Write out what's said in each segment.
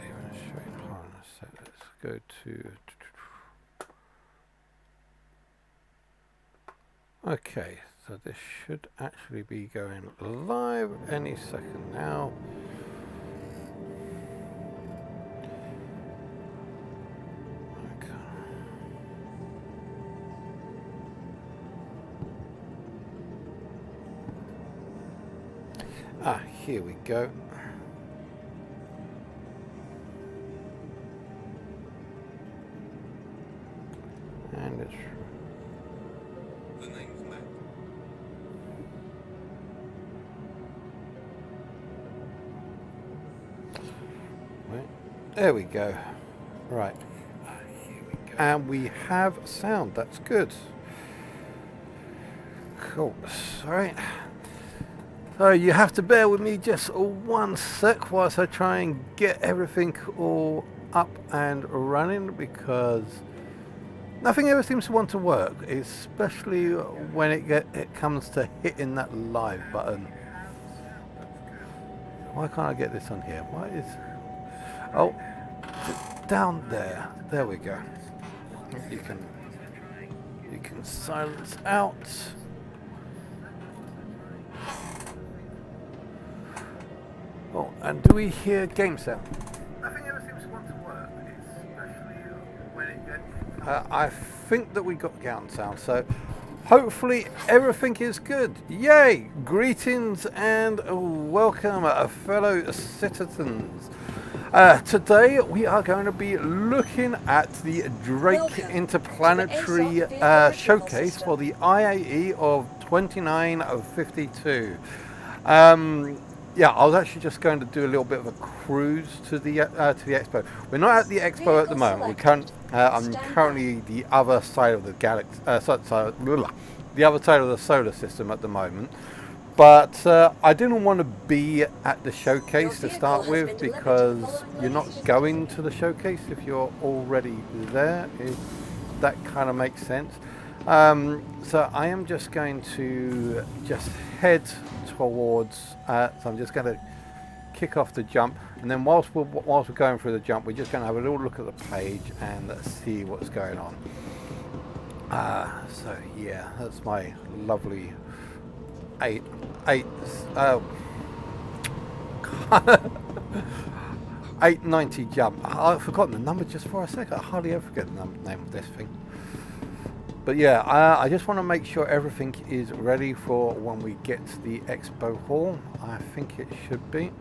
Demonstrate harness. So let's go to. Okay, so this should actually be going live any second now. Okay. Ah, here we go. And it's The name's Matt. right. There we go. Right. Here we go. And we have sound. That's good. Cool. Sorry. So you have to bear with me just one sec whilst I try and get everything all up and running, because nothing ever seems to want to work, especially when it comes to hitting that live button. Why can't I get this on here? Why is... Oh, down there. There we go. You can silence out. Oh, and do we hear game sound? Nothing ever seems to want to work, especially when it gets... I think that we got game sound, so hopefully everything is good. Yay! Greetings and welcome, fellow citizens. Today we are going to be looking at the Drake Interplanetary Showcase for the IAE of 2952. Yeah, I was actually just going to do a little bit of a cruise to the expo. We're not at the expo at the moment. I'm currently the other side of the galaxy, the other side of the solar system at the moment. But I didn't want to be at the showcase to start with, because you're not going to the showcase if you're already there. If that kind of makes sense. So I am just going to head towards. So I'm just going to kick off the jump, and then whilst we're going through the jump, we're just going to have a little look at the page and see what's going on. So yeah, that's my lovely 890 jump. I've forgotten the number just for a second. I hardly ever forget the name of this thing. But yeah, I just want to make sure everything is ready for when we get to the expo hall. I think it should be.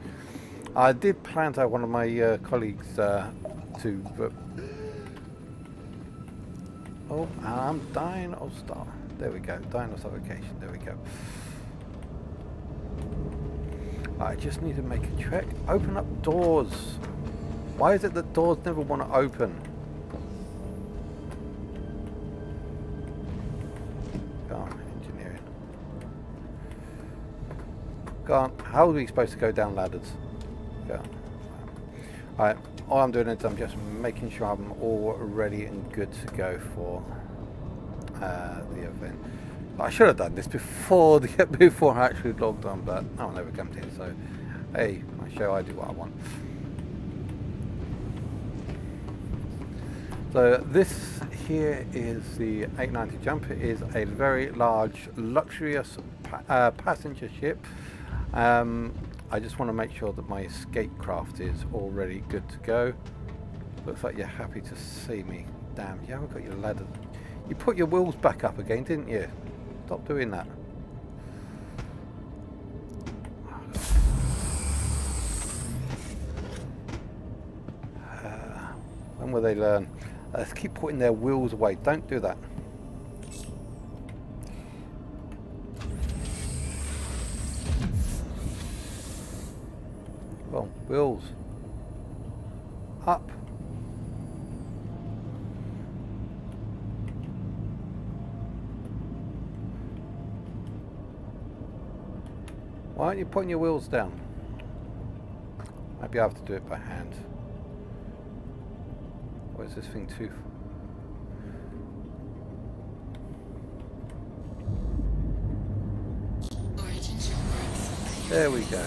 I did plan to have one of my colleagues oh, I'm dying of star. There we go. Dying of suffocation. There we go. I just need to make a check. Open up doors. Why is it that doors never want to open? Go on, engineering. Go on. How are we supposed to go down ladders? Go on. Alright, all I'm doing is I'm just making sure I'm all ready and good to go for the event. I should have done this before I actually logged on, but no one ever comes in, so hey, my show, I do what I want. So this here is the 890 jump. It is a very large, luxurious passenger ship. I just want to make sure that my escape craft is already good to go. Looks like you're happy to see me. Damn, you haven't got your ladder. You put your wheels back up again, didn't you? Stop doing that. When will they learn? Let's keep putting their wheels away. Don't do that. Well, wheels up. Why aren't you putting your wheels down? Maybe I have to do it by hand. Or is this thing too... There we go.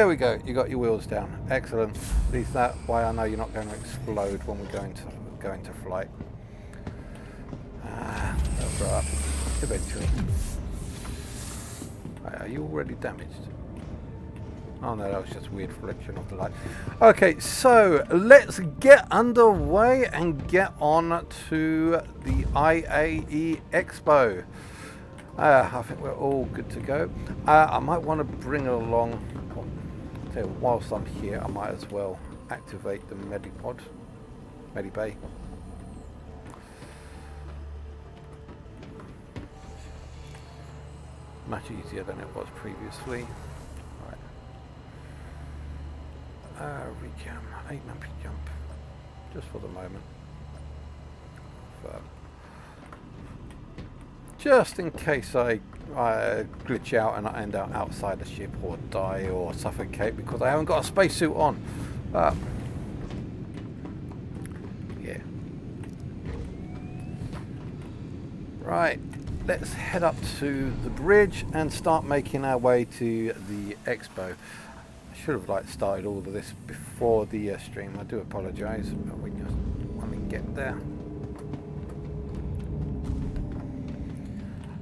There we go. You got your wheels down. Excellent. At least that way I know you're not going to explode when we're going to flight. They'll grow up eventually. Right, are you already damaged? Oh no, that was just a weird reflection of the light. Okay, so let's get underway and get on to the IAE Expo. I think we're all good to go. I might want to bring along, whilst I'm here, I might as well activate the Medibay. Much easier than it was previously. Recam, 8-member jump, just for the moment. Just in case I glitch out and I end up outside the ship or die or suffocate because I haven't got a spacesuit on. Yeah. Right, let's head up to the bridge and start making our way to the expo. Should have started all of this before the stream. I do apologise, but we just want to get there.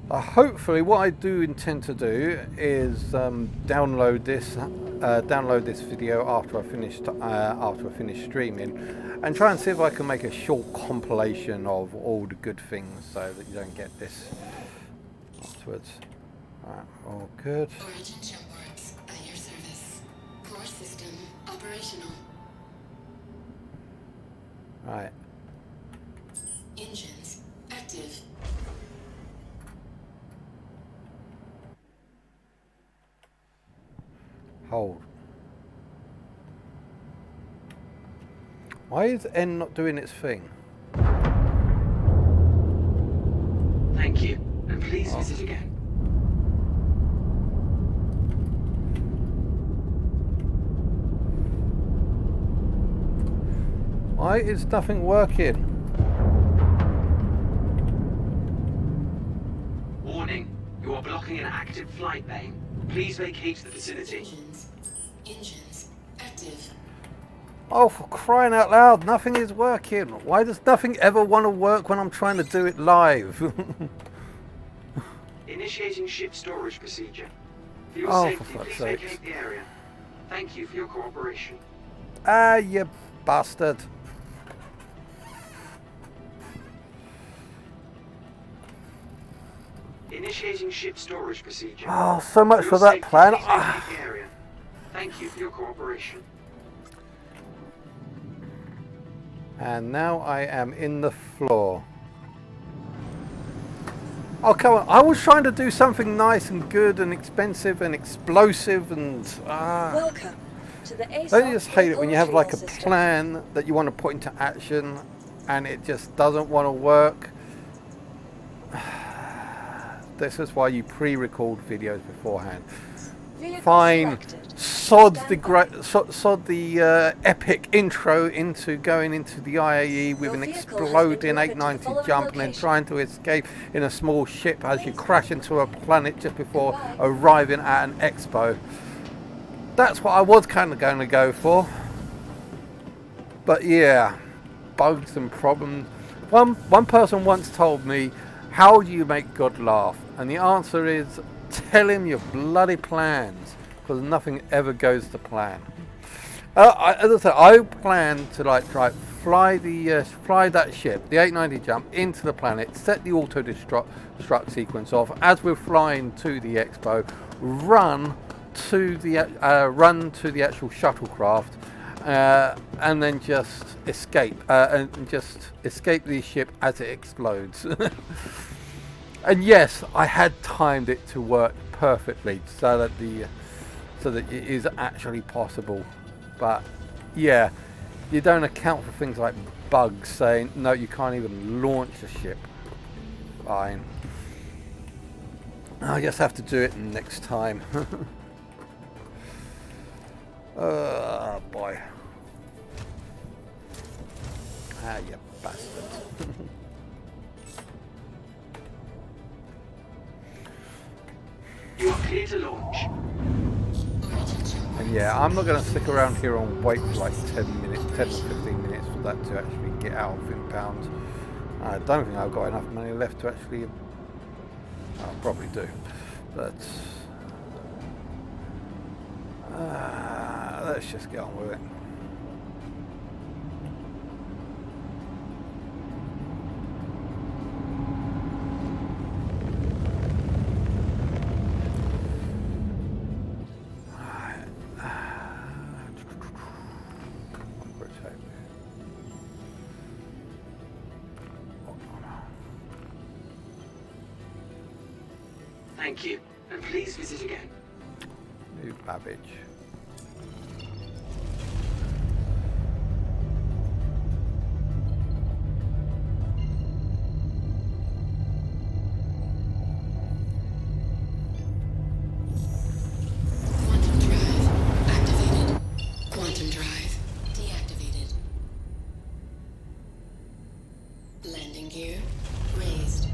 Hopefully, what I do intend to do is download this video after I finish streaming, and try and see if I can make a short compilation of all the good things, so that you don't get this afterwards. Alright, all good. System operational. Right. Engines active. Hold. Why is N not doing its thing? Thank you, and please visit again. Why is nothing working? Warning, you are blocking an active flight lane. Please vacate the vicinity. Engines active. Oh, for crying out loud, nothing is working. Why does nothing ever want to work when I'm trying to do it live? Initiating ship storage procedure. For your Oh, safety, for fuck's please sake. vacate the area. Thank you for your cooperation. Ah, you bastard. Initiating ship storage procedure. Oh, so much for your that safety, plan. please vacate the area. Thank you for your cooperation. And now I am in the floor. Oh, come on. I was trying to do something nice and good and expensive and explosive and... Welcome to the ASOC. Don't you just hate it when you have like a system. plan that you want to put into action and it just doesn't want to work? This is why you pre-record videos beforehand. Vehicle Fine. selected. Sod Stand the epic intro into going into the IAE with Your an vehicle has been exploding delivered to the 890 following jump and then location. trying to escape in a small ship as you crash into a planet just before arriving at an expo. That's what I was kind of going to go for. But yeah, bugs and problems. One person once told me, how do you make God laugh? And the answer is, tell him your bloody plans, because nothing ever goes to plan. As I said, I plan to fly that ship, the 890 jump, into the planet, set the auto destruct sequence off as we're flying to the expo, run to the actual shuttlecraft, and then just escape the ship as it explodes. And yes, I had timed it to work perfectly so that it is actually possible. But yeah, you don't account for things like bugs saying no, you can't even launch a ship. Fine. I just have to do it next time. Oh boy. Ah, you bastard. You are clear to launch. And Yeah, I'm not going to stick around here and wait for like 10 minutes, 10 or 15 minutes for that to actually get out of impound. I don't think I've got enough money left to actually... I probably do, but... let's just get on with it. Thank you, and please visit again. New Babbage. Quantum drive activated. Quantum drive deactivated. Landing gear raised.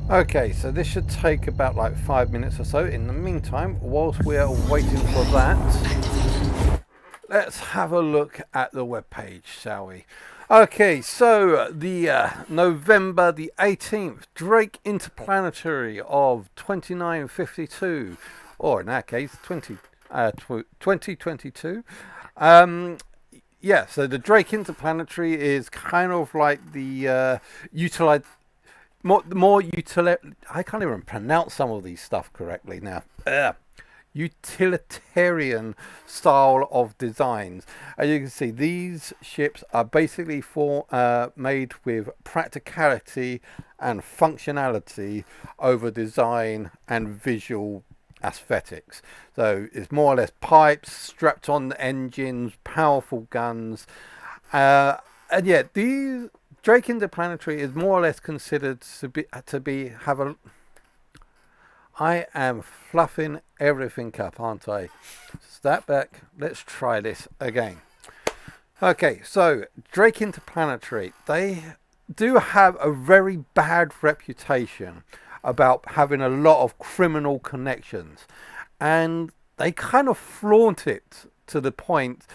Okay, so this should take about like 5 minutes or so. In the meantime, whilst we are waiting for that, let's have a look at the webpage, shall we? Okay, so the November the 18th, Drake Interplanetary of 2952, or in our case, 2022. Yeah, so the Drake Interplanetary is kind of like the I can't even pronounce some of these stuff correctly now. Utilitarian style of designs. As you can see, these ships are basically made with practicality and functionality over design and visual aesthetics. So it's more or less pipes strapped on the engines, powerful guns, and yet these Drake Interplanetary is more or less considered to be I am fluffing everything up, aren't I? Step back. Let's try this again. Okay, so Drake Interplanetary, they do have a very bad reputation about having a lot of criminal connections, and they kind of flaunt it to the point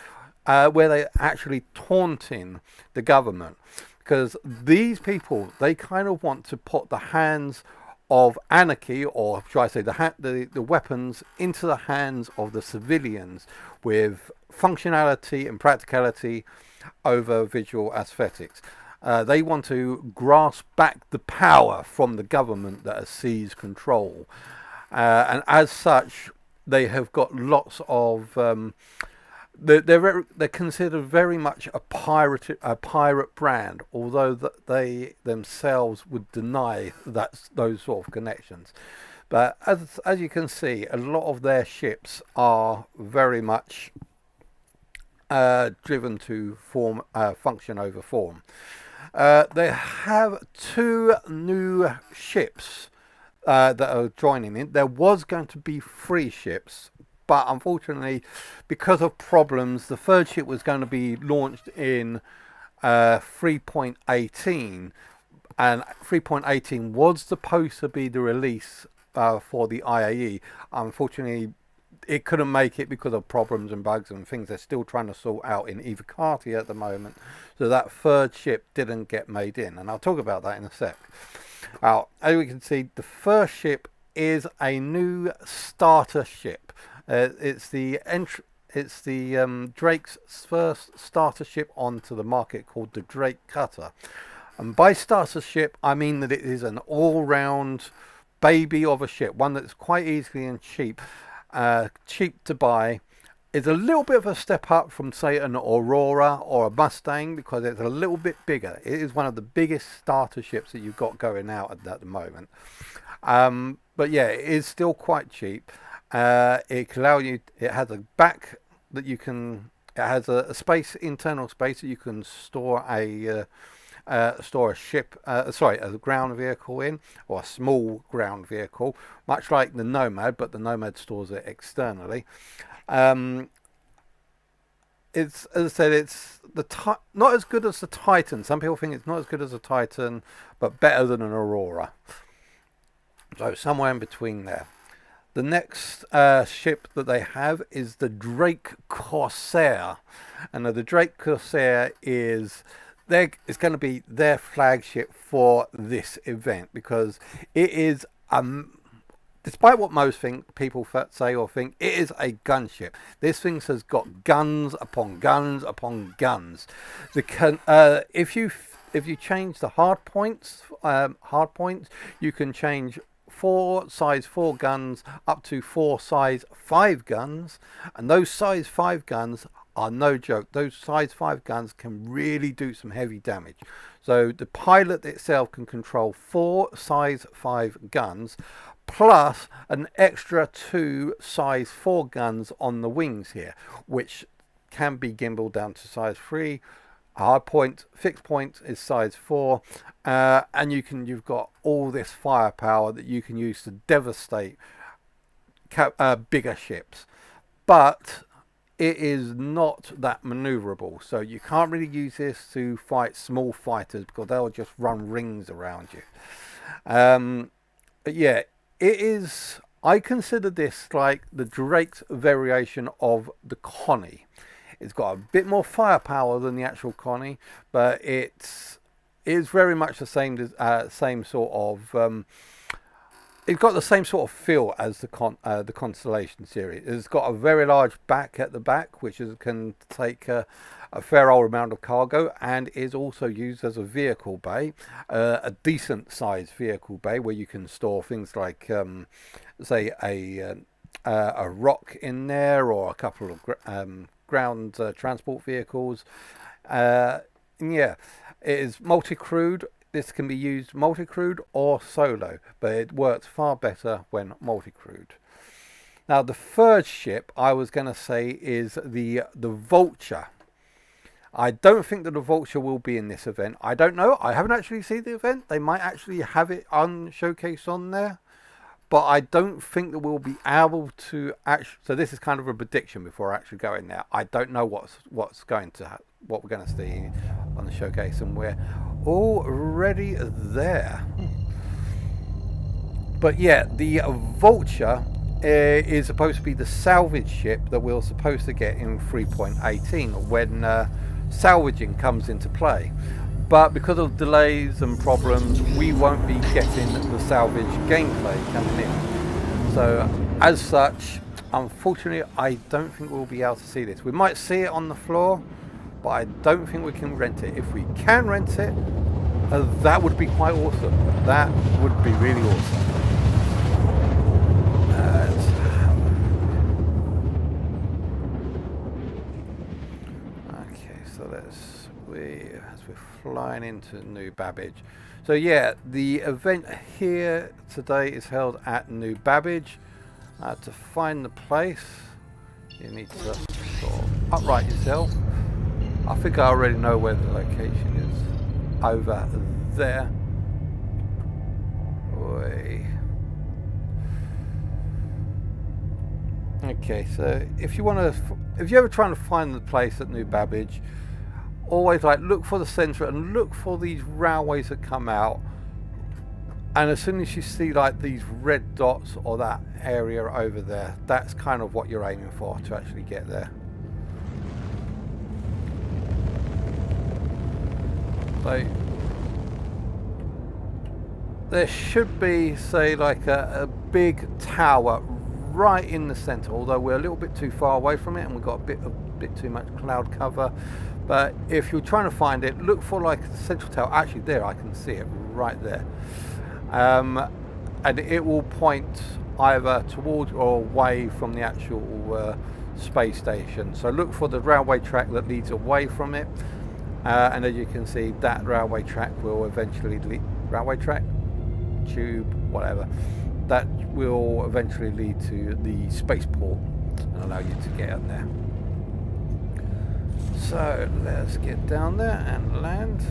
where they're actually taunting the government. Because these people, they kind of want to put the hands of anarchy, or should I say the weapons, into the hands of the civilians with functionality and practicality over visual aesthetics. They want to grasp back the power from the government that has seized control. And as such, they have got lots of... They're considered very much a pirate brand, although that they themselves would deny those sort of connections. But as you can see, a lot of their ships are very much driven to function over form. They have 2 new ships that are joining in. There was going to be 3 ships. But unfortunately, because of problems, the 3rd ship was going to be launched in 3.18, and 3.18 was supposed to be the release for the IAE. Unfortunately, it couldn't make it because of problems and bugs and things they're still trying to sort out in Evocati at the moment. So that 3rd ship didn't get made in, and I'll talk about that in a sec. Now, as we can see, the 1st ship is a new starter ship. It's Drake's first starter ship onto the market, called the Drake Cutter. And by starter ship, I mean that it is an all-round baby of a ship, one that's quite easy and cheap to buy. It's a little bit of a step up from, say, an Aurora or a Mustang, because it's a little bit bigger. It is one of the biggest starter ships that you've got going out at the moment. But yeah, it is still quite cheap. It can allow you. It has a back that you can. It has a internal space that you can store a ship. A ground vehicle in, or a small ground vehicle, much like the Nomad, but the Nomad stores it externally. It's, as I said, it's not as good as the Titan. Some people think it's not as good as a Titan, but better than an Aurora. So somewhere in between there. The next ship that they have is the Drake Corsair, and the Drake Corsair is going to be their flagship for this event, because it is despite what most people say or think, it is a gunship. This thing has got guns upon guns upon guns. If you change the hard points, you can change 4 size 4 guns up to 4 size 5 guns, and those size 5 guns are no joke. Those size 5 guns can really do some heavy damage. So the pilot itself can control 4 size 5 guns plus an extra 2 size 4 guns on the wings here, which can be gimbaled down to size 3. Hard point, fixed point is size 4, and you've got all this firepower that you can use to devastate bigger ships. But it is not that maneuverable, so you can't really use this to fight small fighters because they'll just run rings around you. But yeah, it is. I consider this like the Drake's variation of the Connie. It's got a bit more firepower than the actual Connie, but it is very much the same sort of. It's got the same sort of feel as the Constellation series. It's got a very large back at the back, which can take a fair old amount of cargo, and is also used as a vehicle bay, a decent sized vehicle bay where you can store things like, say, a rock in there, or a couple of ground transport vehicles. Yeah, it is multi-crewed. This can be used multi-crewed or solo, but it works far better when multi-crewed. Now, the third ship I was going to say is the Vulture. I don't think that the Vulture will be in this event. I don't know. I haven't actually seen the event. They might actually have it showcased on there, but I don't think that we'll be able to actually. So this is kind of a prediction before I actually go in there. I don't know what we're going to see on the showcase, and we're already there. But yeah, the Vulture is supposed to be the salvage ship that we're supposed to get in 3.18 when salvaging comes into play. But because of delays and problems, we won't be getting the salvage gameplay coming in. So as such, unfortunately, I don't think we'll be able to see this. We might see it on the floor, but I don't think we can rent it. If we can rent it, that would be quite awesome. That would be really awesome. Okay, so as we're flying into New Babbage. So yeah, the event here today is held at New Babbage. To find the place, you need to sort of upright yourself. I think I already know where the location is. Over there. Oi. Okay, so if you're ever trying to find the place at New Babbage, always look for the centre and look for these railways that come out. And as soon as you see these red dots or that area over there, that's kind of what you're aiming for to actually get there. So there should be, say, a big tower right in the centre, although we're a little bit too far away from it and we've got a bit too much cloud cover. But if you're trying to find it, look for the central tower. Actually, there, I can see it right there. And it will point either towards or away from the actual space station. So look for the railway track that leads away from it. And as you can see, that railway track will eventually tube, whatever, that will eventually lead to the spaceport and allow you to get in there. So let's get down there and land.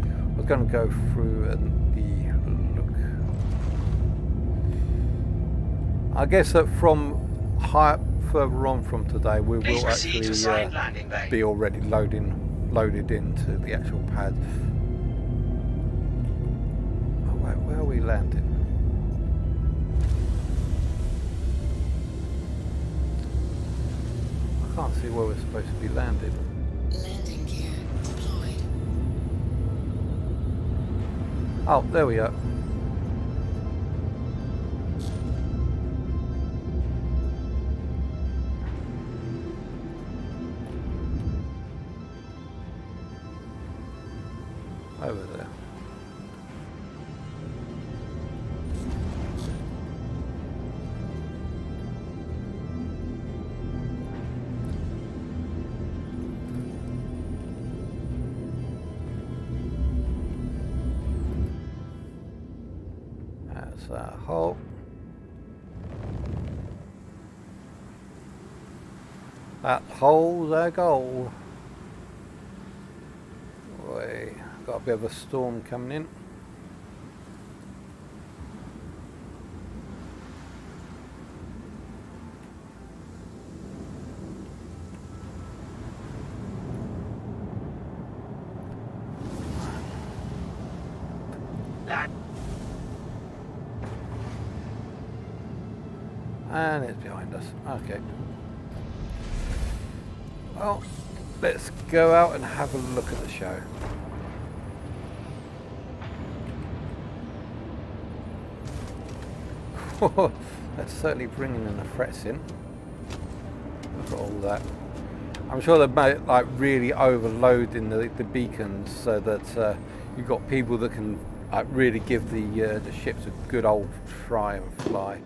I was going to go through the look. I guess that from further on from today, we will actually be already loaded into the actual pad. we landing? I can't see where we're supposed to be landing. Landing gear deployed. Oh, there we are. Over there. That's our hole. That hole's our goal. Wait, got a bit of a storm coming in. And it's behind us. Okay. Well, let's go out and have a look at the show. That's certainly bringing in the threats in. Look at all that. I'm sure they're like really overloading the beacons so that you've got people that can like really give the ships a good old try and fly.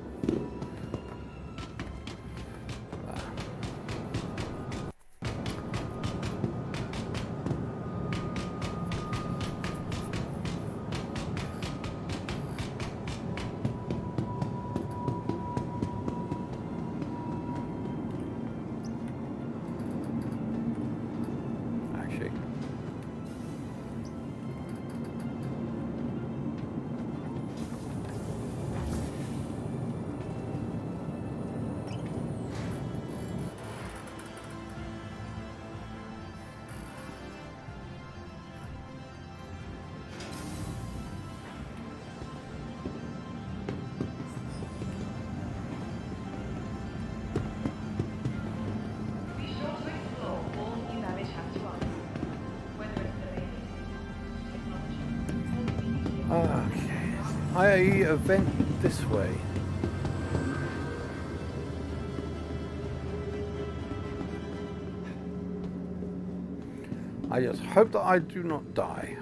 Okay, IAE event this way. I just hope that I do not die.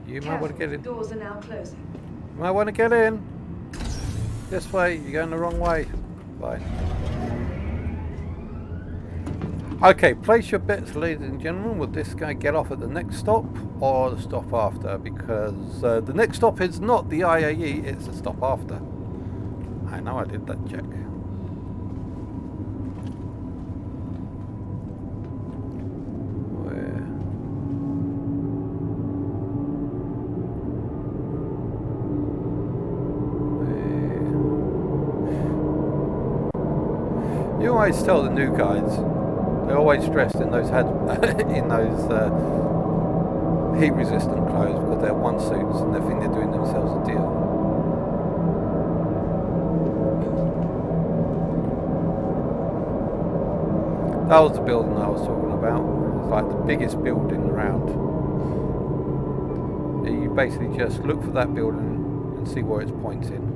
You might want to get in. Doors are now closing. You might want to get in. This way, you're going the wrong way. Bye. Okay, place your bets, ladies and gentlemen. Will this guy get off at the next stop or the stop after? Because the next stop is not the IAE, it's the stop after. I know I did that check. You always tell the new guys, they're always dressed in those heat resistant clothes because they're one suits and they think they're doing themselves a deal. That was the building I was talking about. It's like the biggest building around. You basically just look for that building and see where it's pointing.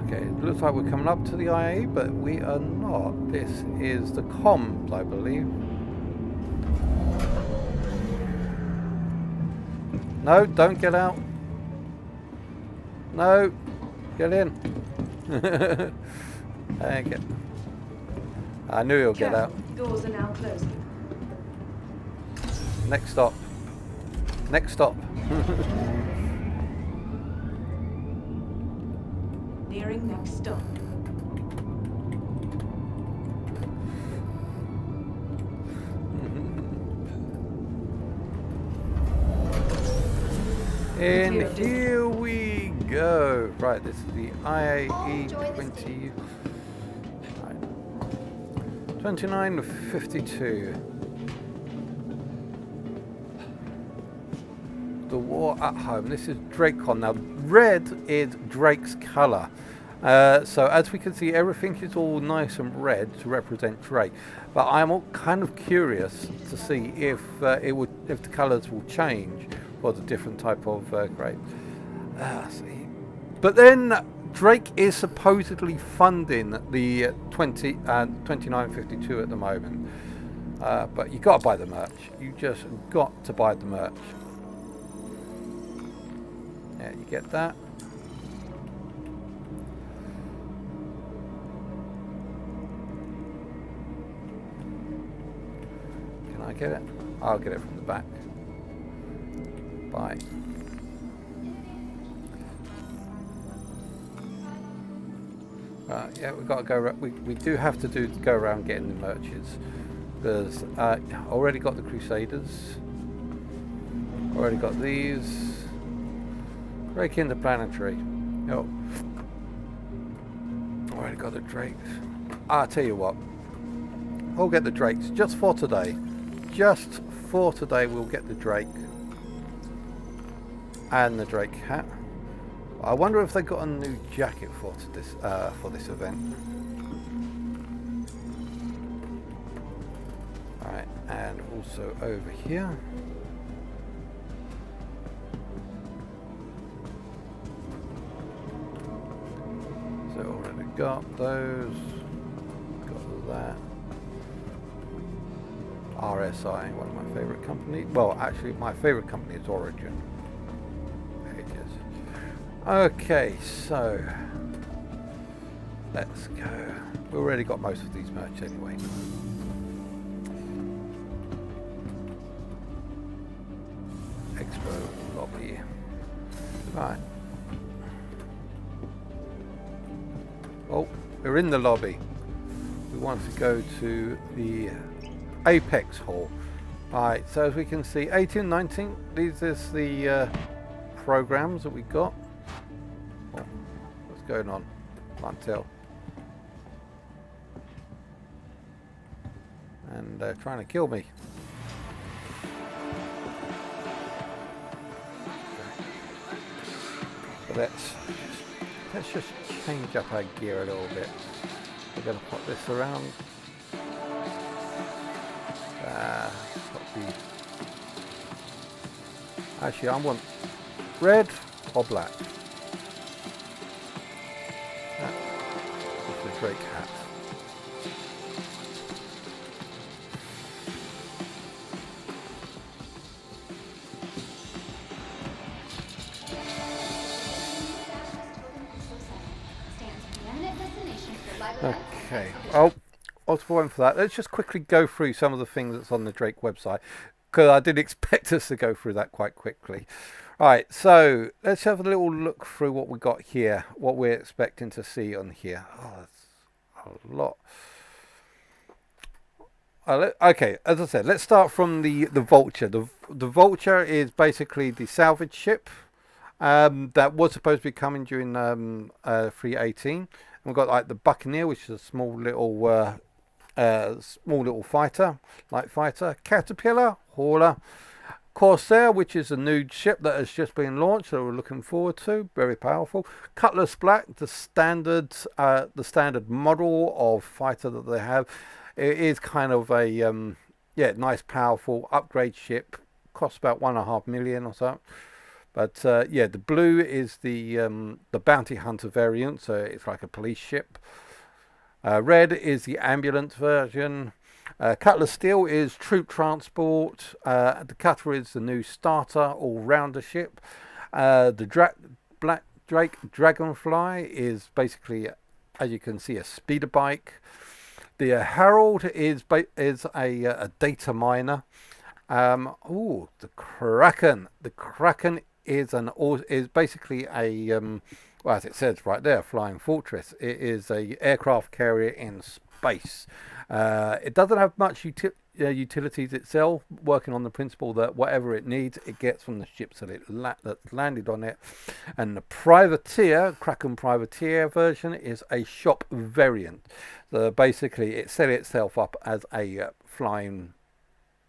Okay, it looks like we're coming up to the IAE, but we are not. This is the comms, I believe. No, don't get out. No, get in. Okay. I knew he'll get out. Doors are now closing. Next stop. Next stop. Nearing next stop. And here we go. Right, this is the IAE 2952. The War at Home. This is Dracon. Now, red is Drake's colour. So as we can see, everything is all nice and red to represent Drake. But I'm all kind of curious to see if if the colours will change for the different type of grape. See. But then Drake is supposedly funding the 2952 at the moment. But you got to buy the merch. You just got to buy the merch. Yeah, you get that. Can I get it? I'll get it from the back. Bye. Yeah, we've got to go. We do have to go around getting the merches. There's already got the Crusaders. Already got these. Drake in the planetary. Oh. Already got the Drakes. I'll tell you what. We'll get the Drakes just for today. Just for today, we'll get the Drake and the Drake hat. I wonder if they got a new jacket for this event. All right, and also over here. So already got those. Got that. RSI, one of my favorite companies. Well, actually, my favorite company is Origin. Ages. Okay, so let's go. We already got most of these merch anyway. Expo lobby. Right. Oh, we're in the lobby. We want to go to the Apex Hall. Right, so as we can see, 18, 19, these is the programs that we got. Oh, what's going on? Can't tell. And they're trying to kill me. But let's just change up our gear a little bit. We're going to put this around. Actually, I want red or black. It's the Drake hat. Okay. Oh, multiple one for that. Let's just quickly go through some of the things that's on the Drake website, because I didn't expect us to go through that quite quickly. Right, so let's have a little look through what we got here, what we're expecting to see on here. Oh, that's a lot. Okay, as I said, let's start from the Vulture. The Vulture is basically the salvage ship that was supposed to be coming during 318. We've got like the Buccaneer, which is a small little fighter, light fighter. Caterpillar, hauler. Corsair, which is a new ship that has just been launched, that we're looking forward to. Very powerful. Cutlass Black, the standard model of fighter that they have. It is kind of a nice, powerful upgrade ship. Costs about 1.5 million or so. But yeah, the blue is the bounty hunter variant, so it's like a police ship. Red is the ambulance version. Cutlass Steel is troop transport. The Cutter is the new starter all-rounder ship. The Black Drake Dragonfly is basically, as you can see, a speeder bike. The Herald is a data miner. Oh, the Kraken. The Kraken is basically a well, as it says right there, flying fortress. It is a aircraft carrier in space. It doesn't have much utilities itself, working on the principle that whatever it needs, it gets from the ships that's landed on it. And the privateer, Kraken privateer version, is a shop variant. So basically, it set itself up as a flying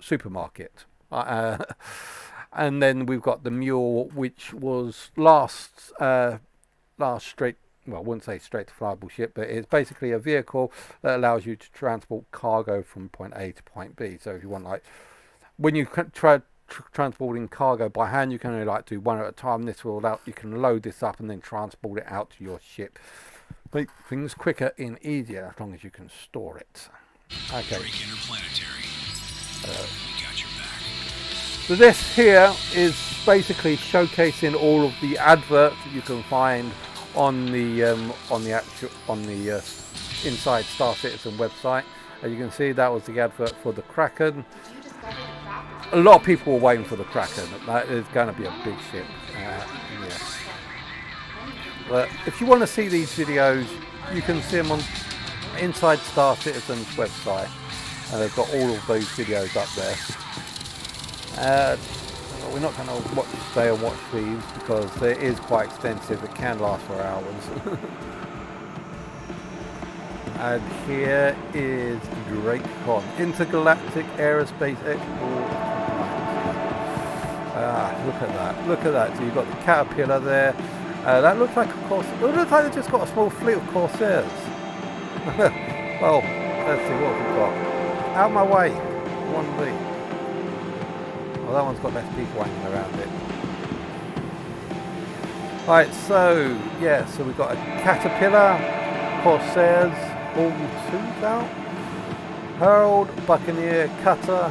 supermarket. And then we've got the Mule, which was last straight, well, I wouldn't say straight to flyable ship, but it's basically a vehicle that allows you to transport cargo from point A to point B. So if you want, like, when you try transporting cargo by hand, you can only like do one at a time. This will allow you can load this up and then transport it out to your ship. Make things quicker and easier as long as you can store it. Okay. So this here is basically showcasing all of the adverts that you can find on the inside Star Citizen website. As you can see, that was the advert for the Kraken. A lot of people were waiting for the Kraken. That is going to be a big ship. Yeah. But if you want to see these videos, you can see them on inside Star Citizen's website. And they've got all of those videos up there. We're not going to stay and watch these because it is quite extensive. It can last for hours. And here is DrakeCon, Intergalactic Aerospace Expo. Look at that! Look at that! So you've got the Caterpillar there. That looks like a Corsair. It looks like they've just got a small fleet of Corsairs. Well, let's see what we've got. Out of my way, one of these. Well, that one's got less people hanging around it. Right, so yeah, so we've got a Caterpillar, Corsairs, all twos out, Herald, Buccaneer, Cutter,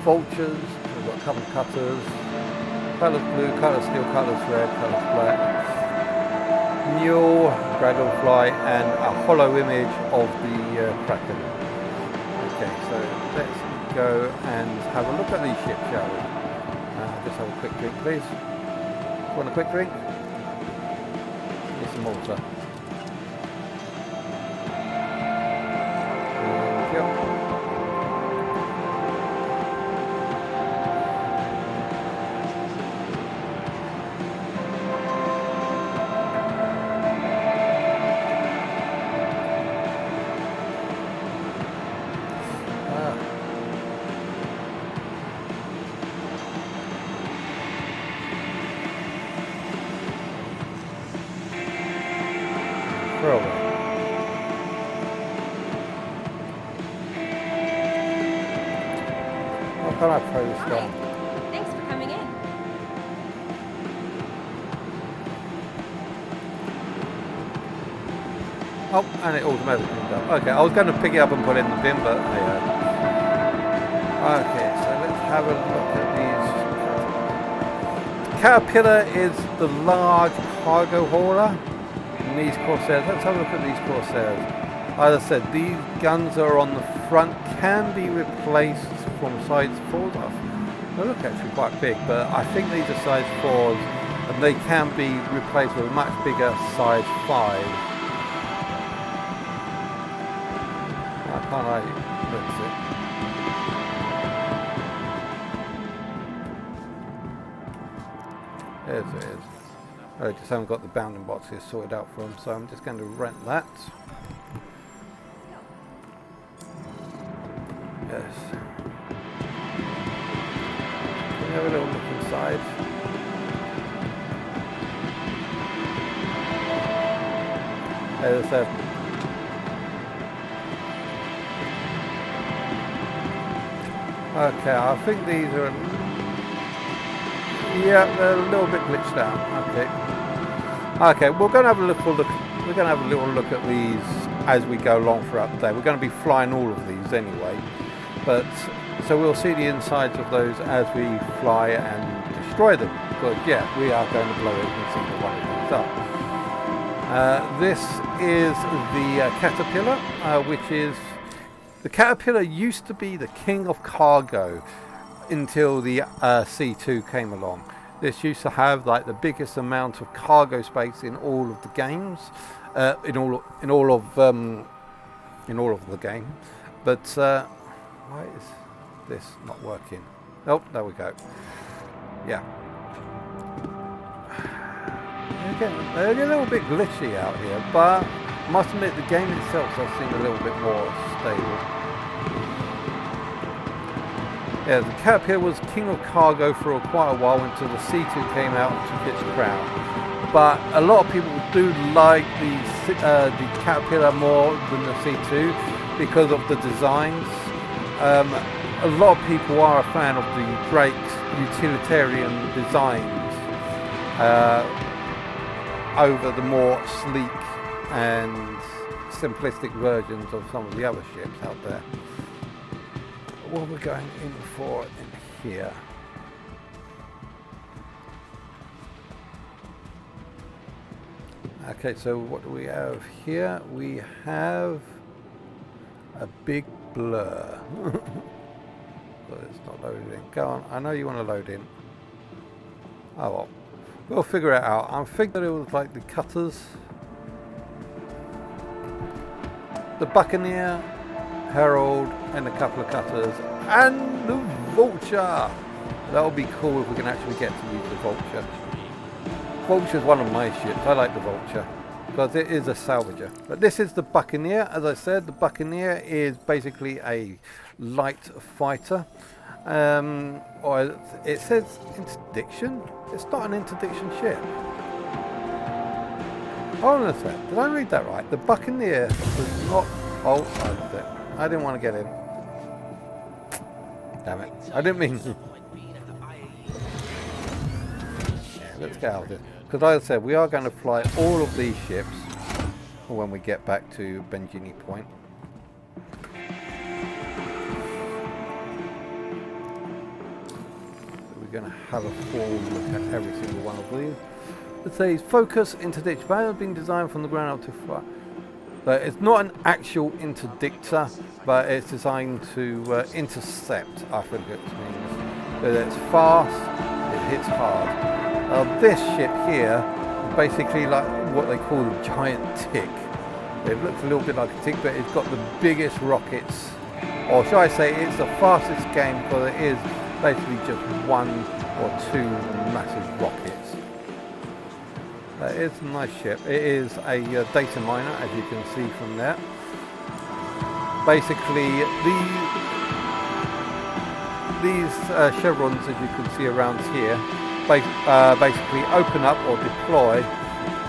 Vultures. We've got a couple of Cutters, colours blue, colours steel, colours red, colours black, Mule, Dragonfly, and a hollow image of the Kraken. Okay, so let's go and have a look at these ships, shall we? Just have a quick drink, please. Want a quick drink? Need some water. Thank you. How can I throw this down? Thanks for coming in. Oh, and it automatically does. Okay, I was going to pick it up and put it in the bin, but hey. Okay, so let's have a look at these. Caterpillar is the large cargo hauler. And these Corsairs, let's have a look at these Corsairs. As I said, these guns that are on the front can be replaced from size 4s. They look actually quite big, but I think these are size 4s and they can be replaced with a much bigger size 5. I can't really fix it. There it is. I just haven't got the bounding boxes sorted out for them, so I'm just going to rent that. Yes. Can we have a little look inside? There's a okay, I think these are yeah, they're a little bit glitched out. Okay. Okay, we're going to have a look. We're going to have a little look at these as we go along throughout the day. We're going to be flying all of these anyway, but so we'll see the insides of those as we fly and destroy them. But yeah, we are going to blow it and see the one of these up. This is the Caterpillar, which is the Caterpillar used to be the king of cargo. until the C2 came along. This used to have like the biggest amount of cargo space in all of the games, in all of the game. But why is this not working? Oh, there we go. Yeah. They're a little bit glitchy out here, but I must admit the game itself does seem a little bit more stable. Yeah, the Caterpillar was king of cargo for quite a while until the C2 came out and took its crown. But a lot of people do like the Caterpillar more than the C2 because of the designs. A lot of people are a fan of the Drake's utilitarian designs over the more sleek and simplistic versions of some of the other ships out there. What we're going in for in here. Okay, so what do we have here? We have a big blur. But it's not loaded in. Go on, I know you want to load in. Oh well, we'll figure it out. I'm thinking it was like the cutters, the Buccaneer, Herald, and a couple of cutters, and the Vulture. That would be cool if we can actually get to use the Vulture. Vulture's one of my ships. I like the Vulture because it is a salvager. But this is the Buccaneer. As I said, the Buccaneer is basically a light fighter. Or it says interdiction. It's not an interdiction ship. Hold on a sec. Did I read that right? The Buccaneer does not. Oh, I didn't want to get in. Damn it. I didn't mean. Yeah, let's get out of this. Because like I said, we are going to fly all of these ships when we get back to Benjini Point. We're going to have a full look at every single one of these. It says focus interdict valve has been designed from the ground up to fly. So it's not an actual interdictor, but it's designed to intercept, I think it means. But it's fast, it hits hard. This ship here is basically like what they call a giant tick. It looks a little bit like a tick, but it's got the biggest rockets. Or should I say it's the fastest game because it is basically just one or two massive rockets. It's a nice ship. It is a data miner, as you can see from there. Basically, these chevrons, as you can see around here, basically open up or deploy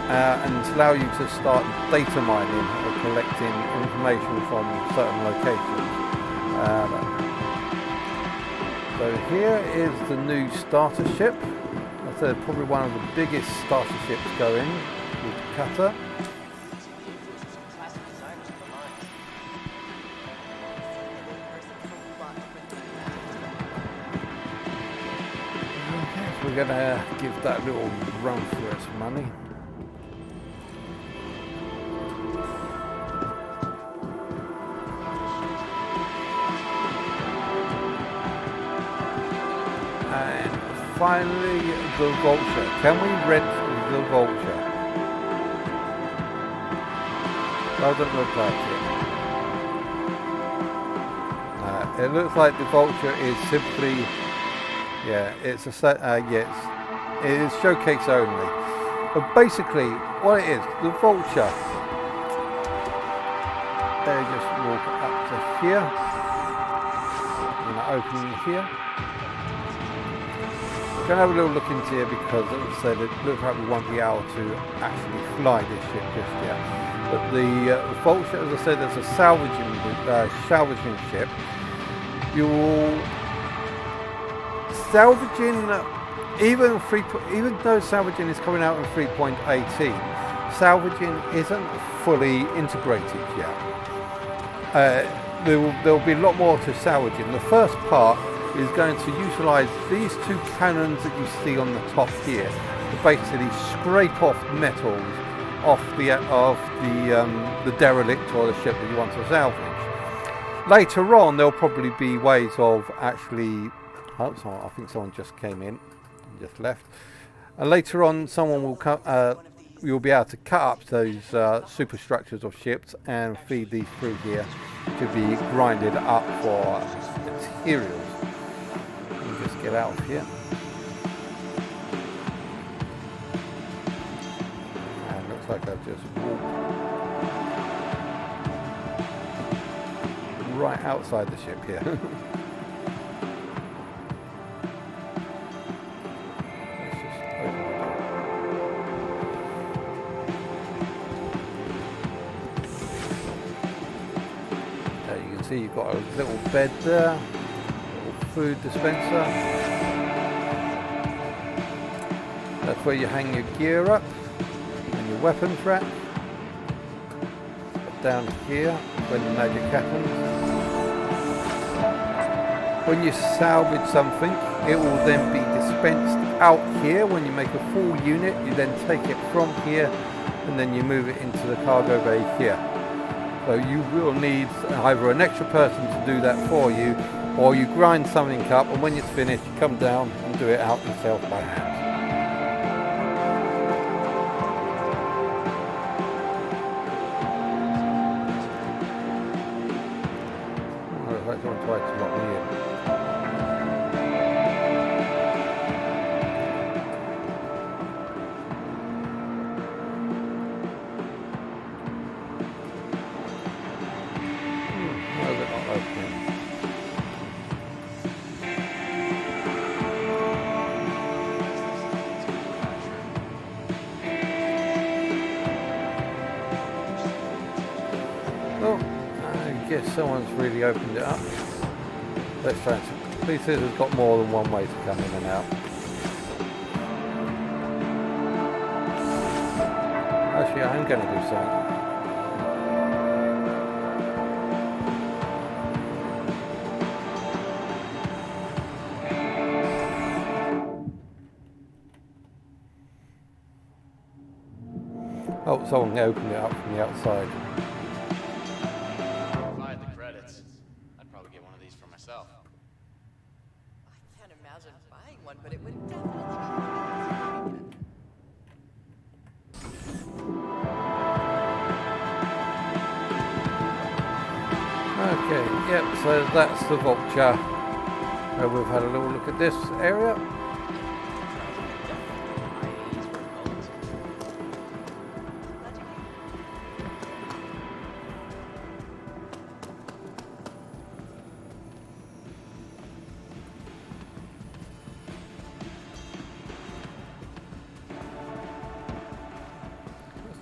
and allow you to start data mining or collecting information from certain locations. So here is the new starter ship. That's probably one of the biggest starter ships going with Qatar. We're going to give that a little run for its money. And finally, the Vulture. Can we rent the Vulture? Doesn't look like it. It looks like the Vulture is simply. Yeah, it's a set. Yes, it is showcase only. But basically, what it is, the Vulture. They just walk up to here. I'm going to open here. I'm going to have a little look into here because, as I said, it looks like we won't be able to actually fly this ship just yet. But the Vulture, as I said, there's a salvaging ship. You will. Salvaging, even though salvaging is coming out in 3.18, salvaging isn't fully integrated yet. There will be a lot more to salvaging. The first part is going to utilise these two cannons that you see on the top here to basically scrape off metals off the derelict or the ship that you want to salvage. Later on, there'll probably be ways of actually Oh, so I think someone just came in and just left. And later on, someone will you'll be able to cut up those superstructures of ships and feed these through here to be grinded up for materials. Let me just get out of here. And looks like I've just walked right outside the ship here. See, you've got a little bed there, little food dispenser. That's where you hang your gear up and your weapons rack. Down here, when the magic happens. When you salvage something, it will then be dispensed out here. When you make a full unit, you then take it from here and then you move it into the cargo bay here. So you will need either an extra person to do that for you, or you grind something up and when it's finished you come down and do it out yourself by hand. Oh, I don't try to lock me in. Someone's really opened it up. Let's try and see. Please say there's got more than one way to come in and out. Actually, I'm going to do something. Oh, someone opened it up from the outside. But it would definitely Okay, yep, so that's the Vulture. We've had a little look at this area.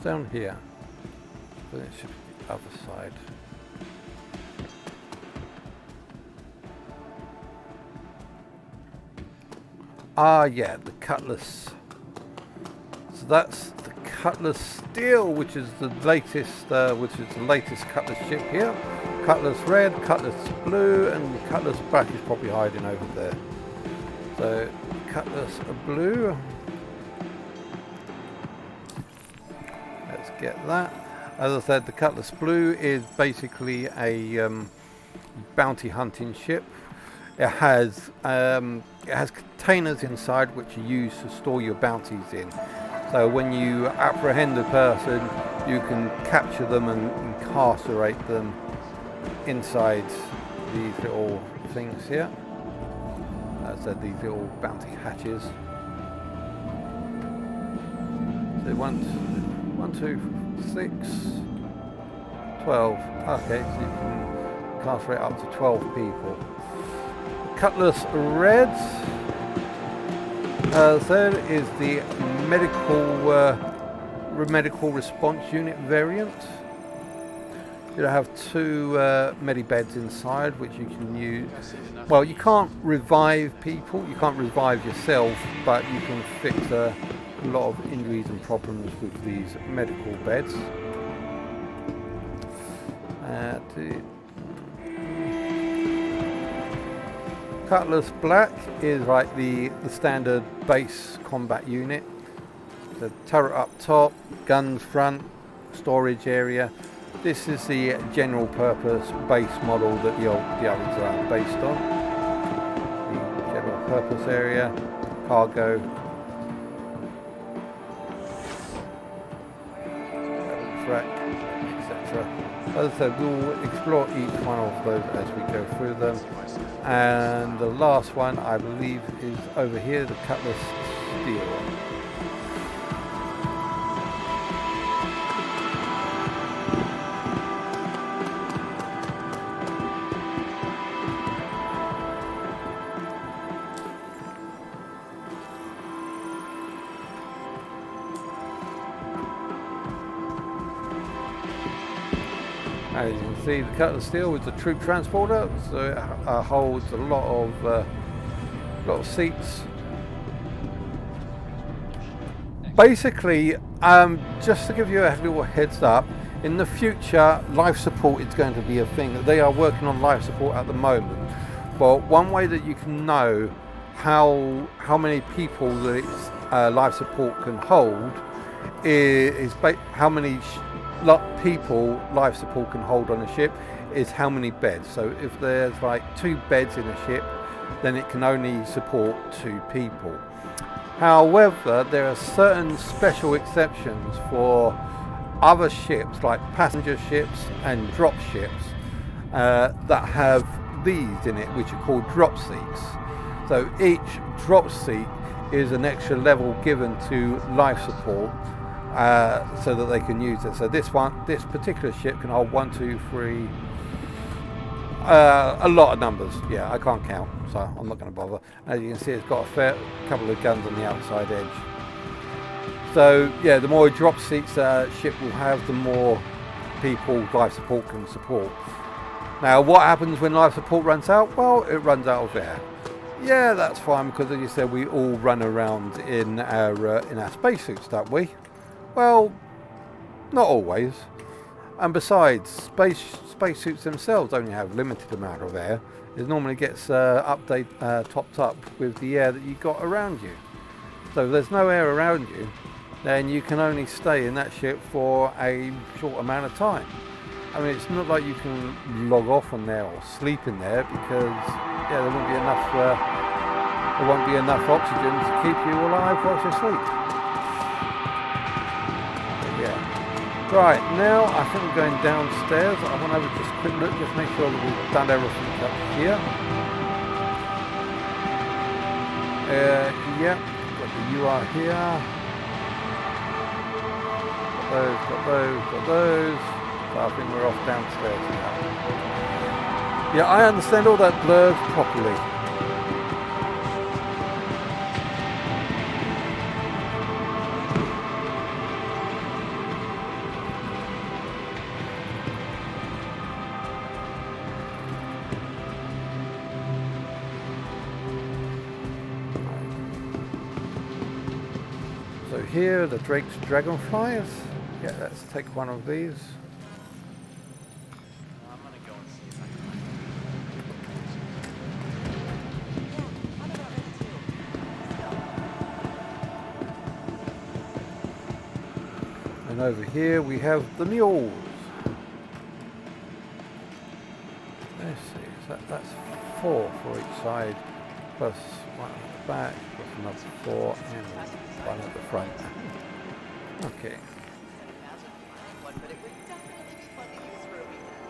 Down here, but it should be the other side. Ah, yeah, the Cutlass. So that's the Cutlass Steel, which is the latest, Cutlass ship here. Cutlass Red, Cutlass Blue, and Cutlass Black is probably hiding over there. So Cutlass Blue. Get that. As I said, the Cutlass Blue is basically a bounty hunting ship. It has containers inside which are used to store your bounties in. So when you apprehend a person, you can capture them and incarcerate them inside these little things here. As I said, these little bounty hatches. So once 1, 2, 6, 12. Okay, so you can incarcerate up to 12 people. The Cutlass Red, as I said, is the medical response unit variant. You'll have 2 medibeds inside, which you can use. Well, you can't revive people, you can't revive yourself, but you can fix a lot of injuries and problems with these medical beds. Cutlass Black is like the standard base combat unit. The turret up top, guns front, storage area. This is the general purpose base model that the others are based on. The general multi-purpose area, cargo, track, etc. As I said, we'll explore each one of those as we go through them. And the last one, I believe, is over here, the Cutlass Steel. As you can see, the Cutlass Steel is a troop transporter, so it holds a lot of seats. Basically, just to give you a little heads up, in the future, life support is going to be a thing. They are working on life support at the moment, but one way that you can know how many people that life support can hold is how many people life support can hold on a ship is how many beds. So if there's like 2 beds in a ship, then it can only support 2 people. However, there are certain special exceptions for other ships, like passenger ships and drop ships, that have these in it, which are called drop seats. So each drop seat is an extra level given to life support, so that they can use it. So this particular ship can hold 1, 2, 3, a lot of numbers. Yeah, I can't count, so I'm not going to bother. As you can see, it's got a fair couple of guns on the outside edge. So yeah, the more drop seats a ship will have, the more people life support can support. Now, what happens when life support runs out? Well, it runs out of air. Yeah, that's fine, because as you said, we all run around in our spacesuits, don't we? Well, not always. And besides, spacesuits themselves only have limited amount of air. It normally gets topped up with the air that you got around you. So if there's no air around you, then you can only stay in that ship for a short amount of time. I mean, it's not like you can log off on there or sleep in there, because yeah, there won't be enough oxygen to keep you alive whilst you sleep. Right, now I think we're going downstairs. I want to have a just quick look, just make sure that we've done everything up here. Yeah, got the UR here. Got those. So I think we're off downstairs now. Yeah, I understand all that blurs properly. Here are the Drake's Dragonflies. Yeah, let's take one of these. I'm gonna go and see if I can And over here we have the mules. Let's see, that's 4 for each side, plus 1 at the back, plus another 4, and 1 at the front. Okay. But it would definitely be fun to use for a weekend.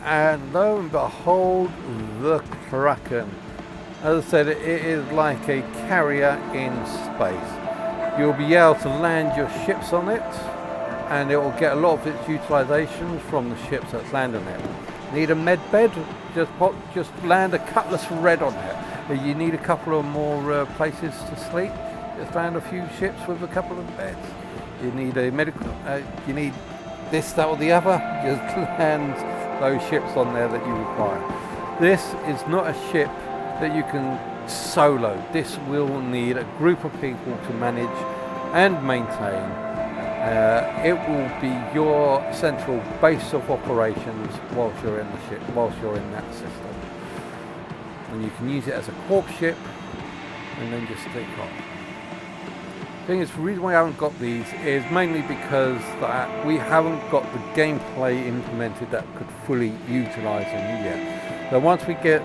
And lo and behold, the Kraken. As I said, it is like a carrier in space. You'll be able to land your ships on it, and it will get a lot of its utilization from the ships that land on it. Need a med bed? Just land a Cutlass Red on it. If you need a couple of more places to sleep, just land a few ships with a couple of beds. You need a medical, you need this, that or the other, just land those ships on there that you require. This is not a ship that you can solo. This will need a group of people to manage and maintain. It will be your central base of operations whilst you're in the ship, whilst you're in that system. And you can use it as a corp ship, and then just take off. Thing is, the reason why I haven't got these is mainly because that we haven't got the gameplay implemented that could fully utilize them yet. So once we get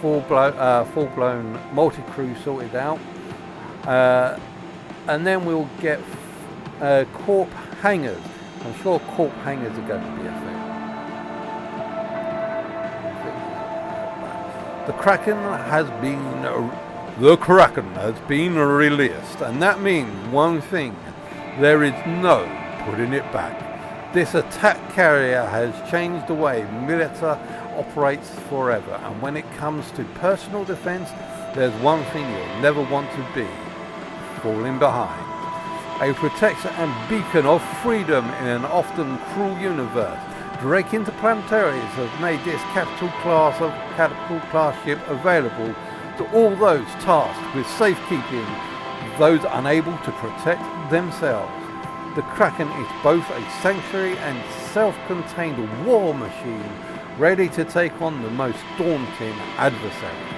full-blown multi-crew sorted out, and then we'll get corp hangars. I'm sure corp hangars are going to be a thing. The Kraken has been released, and that means one thing: there is no putting it back. This attack carrier has changed the way military operates forever, and when it comes to personal defense, there's one thing you'll never want to be: falling behind. A protector and beacon of freedom in an often cruel universe, Drake Interplanetaries has made this capital class ship available to all those tasked with safekeeping those unable to protect themselves. The Kraken is both a sanctuary and self-contained war machine, ready to take on the most daunting adversaries.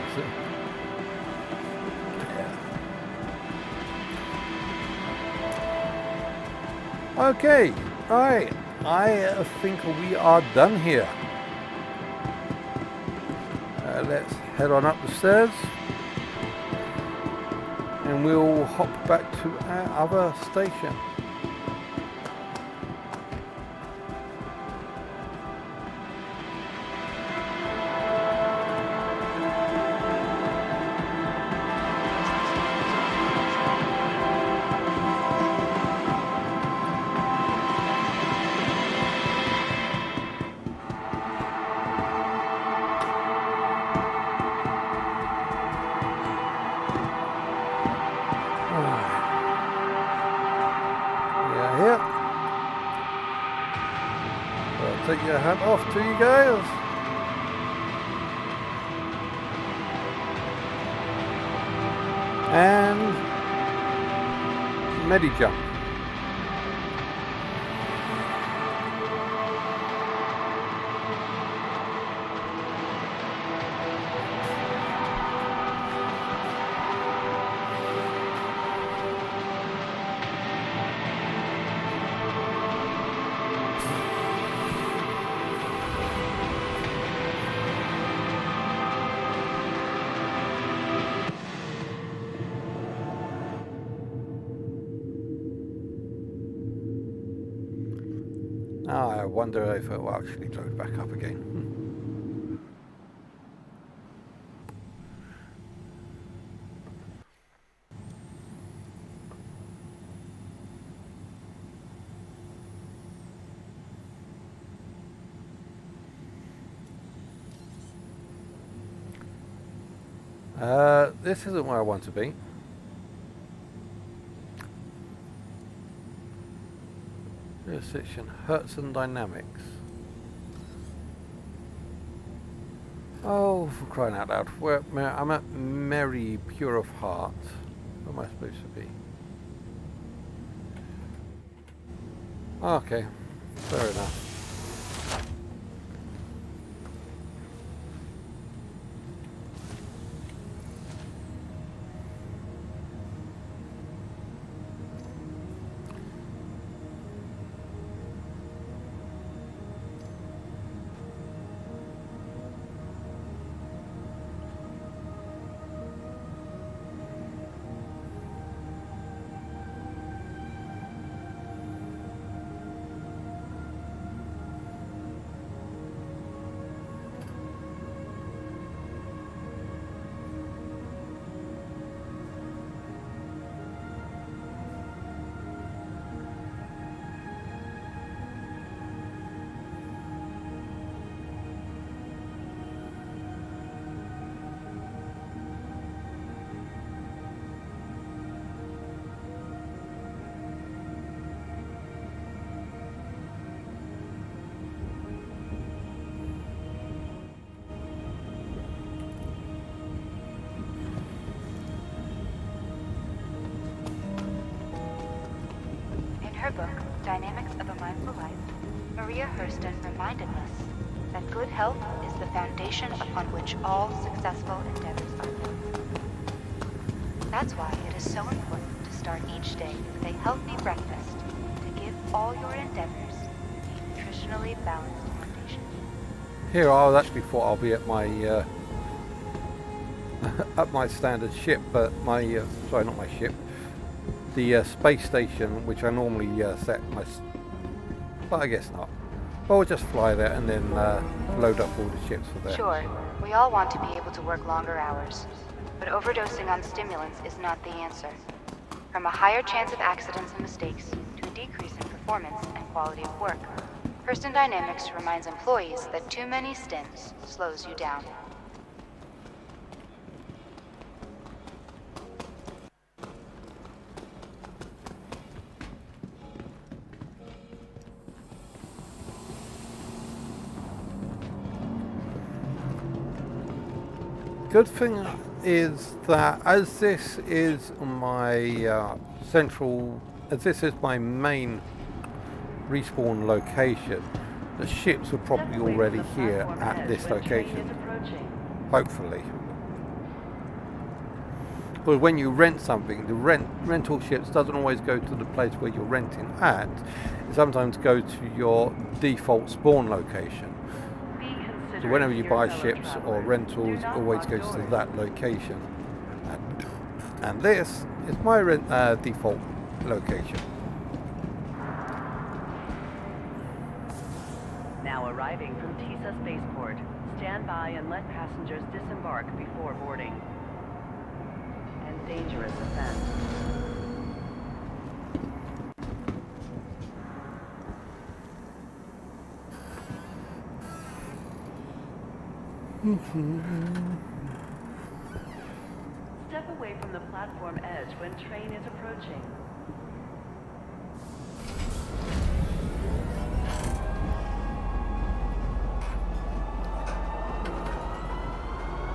Okay, right, I think we are done here. Let's head on up the stairs and we'll hop back to our other station. Take your hat off to you guys. And medi-jump. I wonder if it will actually load back up again. This isn't where I want to be. Section Hertz and Dynamics. Oh, for crying out loud! I'm at Mary Pure of Heart. Where am I supposed to be? Okay, fair enough. her book, Dynamics of a Mindful Life, Maria Hurston reminded us that good health is the foundation upon which all successful endeavors are built. That's why it is so important to start each day with a healthy breakfast to give all your endeavors a nutritionally balanced foundation. Here I was actually thought I'll be at my at my standard ship, but my sorry, not my ship, the space station, which I normally set my, but I guess not. I'll just fly there and then load up all the ships for there. Sure, we all want to be able to work longer hours, but overdosing on stimulants is not the answer. From a higher chance of accidents and mistakes to a decrease in performance and quality of work, Hurston Dynamics reminds employees that too many stims slows you down. Good thing is that as this is my as this is my main respawn location, the ships are probably already here at this location, hopefully. But when you rent something, the rental ships doesn't always go to the place where you're renting at. It sometimes go to your default spawn location. So whenever you buy ships or rentals, it always goes to that location. And this is my default location. Now arriving from Tisa Spaceport. Stand by and let passengers disembark before boarding. And dangerous ascent. Step away from the platform edge when train is approaching.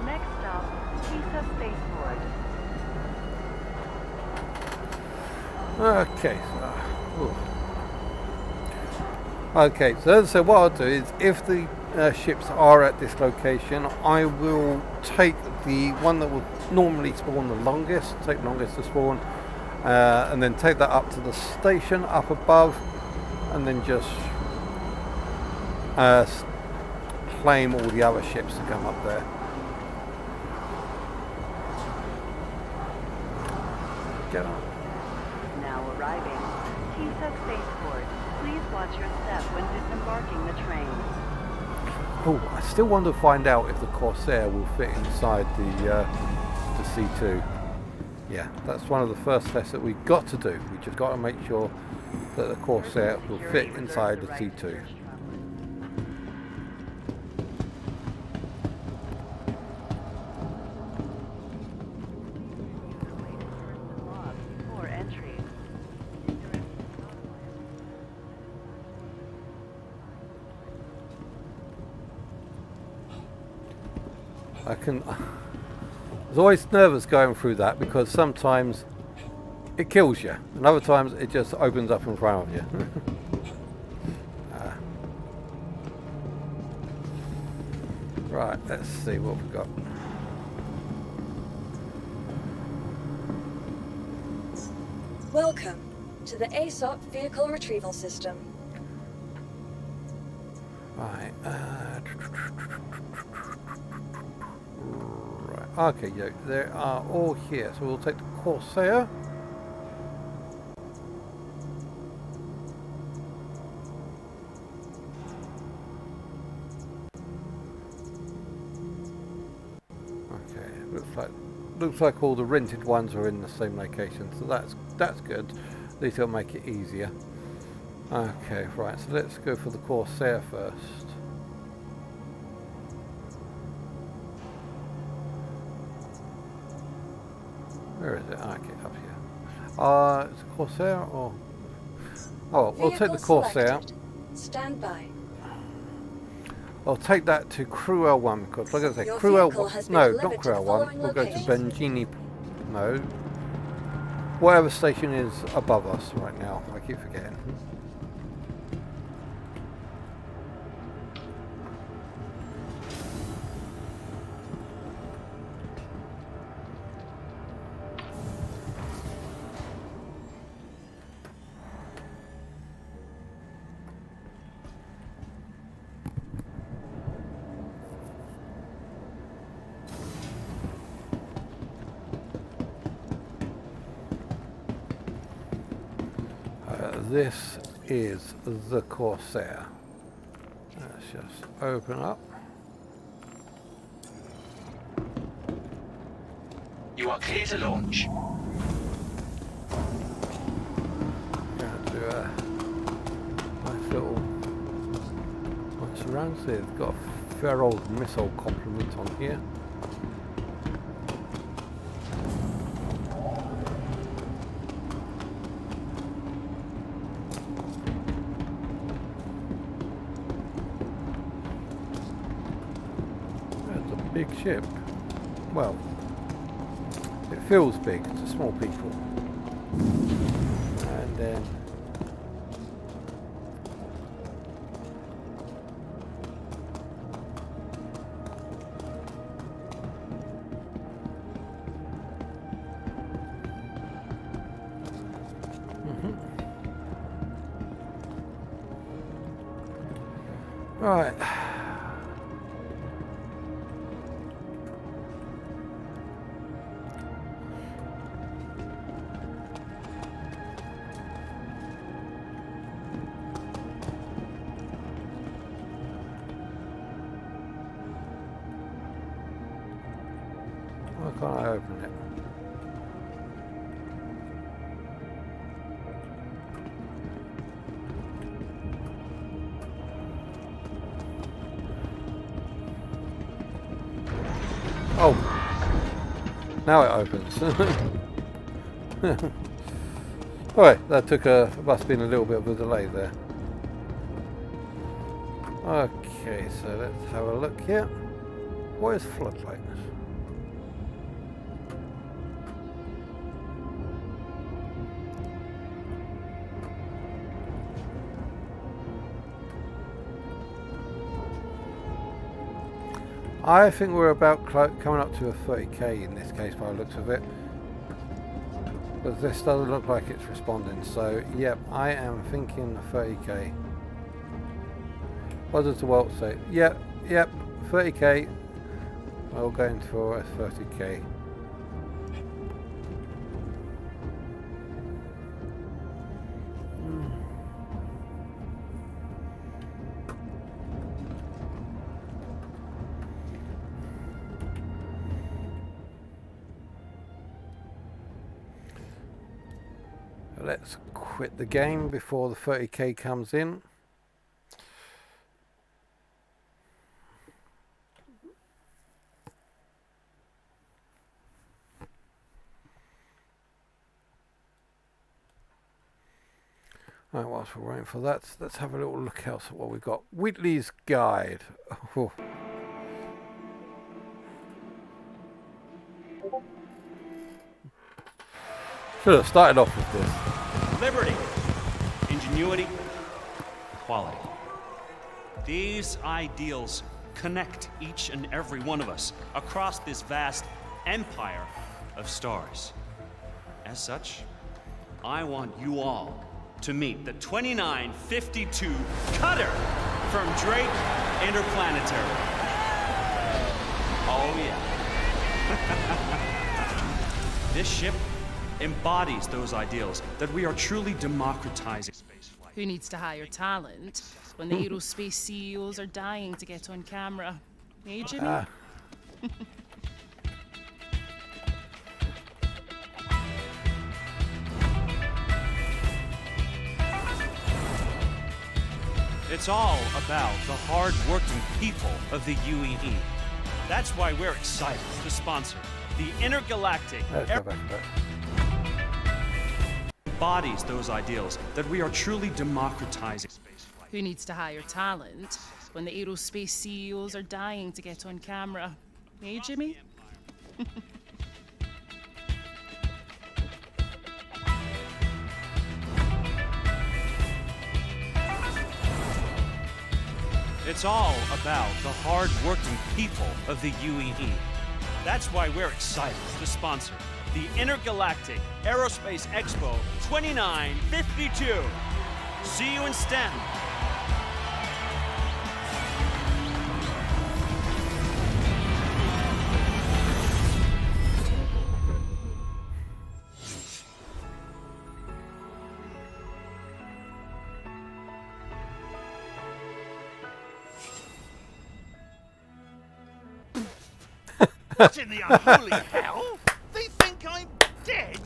Next stop, Tisa Spaceport. Okay, so what I'll do is, if the ships are at this location, I will take the one that will normally spawn the longest, to spawn, and then take that up to the station up above, and then just claim all the other ships to come up there. Get on. Now arriving, Tisa Spaceport. Please watch your step when disembarking the train. Oh, I still want to find out if the Corsair will fit inside the C2. Yeah, that's one of the first tests that we've got to do. We just got to make sure that the Corsair will fit inside the C2. Before entry. I was always nervous going through that, because sometimes it kills you, and other times it just opens up in front of you. Right, let's see what we've got. Welcome to the ASOP Vehicle Retrieval System. Right, okay, yeah, they are all here, so we'll take the Corsair. Okay, looks like all the rented ones are in the same location, so that's good. At least it'll make it easier. Okay, right, so let's go for the Corsair first. Where is it? Okay, up here. Is it Corsair or? Oh, we'll take the Corsair. Selected. Stand by. I'll take that to Crew L1, because like I say, Your Crew vehicle L1. has been No, delivered not to Crew the L1. following We'll go to locations. Benjini. No. Whatever station is above us right now. I keep forgetting. This is the Corsair. Let's just open up. You are clear to launch. Going to do a nice little once around. So it's got a fair old missile complement on here. That's a big ship. Well, it feels big to small people. And then right. Why can't I open it? Oh, now it opens. Alright, that took must have been a little bit of a delay there. Okay, so let's have a look here. What is floodlights? I think we're about coming up to a 30k in this case by the looks of it. But this doesn't look like it's responding, so yep, I am thinking 30k. What does the world say? Yep, 30k. We're going for a 30k. Let's quit the game before the 30k comes in. Right, whilst we're waiting for that, let's have a little look else at what we've got. Wheatley's Guide. Oh. Should have started off with this. Liberty, ingenuity, equality. These ideals connect each and every one of us across this vast empire of stars. As such, I want you all to meet the 2952 Cutter from Drake Interplanetary. Oh yeah. This ship embodies those ideals that we are truly democratizing spaceflight. Who needs to hire talent when the aerospace CEOs are dying to get on camera? Hey, Jimmy? It's all about the hard-working people of the UAE. That's why we're excited to sponsor the Intergalactic embodies those ideals that we are truly democratizing spaceflight. Who needs to hire talent when the aerospace CEOs are dying to get on camera? Hey, Jimmy? It's all about the hard-working people of the UAE. That's why we're excited to sponsor the Intergalactic Aerospace Expo 2952. See you in STEM. What in the unholy hell? They think I'm dead?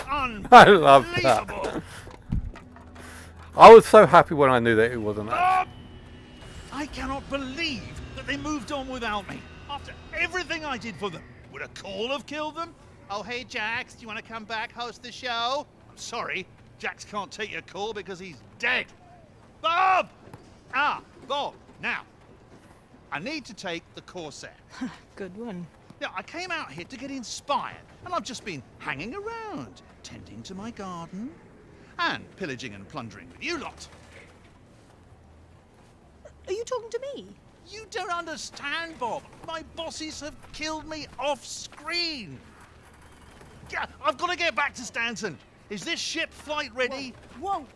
I love that. Unbelievable. I was so happy when I knew that it wasn't that. Bob! I cannot believe that they moved on without me. After everything I did for them. Would a call have killed them? Oh, hey, Jax, do you want to come back, host the show? I'm sorry, Jax can't take your call because he's dead. Bob! Bob, now, I need to take the Corsair. Good one. Now, I came out here to get inspired, and I've just been hanging around, tending to my garden, and pillaging and plundering with you lot. Are you talking to me? You don't understand, Bob. My bosses have killed me off screen. Yeah, I've got to get back to Stanton. Is this ship flight ready? Whoa!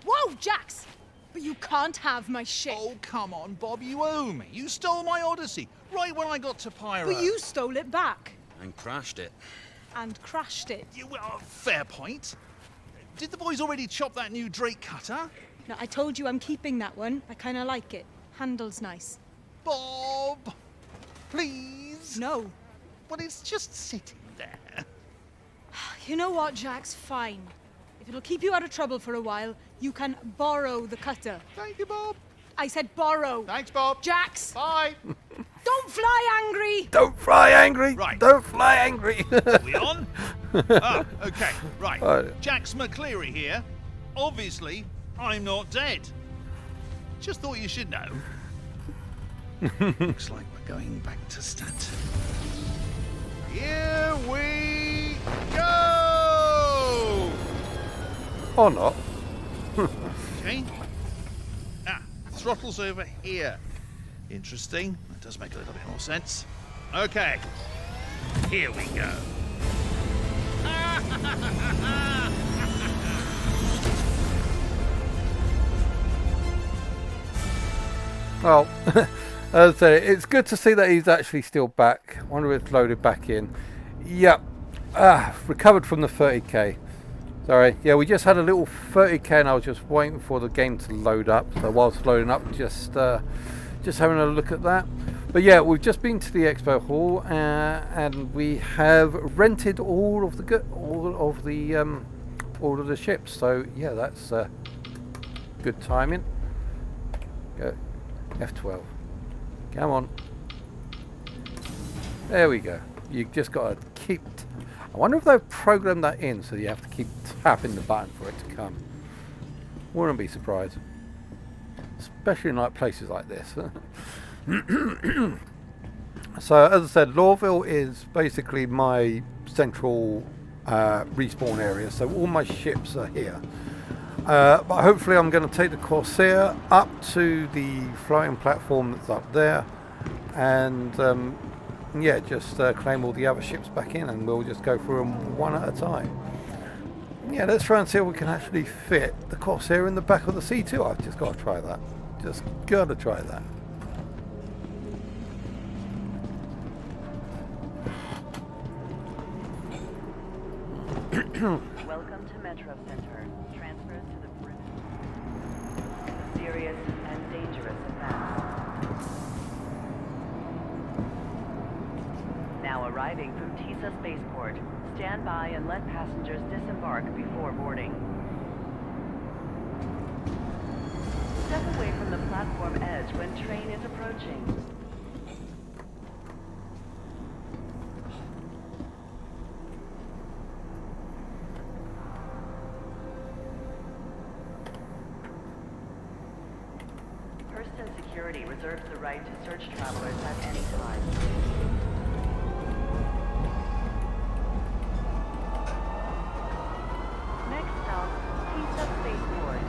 Whoa, Jax! But you can't have my ship. Oh, come on, Bob. You owe me. You stole my Odyssey right when I got to Pyro. But you stole it back. And crashed it. And crashed it. Well, fair point. Did the boys already chop that new Drake cutter? No, I told you I'm keeping that one. I kind of like it. Handle's nice. Bob, please. No. But it's just sitting there. You know what, Jax? Fine. If it'll keep you out of trouble for a while, you can borrow the cutter. Thank you, Bob. I said borrow. Thanks, Bob. Jax! Bye. Don't fly angry! Don't fly angry. Right. Don't fly angry. Are we on? Okay, right. Right. Jax McCleary here. Obviously, I'm not dead. Just thought you should know. Looks like we're going back to Stanton. Here we go! Or not. Okay. Throttle's over here. Interesting. That does make a little bit more sense. Okay. Here we go. Well, as I said, it's good to see that he's actually still back. I wonder if it's loaded back in. Yep. Recovered from the 30k. Sorry. Yeah, we just had a little 30k and I was just waiting for the game to load up. So whilst loading up, just having a look at that. But yeah, we've just been to the expo hall and we have rented all of the ships. So yeah, that's good timing. Go. F12. Come on. There we go. You just got to keep... I wonder if they've programmed that in so you have to keep tapping the button for it to come. Wouldn't be surprised. Especially in like places like this. So as I said, Lawville is basically my central respawn area. So all my ships are here. But hopefully I'm going to take the Corsair up to the floating platform that's up there and yeah, just claim all the other ships back in and we'll just go through them one at a time. Yeah, let's try and see if we can actually fit the Corsair in the back of the C2. I've just got to try that. Just got to try that. Welcome to Metro Center. Transfers to the bridge. Serious and dangerous offense. Now arriving from Tisa Spaceport. Stand by and let passengers disembark before boarding. Step away from the platform edge when train is approaching. Hurston Security reserves the right to search travelers at any time. Next stop, Tisa Spaceport.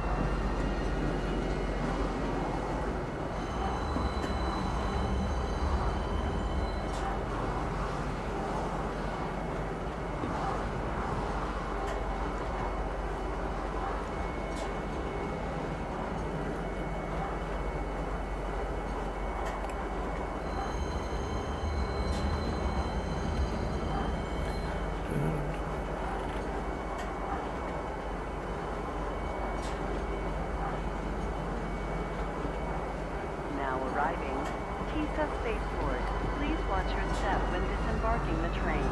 TISA Spaceport. Please watch your step when disembarking the train.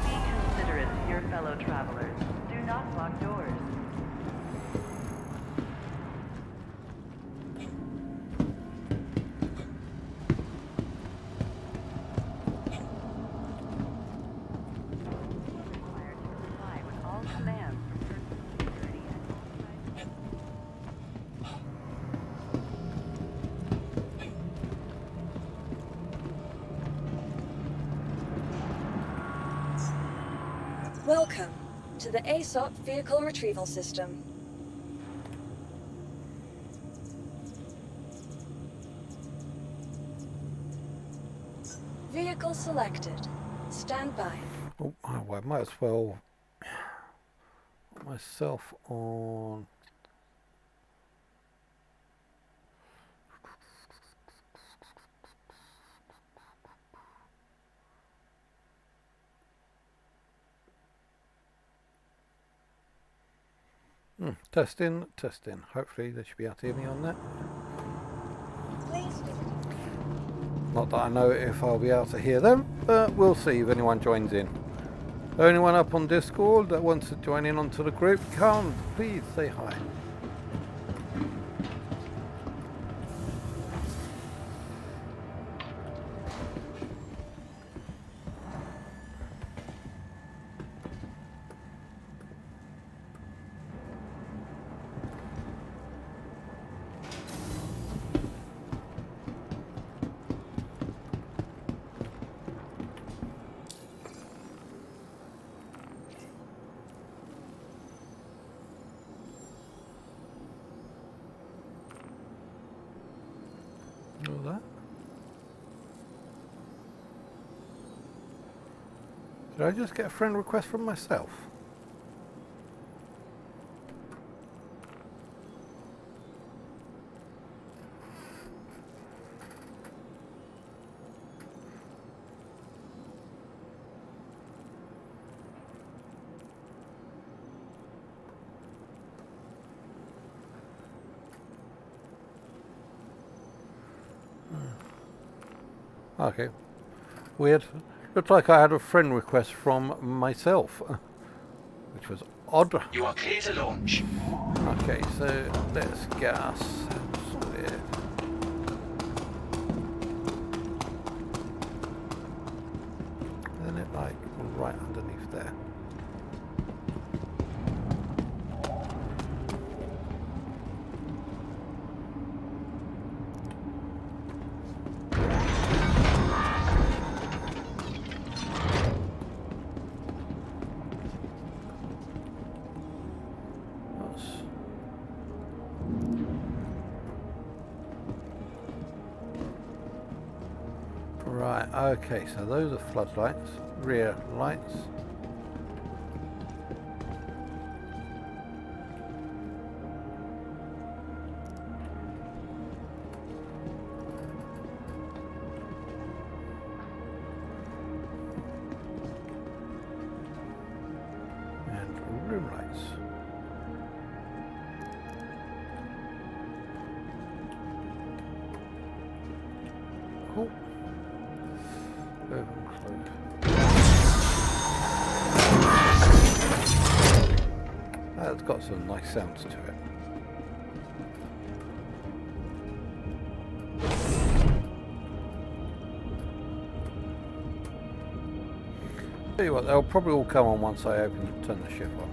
Be considerate to your fellow travelers. Do not lock doors. Required to comply with all commands from personal security at all times. Welcome to the ASOP Vehicle Retrieval System. Vehicle selected. Stand by. Oh, well, I might as well put myself on. Testing, testing. Hopefully they should be able to hear me on that. Please visit. Not that I know if I'll be able to hear them, but we'll see if anyone joins in. Anyone up on Discord that wants to join in onto the group, come, please say hi. All that. Did I just get a friend request from myself? Okay. Weird. Looked like I had a friend request from myself, which was odd. You are clear to launch. Okay, so let's gas. Sorted. Isn't it like right underneath there? Right, okay, so those are floodlights, rear lights. And room lights. Cool. Open, close. That's got some nice sounds to it. Tell you what, they'll probably all come on once I turn the ship on.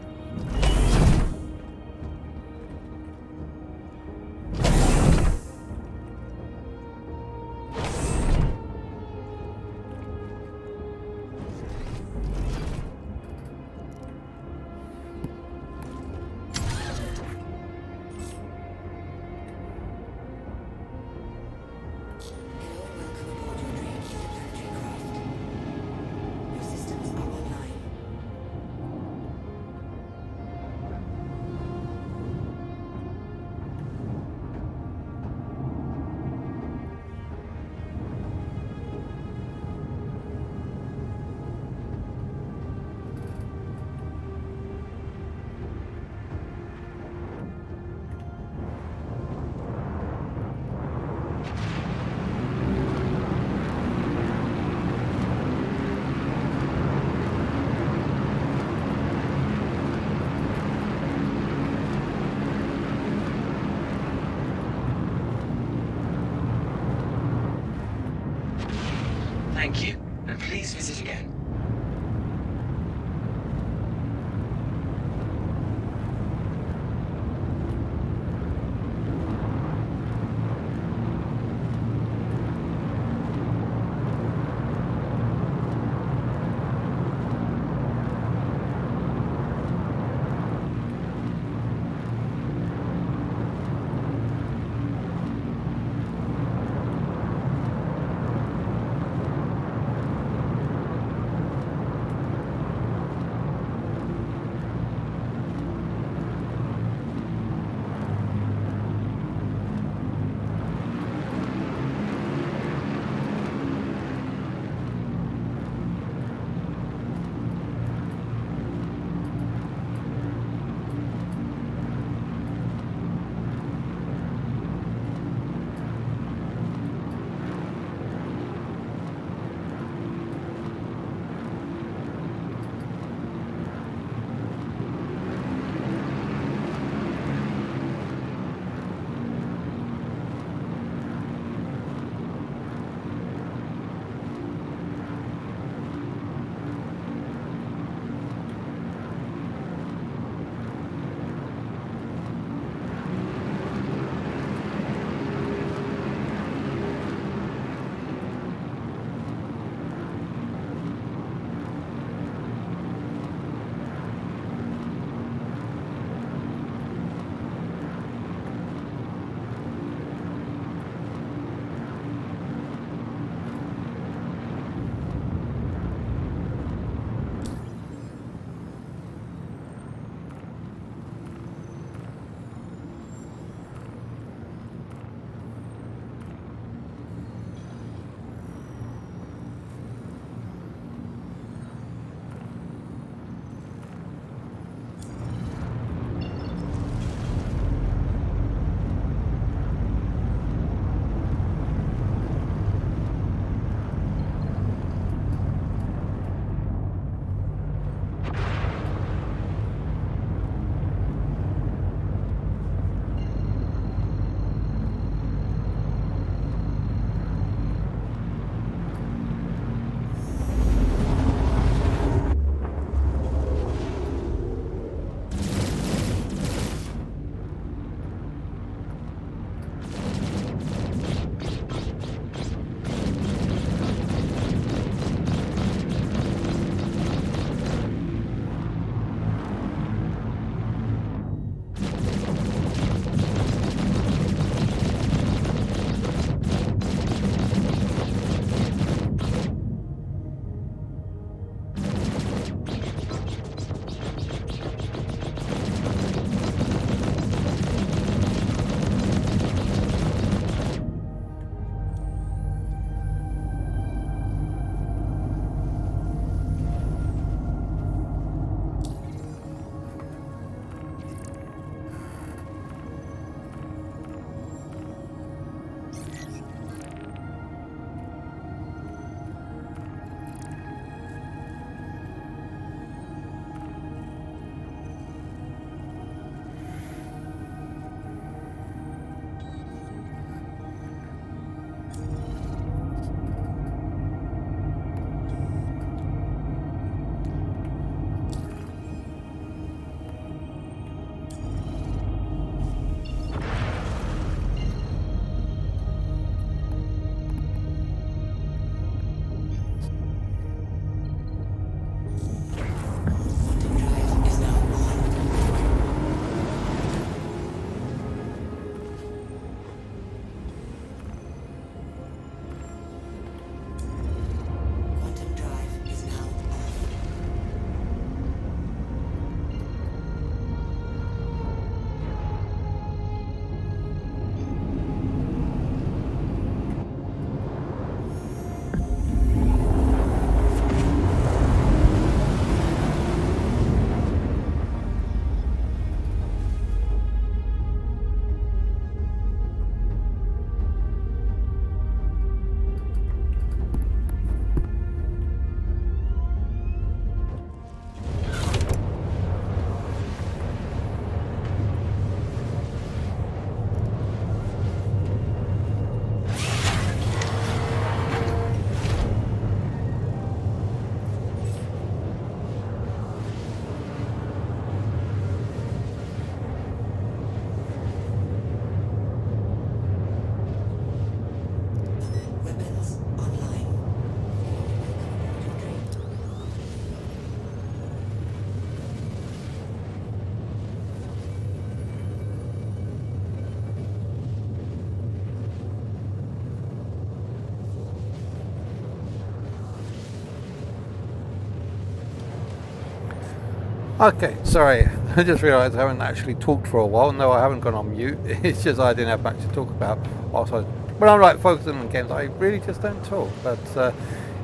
Okay, sorry. I just realised I haven't actually talked for a while. No, I haven't gone on mute. It's just I didn't have much to talk about. Also, when I'm like focusing on games, I really just don't talk. But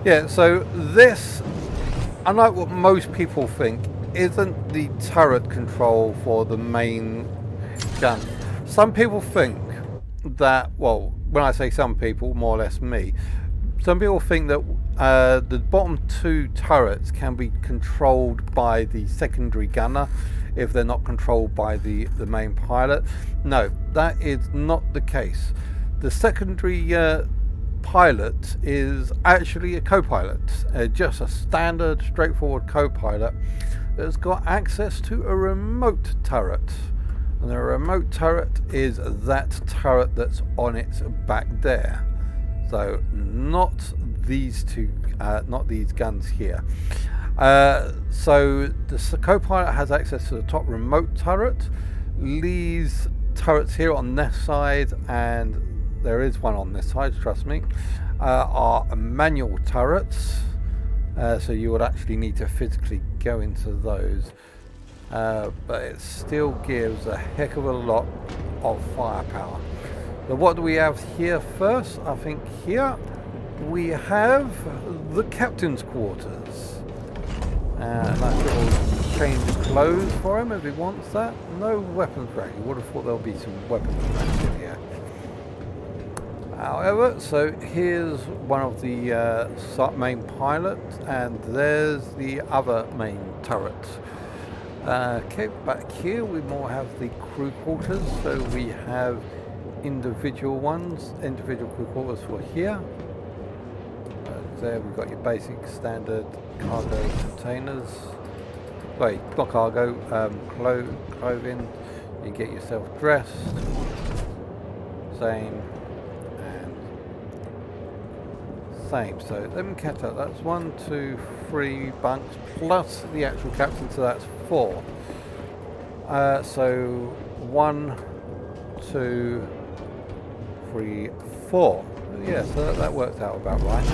yeah, so this, unlike what most people think, isn't the turret control for the main gun. Some people think that, well, when I say some people, more or less me, some people think that the bottom two turrets can be controlled by the secondary gunner if they're not controlled by the main pilot. No, that is not the case. The secondary pilot is actually a co-pilot, just a standard straightforward co-pilot that's got access to a remote turret. And the remote turret is that turret that's on its back there. So not these two, not these guns here. So the co-pilot has access to the top remote turret. These turrets here on this side, and there is one on this side, trust me, are manual turrets. So you would actually need to physically go into those. But it still gives a heck of a lot of firepower. So what do we have here first? I think here we have the captain's quarters. Nice little change of clothes for him if he wants that. No weapons rack. You would have thought there'll be some weapons racks in here. However, so here's one of the main pilots, and there's the other main turret. Okay, back here we more have the crew quarters, so we have individual crew quarters for here. There we've got your basic standard cargo containers. Wait, not cargo, clothing. You get yourself dressed. Same. Same. So let me catch up. That's 1, 2, 3 bunks plus the actual captain, so that's 4. So 1, 2, 3, 4. Yeah, so that works out about right.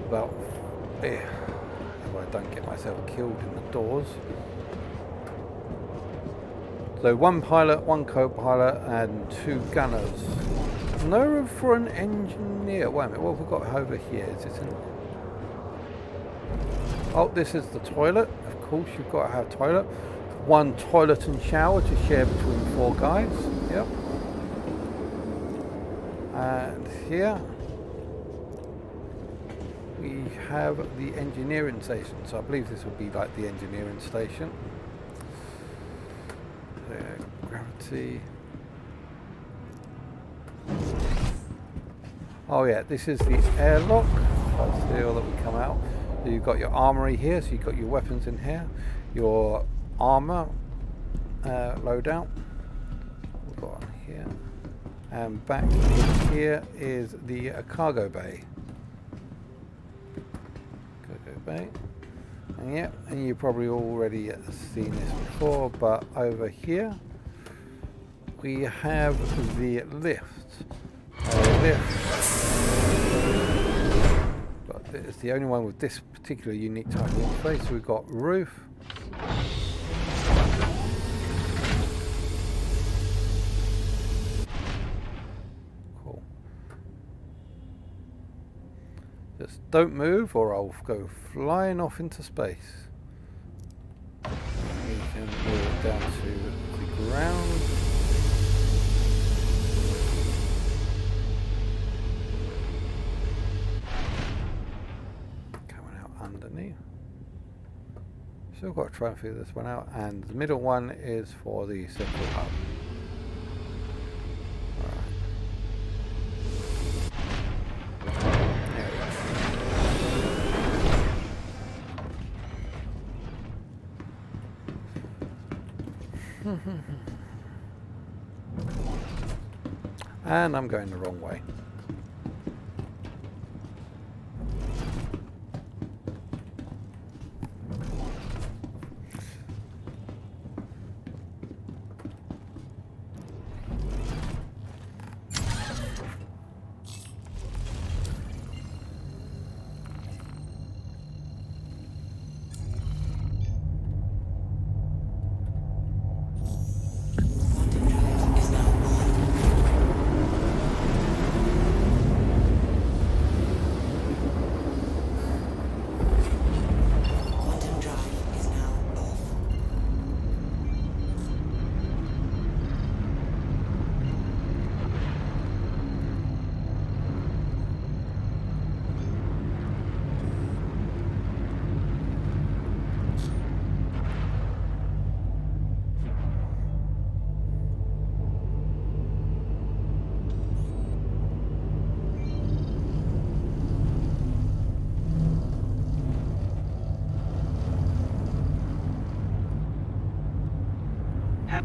About if I don't get myself killed in the doors. So 1 pilot, 1 co-pilot, and 2 gunners. No room for an engineer. Wait a minute, what have we got over here? Is this an... Oh, this is the toilet. Of course, you've got to have a toilet. 1 toilet and shower to share between 4 guys. Yep. And here we have the engineering station. So I believe this would be like the engineering station. There, gravity. Oh yeah, this is the airlock. That's the air that we come out. So you've got your armory here, so you've got your weapons in here, your armor loadout. We've got on here, and back in here is the cargo bay. Cargo bay. And yeah, and you've probably already seen this before, but over here we have the lift. But it's the only one with this particular unique type of interface. So we've got roof. Cool. Just don't move or I'll go flying off into space. We can move down to the ground. Underneath. Still got to try and figure this one out, and the middle one is for the central hub. Right. And I'm going the wrong way. Have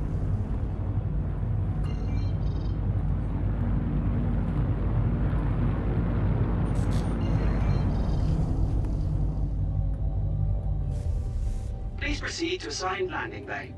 Please proceed to assigned landing bay.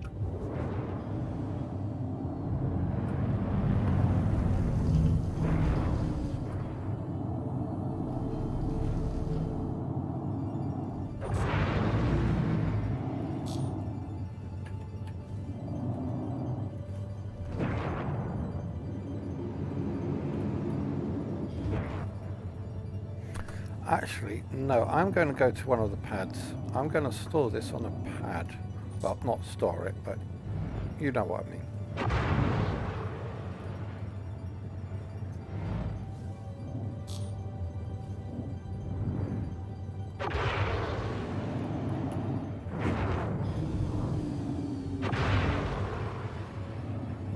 Actually, no, I'm going to go to one of the pads. I'm going to store this on a pad. Well, not store it, but you know what I mean.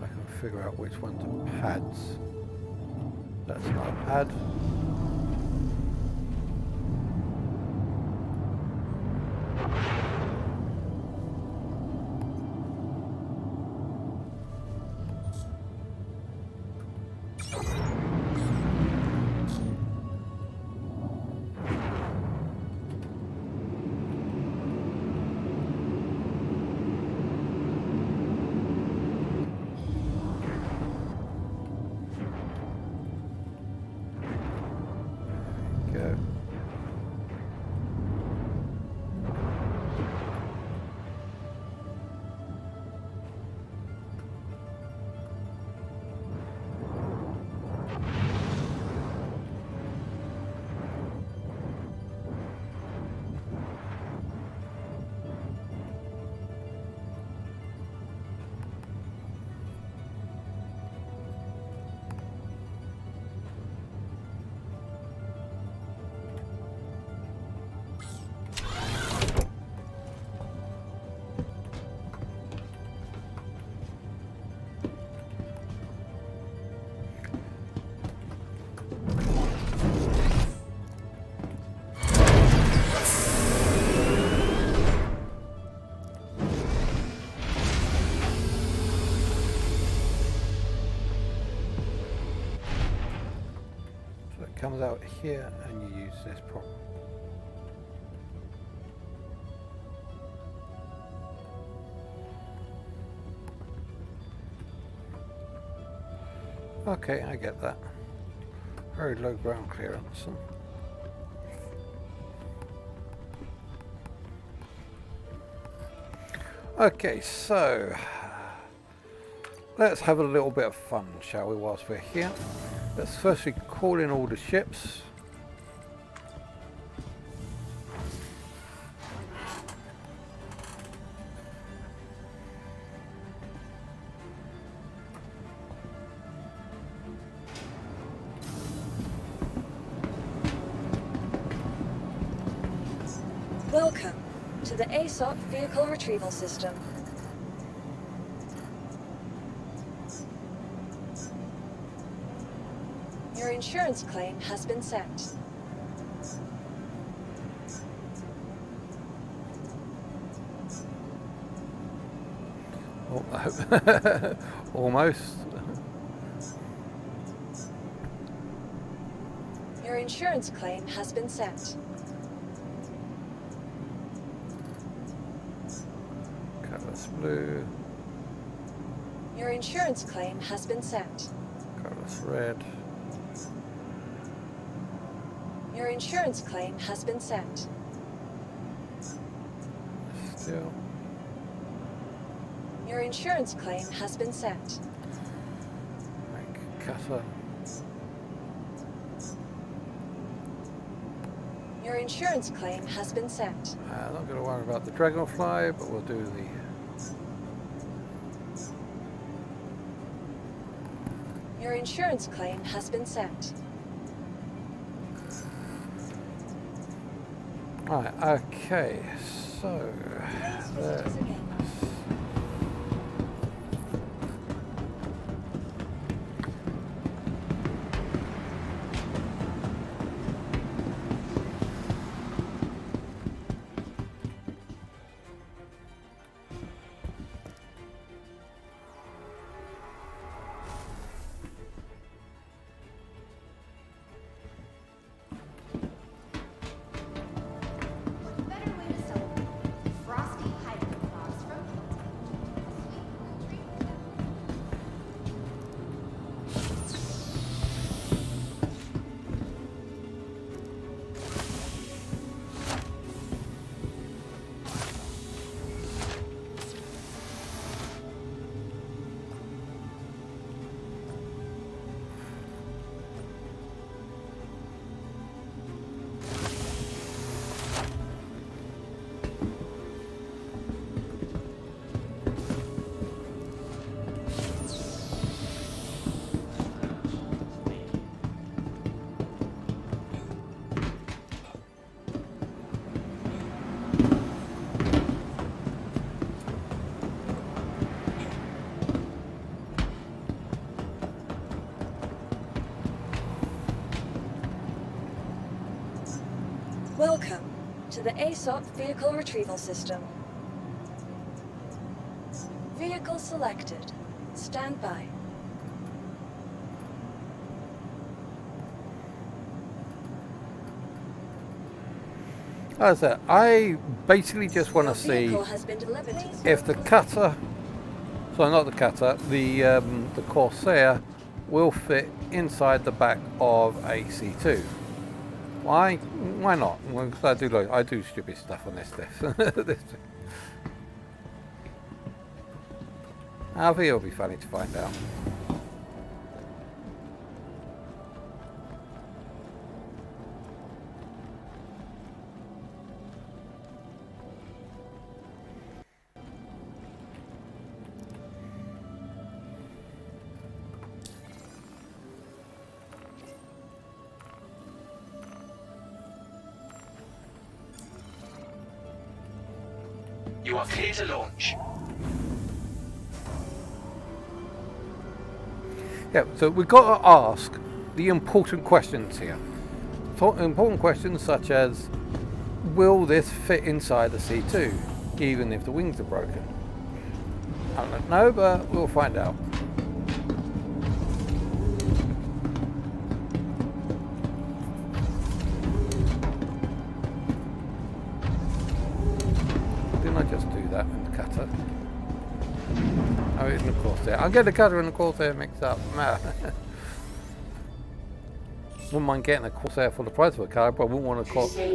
I can figure out which ones are pads. That's not a pad. Go. Comes out here and you use this prop. Okay, I get that. Very low ground clearance. Okay, so let's have a little bit of fun, shall we, whilst we're here. Let's firstly call in all the ships. Welcome to the ASOP Vehicle Retrieval System. Your insurance claim has been sent. Oh, almost. Your insurance claim has been sent. Colorless blue. Your insurance claim has been sent. Colorless red. Your insurance claim has been sent. Still. Your insurance claim has been sent. Make cutter. Your insurance claim has been sent. I'm not going to worry about the dragonfly, but we'll do the... Your insurance claim has been sent. Right, okay, so... there. Welcome to the ASOP Vehicle Retrieval System. Vehicle selected. Stand by. As I said, I basically just want to Your see vehicle has been delivered to the if the cutter, sorry, not the cutter, the Corsair will fit inside the back of a C2. Why? Why not? Well, 'cause I do stupid stuff on this. I think it'll be funny to find out. You are clear to launch. Yeah, so we've got to ask the important questions here. Important questions such as, will this fit inside the C2, even if the wings are broken? I don't know, but we'll find out. Didn't I just do that in the cutter? Oh, it's in the Corsair. I'll get the cutter and the Corsair mixed up. Wouldn't mind getting a Corsair for the price of a car, but I wouldn't want a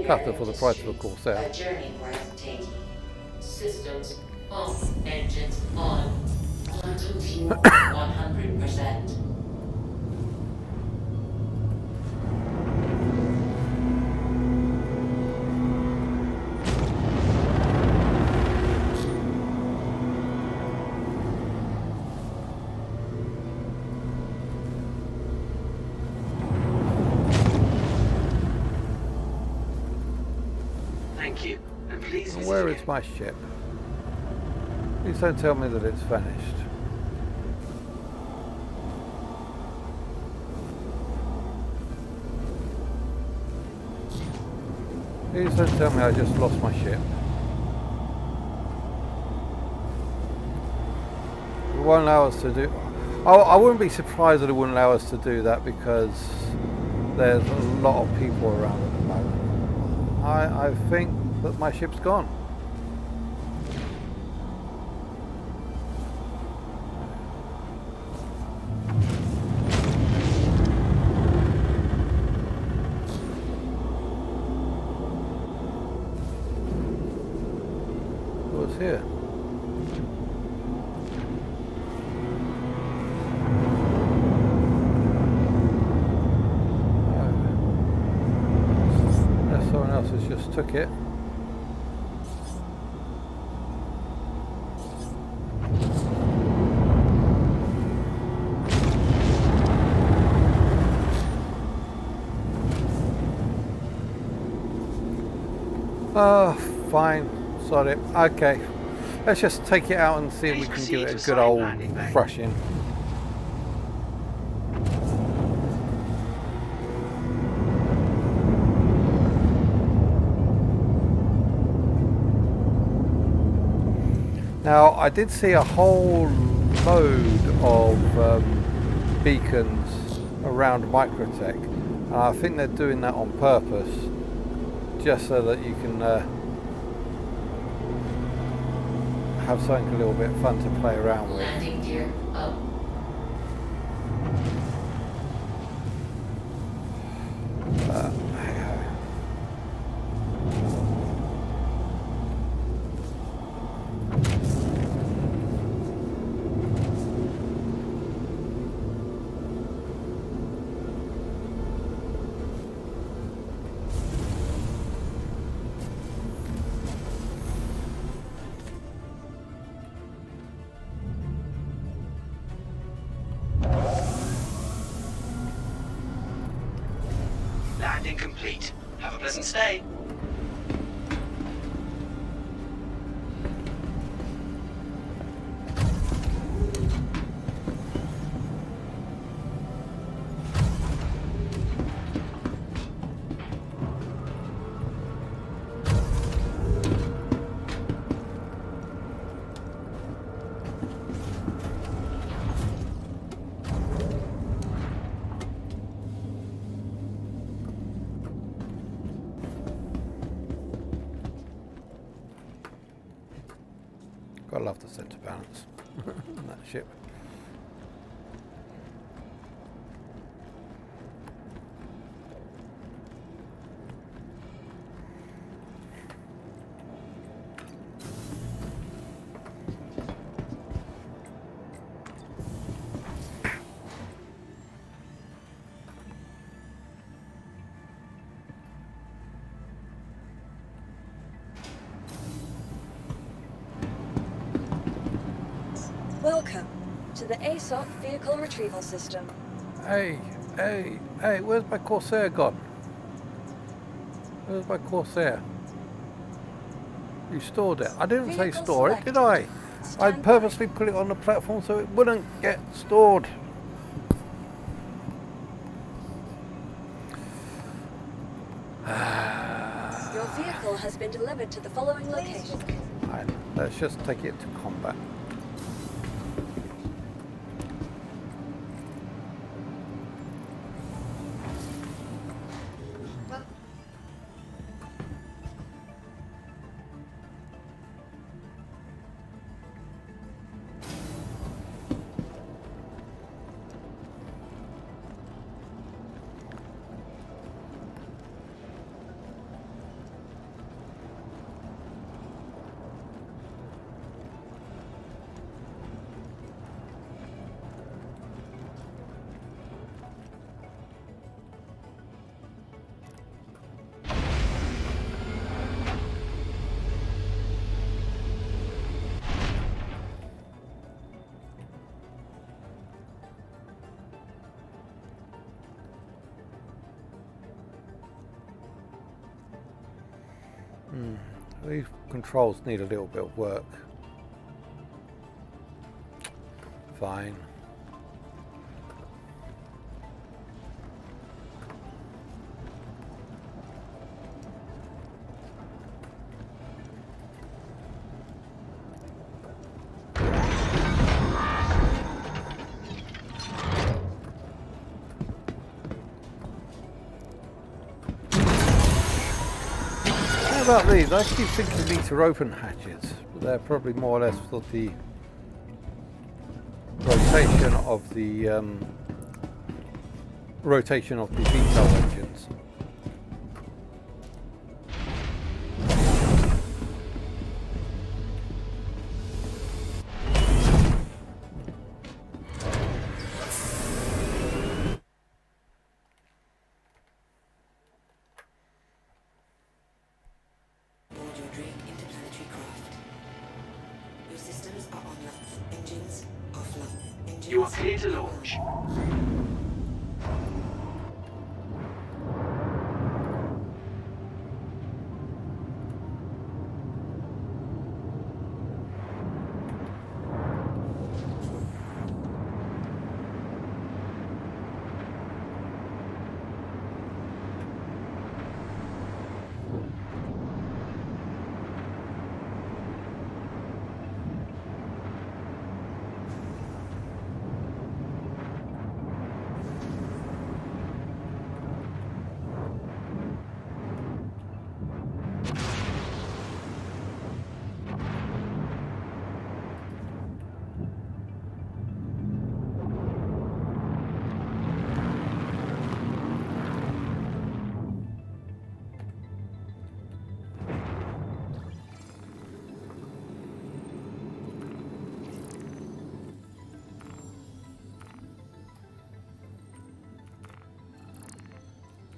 cutter for the price of a Corsair. A journey breathtaking. Systems on. Engines on. Quantum fuel 100%. Thank you. And please visit Where again. is my ship? Please don't tell me that it's vanished. Please don't tell me I just lost my ship. It won't allow us to do... Oh, I wouldn't be surprised that it wouldn't allow us to do that because there's a lot of people around at the moment. I think that my ship's gone. What's here? Someone else has just took it. Oh, fine. Sorry. Okay. Let's just take it out and see if we can give it a good old brushing. Now, I did see a whole load of beacons around Microtech, and I think they're doing that on purpose, just so that you can have something a little bit fun to play around with. Landing gear up. Landing complete. Have a pleasant stay. love the center balance on that ship. Welcome to the ASOP Vehicle Retrieval System. Hey, where's my Corsair gone? Where's my Corsair? You stored it. I didn't say Vehicle store it, did selected. I? I Stand purposely put it on the platform so it wouldn't get stored. Your vehicle has been delivered to the following location. Right, let's just take it to combat. These controls need a little bit of work. Fine. How about these? I keep thinking these are open hatches, but they're probably more or less for the rotation of the VTOL engines. You are clear to launch.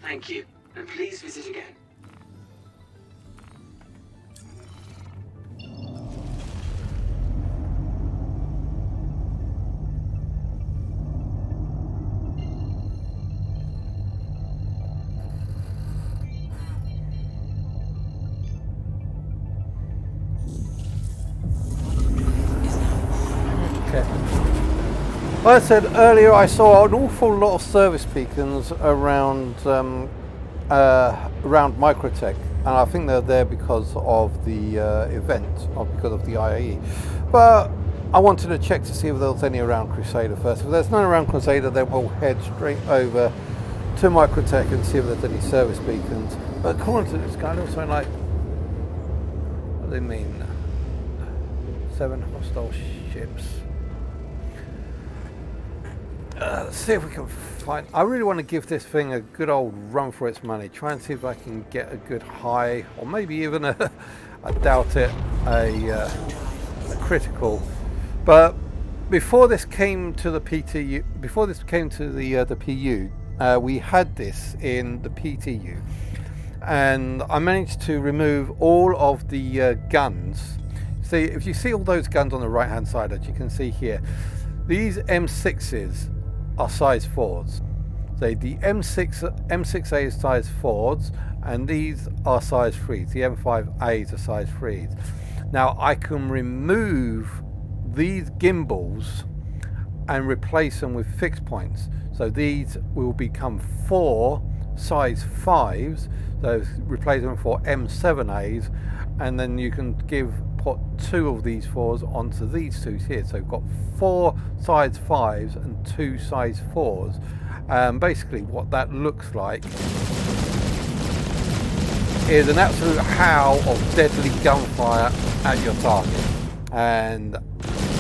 Thank you, and please visit again. Like I said earlier, I saw an awful lot of service beacons around around Microtech, and I think they're there because of the event, or because of the IAE. But I wanted to check to see if there was any around Crusader first. If there's none around Crusader, then we'll head straight over to Microtech and see if there's any service beacons. But according to this guy, it looks something like, what do they mean? 7 hostile ships. Let's see if we can find... I really want to give this thing a good old run for its money. Try and see if I can get a good high, or maybe even a, I doubt it, a critical. But before this came to the PTU, before this came to the PU, we had this in the PTU, and I managed to remove all of the guns. See, if you see all those guns on the right hand side, as you can see here, these M6s are size 4s. So the M6A is size 4s, and these are size 3s. The M5As are size 3s. Now I can remove these gimbals and replace them with fixed points. So these will become 4 size 5s. So replace them for M7As, and then you can put 2 of these 4s onto these 2s here. So we've got 4 size 5s and 2 size 4s. Basically what that looks like is an absolute howl of deadly gunfire at your target, and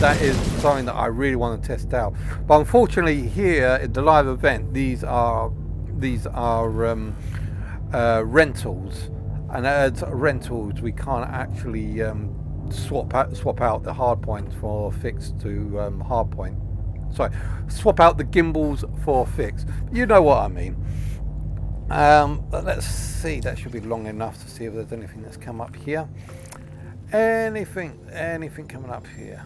that is something that I really want to test out. But unfortunately here in the live event, these are rentals, and as rentals we can't actually swap out the hard points for fixed to hard point. Sorry, swap out the gimbals for fixed. You know what I mean. But let's see, that should be long enough to see if there's anything that's come up here. Anything coming up here?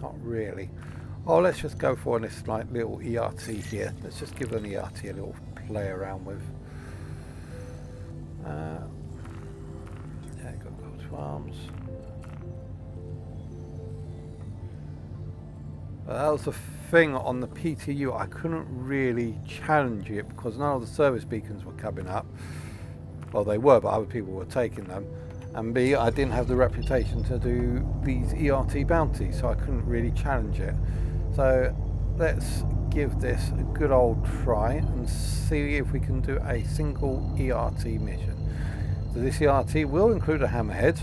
Not really. Oh, let's just go for this like little ERT here. Let's just give an ERT a little play around with. Yeah, got gold arms. That was the thing on the PTU. I couldn't really challenge it because none of the service beacons were coming up. Well, they were, but other people were taking them. And B, I didn't have the reputation to do these ERT bounties, so I couldn't really challenge it. So let's give this a good old try and see if we can do a single ERT mission. So this ERT will include a hammerhead.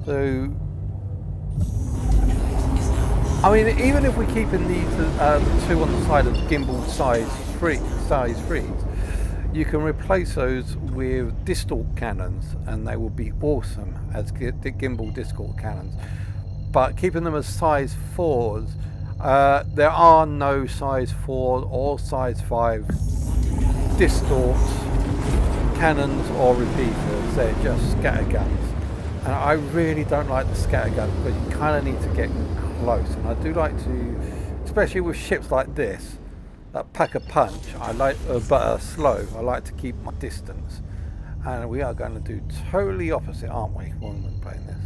So I mean, even if we're keeping these the 2 on the side of gimbal size 3s, you can replace those with distort cannons, and they will be awesome as gimbal distort cannons. But keeping them as size 4s, there are no size 4 or size 5 distort cannons or repeaters. They're just scatterguns, and I really don't like the scatterguns because you kind of need to get close, and I do like to, especially with ships like this that pack a punch, I like but are slow, I like to keep my distance. And we are going to do totally opposite, aren't we, when we're playing this?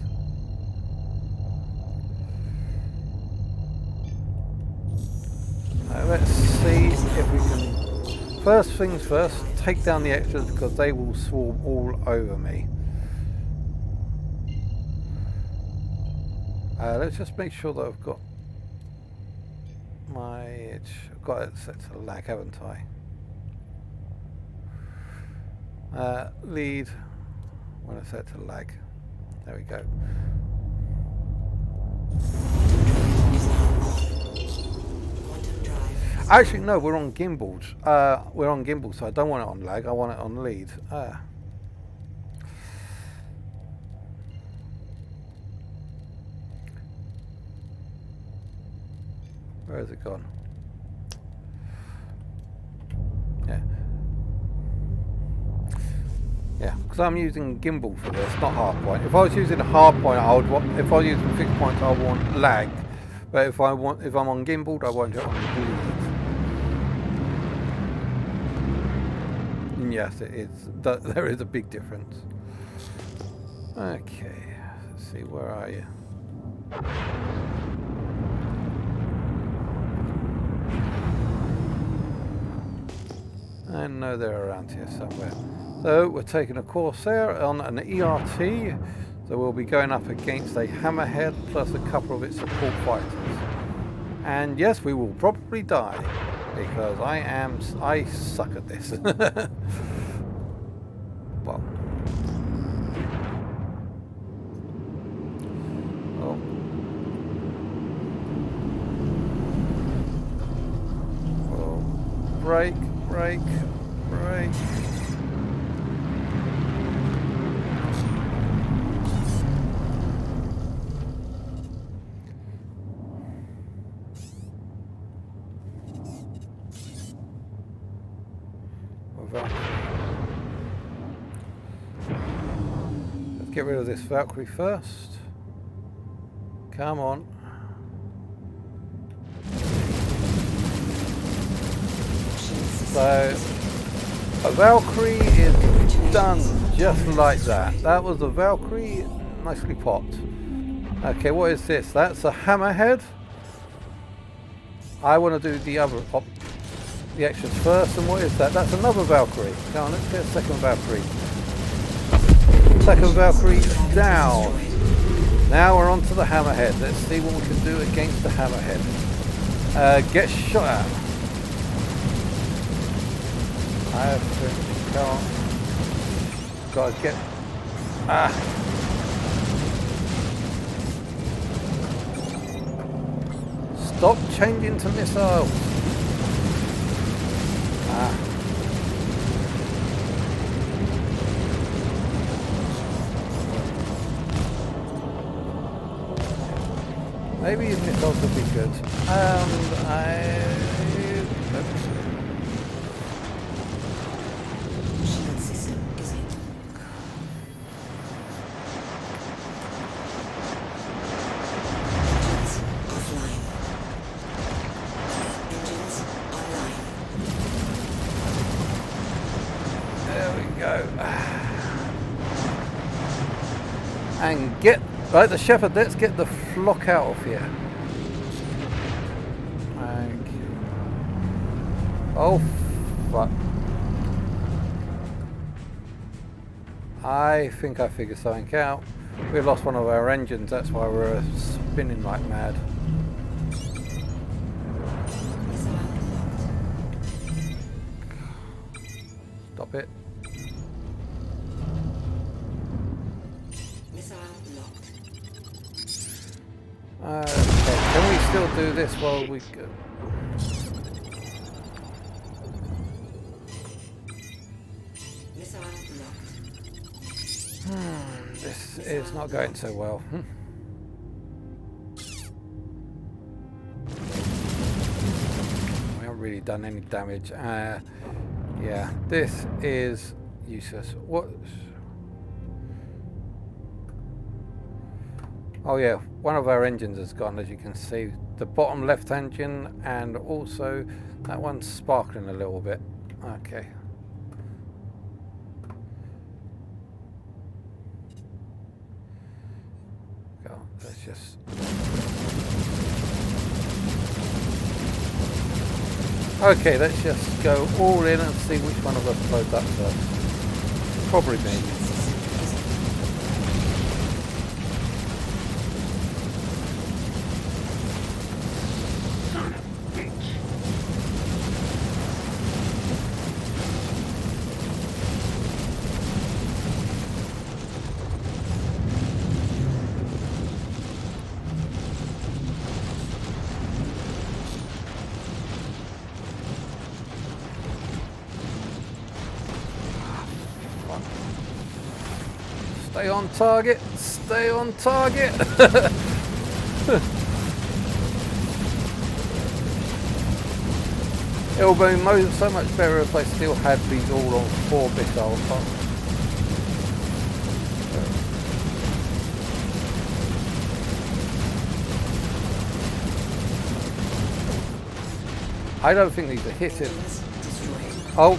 Let's see if we can, first things first, take down the extras because they will swarm all over me. Let's just make sure that I've got I've got it set to lag, haven't I? Lead, when I set to lag. There we go. Actually, no, we're on gimbals. We're on gimbal, so I don't want it on lag. I want it on lead. Where has it gone? Yeah, because I'm using gimbal for this, not hardpoint. If I was using a hardpoint, I would want. If I was using fixed points, I would want lag. But if I'm on gimbal, I want it on lead. Yes, it is. There is a big difference. Okay, let's see. Where are you? I know they're around here somewhere. So we're taking a Corsair on an ERT. So we'll be going up against a hammerhead plus a couple of its support fighters. And yes, we will probably die because I suck at this. Well, brake, brake, brake. Let's get rid of this Valkyrie first. Come on. So a Valkyrie is done just like that. That was a Valkyrie, nicely popped. Okay, what is this? That's a hammerhead. I want to do the other the actions first. And what is that? That's another Valkyrie. Come on, let's get a second Valkyrie. Second Valkyrie down. Now we're on to the hammerhead. Let's see what we can do against the hammerhead. Get shot at. I have to, gotta get, stop changing to missiles. Maybe missiles would be good. And get, right, the Shepherd, let's get the flock out of here. Oh, fuck. I think I figured something out. We've lost one of our engines, that's why we're spinning like mad. Stop it. Okay, can we still do this while we go? This is not going so well. We haven't really done any damage. Yeah, this is useless. What? Oh yeah, one of our engines has gone, as you can see. The bottom left engine, and also that one's sparkling a little bit. Okay. Go, let's just... Okay, let's just go all in and see which one of us blows up first. Probably me. Stay on target, stay on target. It will be so much better if I still had these all on 4 missiles. I don't think these are hitting. Oh,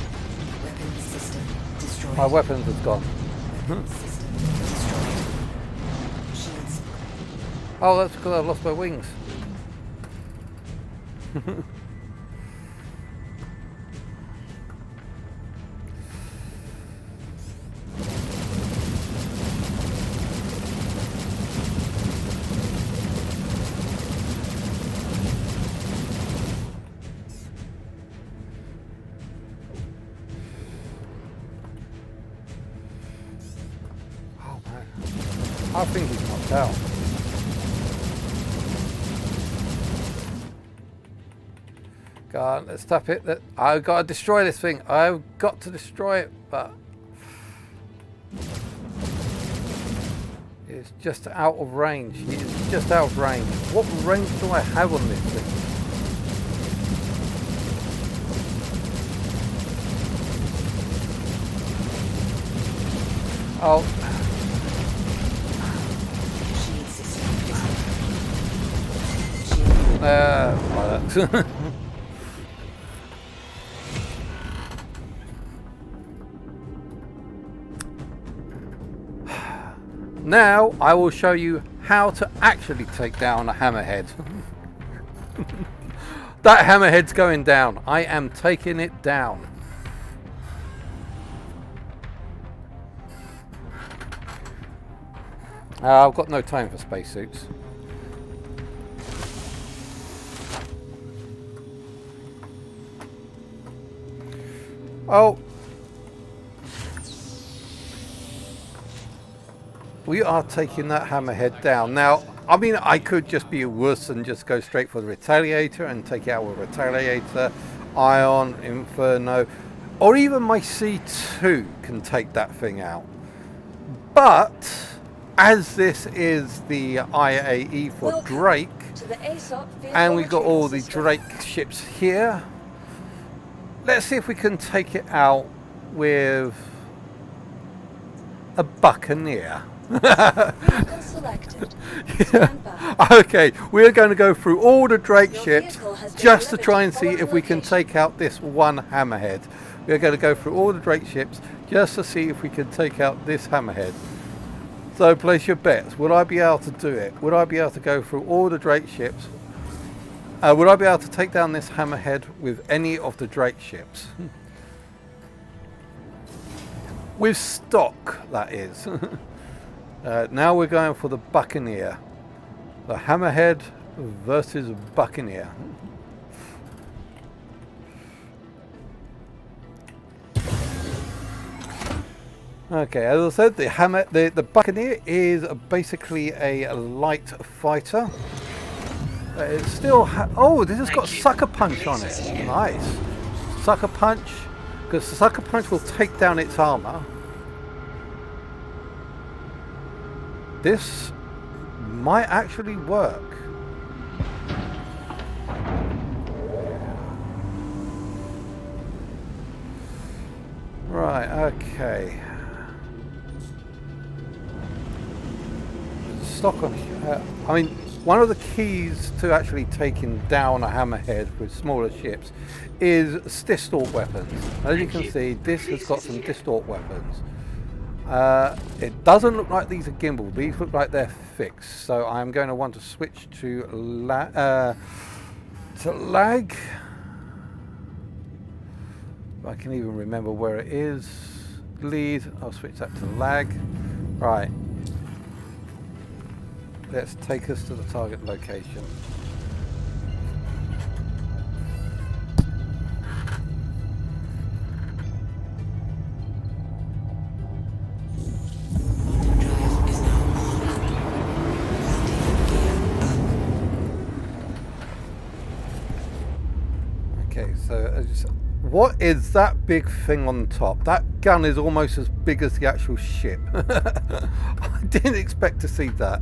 my weapons have gone. Oh, that's because I've lost my wings. Oh man, I think he's knocked out. Go on, let's tap it. I've got to destroy this thing. I've got to destroy it, but it's just out of range. It's just out of range. What range do I have on this thing? Oh. Bollocks. Now I will show you how to actually take down a hammerhead. That hammerhead's going down. I am taking it down. I've got no time for spacesuits. Oh. We are taking that hammerhead down. Now, I mean, I could just be worse and just go straight for the Retaliator and take it out with Retaliator, Ion, Inferno, or even my C2 can take that thing out. But as this is the IAE for Drake, and we've got all the Drake ships here, let's see if we can take it out with a Buccaneer. Yeah. Okay, we're going to go through all the Drake ships just to try and see if we can take out this one hammerhead. We're going to go through all the Drake ships just to see if we can take out this hammerhead. So place your bets. Would I be able to do it? Would I be able to go through all the Drake ships? Would I be able to take down this hammerhead with any of the Drake ships? With stock, that is. Now we're going for the Buccaneer. The hammerhead versus Buccaneer. Okay, as I said, the Buccaneer is basically a light fighter. It's still oh, this has got Sucker Punch on it. Nice. Sucker Punch, because Sucker Punch will take down its armor. This might actually work. Right, okay. Stock on. I mean, one of the keys to actually taking down a hammerhead with smaller ships is distort weapons. As you can see, this has got some distort weapons. It doesn't look like these are gimbal. These look like they're fixed. So I'm going to want to switch to lag. If I can even remember where it is. Lead. I'll switch that to lag. Right. Let's take us to the target location. Okay, so what is that big thing on top? That gun is almost as big as the actual ship. I didn't expect to see that.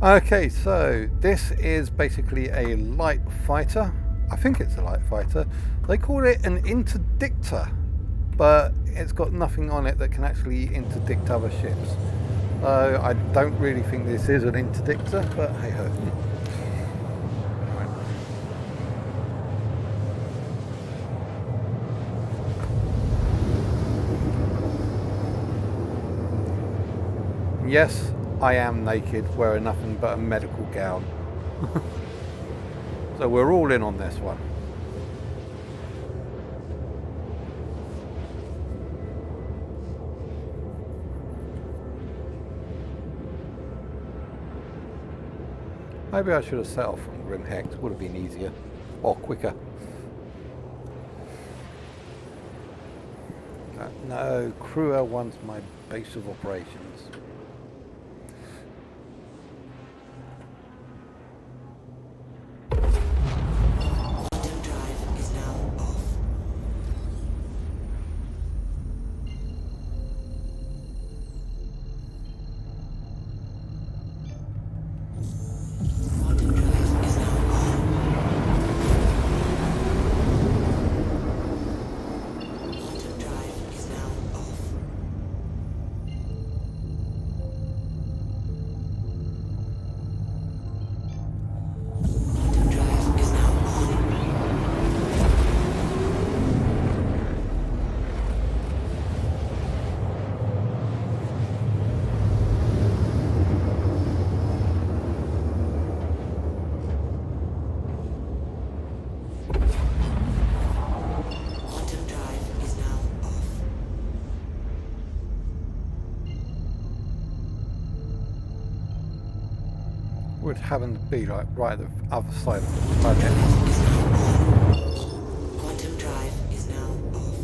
Okay, so this is basically a light fighter. I think it's a light fighter. They call it an interdictor, but it's got nothing on it that can actually interdict other ships. So I don't really think this is an interdictor, but hey ho. Yes, I am naked, wearing nothing but a medical gown. So we're all in on this one. Maybe I should have set off from Grim Hex, would have been easier or quicker. No, Crew L1's my base of operations. would happen to be like right at the other side of the planet. Quantum drive is now off.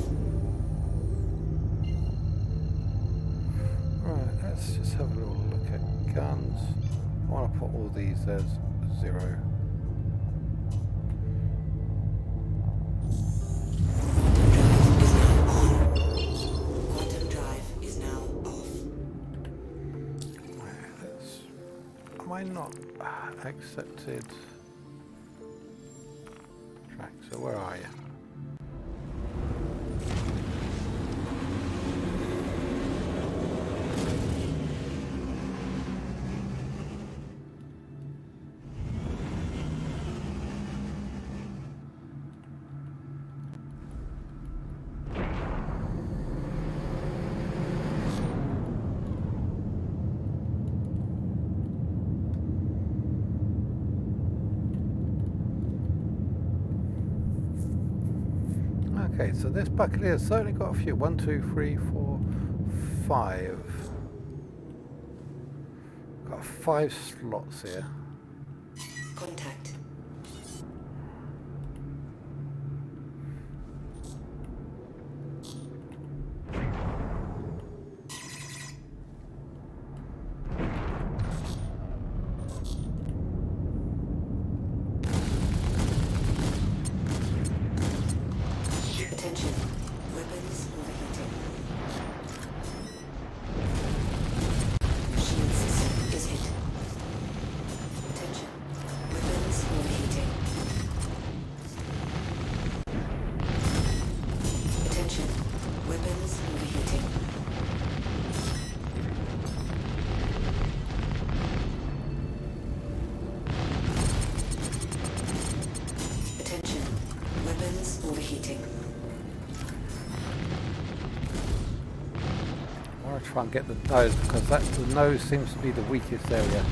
Right, let's just have a little look at guns. I want to put all these as 0. Quantum drive is now off. Right, am I not accepted? Track, so where are you? Okay, so this bucket here has certainly got a few. 1, 2, 3, 4, 5. Got 5 slots here. Contact. Attention. Weapons overheating. Machine system is hit. Attention. Weapons overheating. Attention. Weapons overheating. Attention. Weapons overheating. I want to try and get the nose because the nose seems to be the weakest area.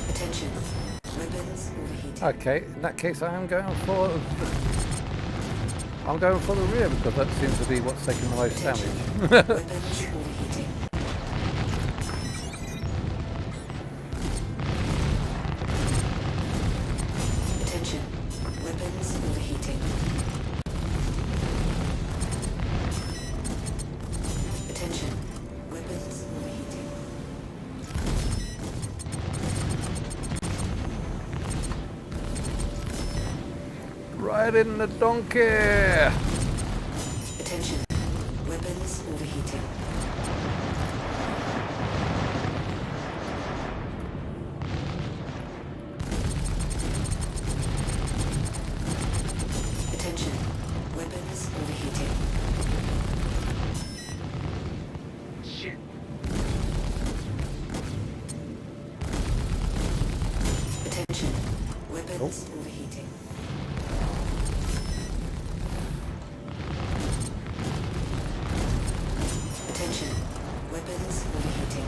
Attention. Weapons overheating. Okay, in that case I am going for the rear because that seems to be what's taking the most damage. Weapons overheating. Attention. Weapons overheating. Attention. Weapons overheating. Right in the donkey! Attention. Weapons overheating. Attention. Weapons overheating. Shit. Attention. Weapons overheating. Attention. Weapons overheating.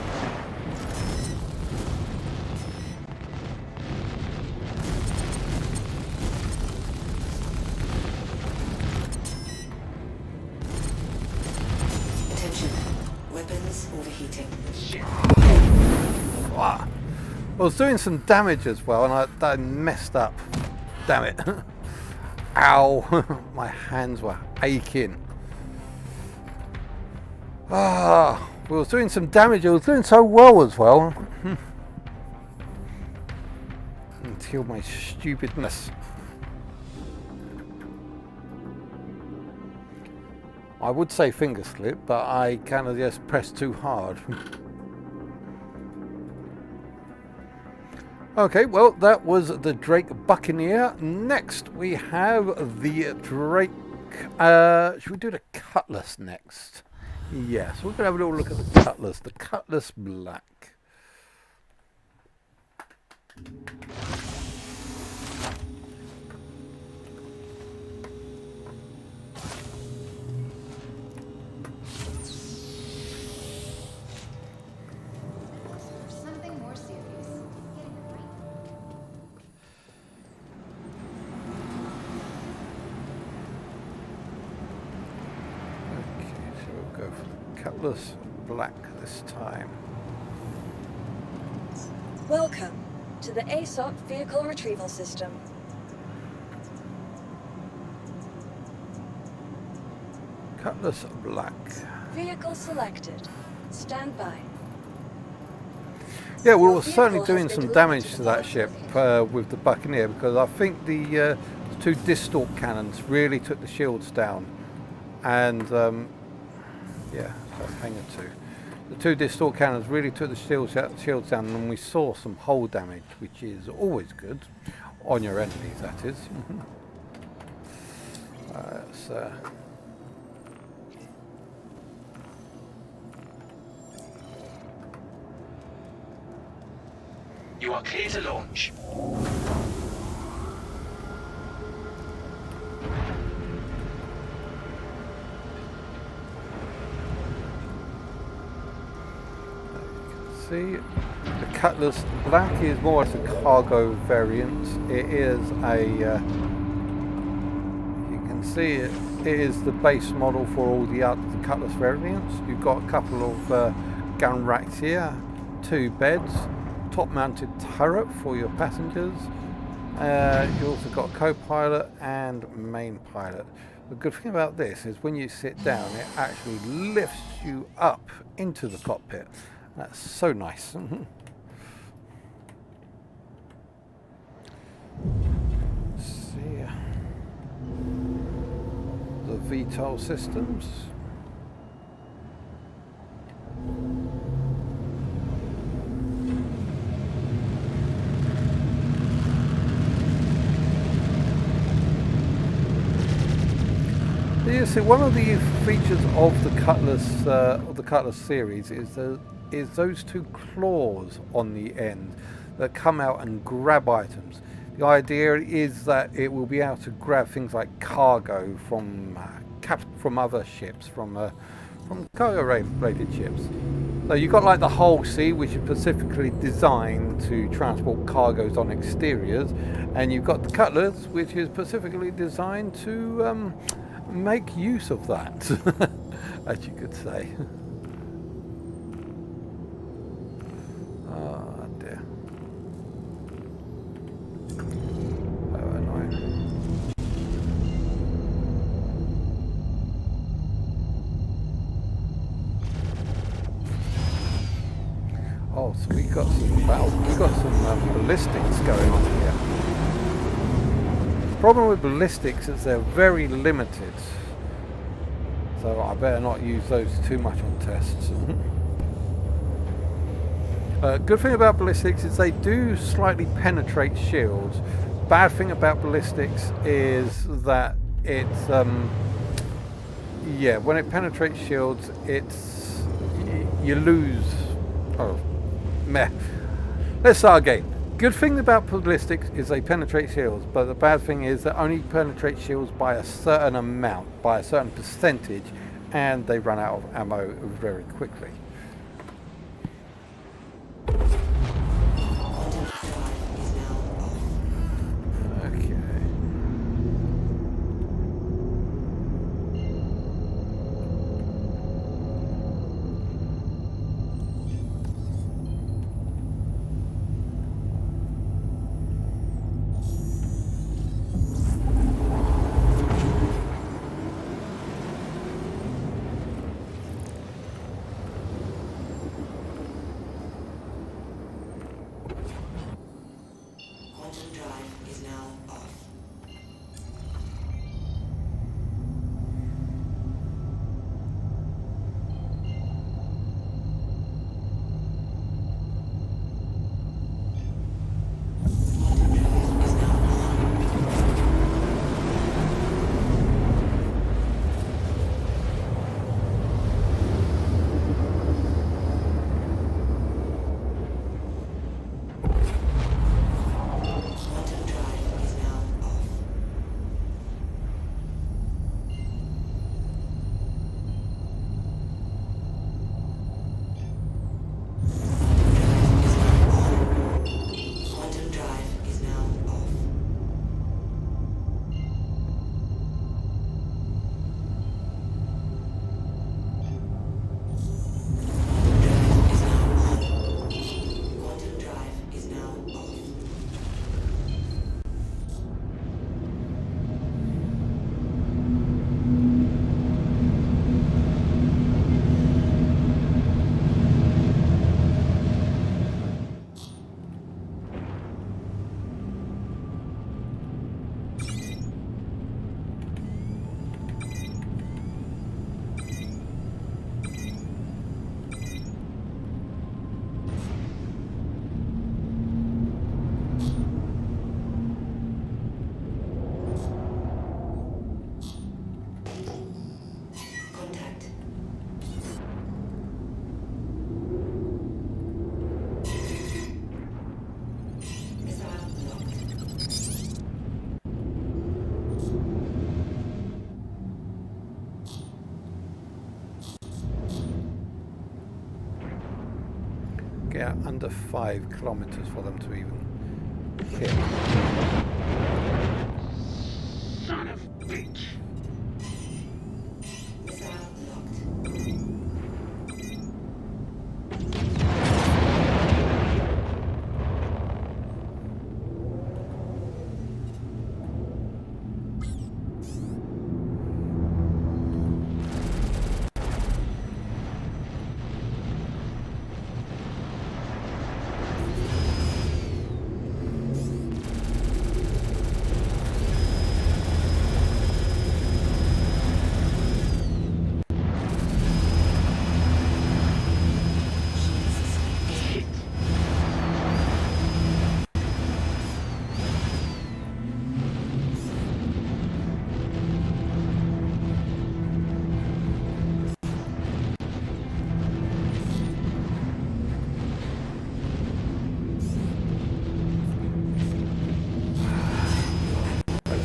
Attention. Weapons overheating. Shit. Ah, I was doing some damage as well and I messed up. Damn it. Ow! My hands were aching. Ah, we was doing some damage. I was doing so well as well. Until my stupidness. I would say finger slip, but I kind of just pressed too hard. Okay, well, that was the Drake Buccaneer. Next, we have the Drake... should we do the Cutlass next? Yes, we're going to have a little look at the Cutlass Black. Something more serious. Cutlass Black this time. Welcome to the ASOP Vehicle Retrieval System. Cutlass Black. Vehicle selected. Stand by. Yeah, we Your were certainly vehicle has doing been some delivered damage to to the that ship with the Buccaneer, because I think the two distort cannons really took the shields down. And yeah, that's Hangar 2. The two distort cannons really took the shields down, and we saw some hull damage, which is always good on your enemies, that is. So You are clear to launch. see, the Cutlass Black is more as a cargo variant. It is a, you can see it is the base model for all the Cutlass variants. You've got a couple of gun racks here, 2 beds, top-mounted turret for your passengers. You also got a co-pilot and main pilot. The good thing about this is when you sit down, it actually lifts you up into the cockpit. That's so nice. See the VTOL systems. You see, one of the features of the Cutlass series is those 2 claws on the end that come out and grab items. The idea is that it will be able to grab things like cargo from other ships, from cargo-related ships. So you've got like the Hull C, which is specifically designed to transport cargoes on exteriors, and you've got the Cutlass, which is specifically designed to make use of that, as you could say. Oh dear. So annoying. Oh, so we got some ballistics going on here. The problem with ballistics is they're very limited, so I better not use those too much on tests. Good thing about ballistics is they do slightly penetrate shields. Bad thing about ballistics is that it's yeah, when it penetrates shields, you lose. Oh, meh. Let's start again. Good thing about ballistics is they penetrate shields, but the bad thing is they only penetrate shields by a certain amount, by a certain percentage, and they run out of ammo very quickly. Okay. Yeah, under 5 kilometers for them to even hit. Son of a bitch.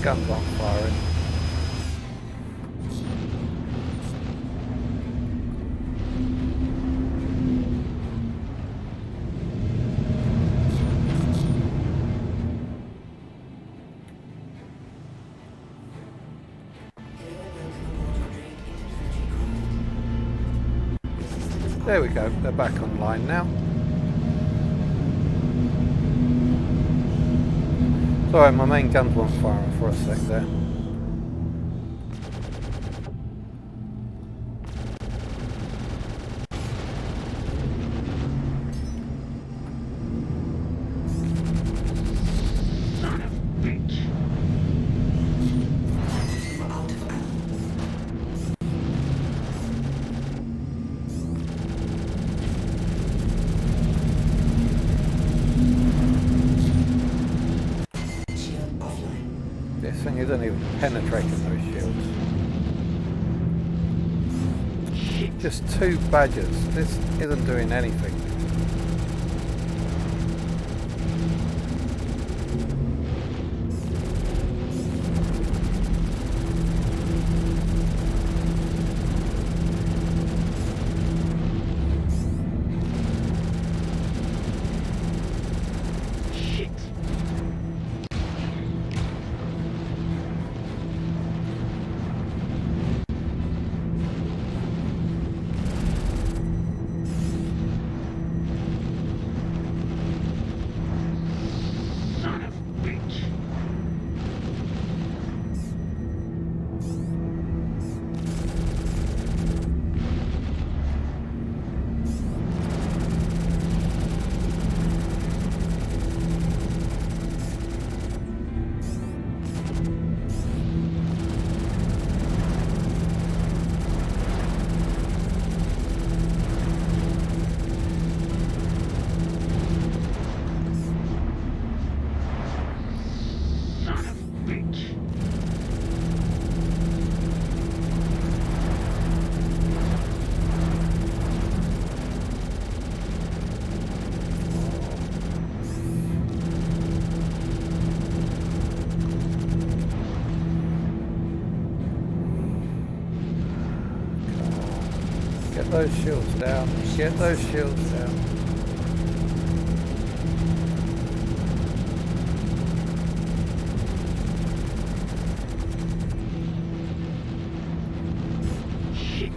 Guns aren't firing. There we go, they're back online now. Sorry, my main guns weren't firing for a sec there. Son of a bitch. We're out of ammo. Shield offline. This thing isn't even penetrating those shields. Just 2 badgers. This isn't doing anything. Son of a bitch. Son of a bitch. Get those shields down. Get those shields down. Shit.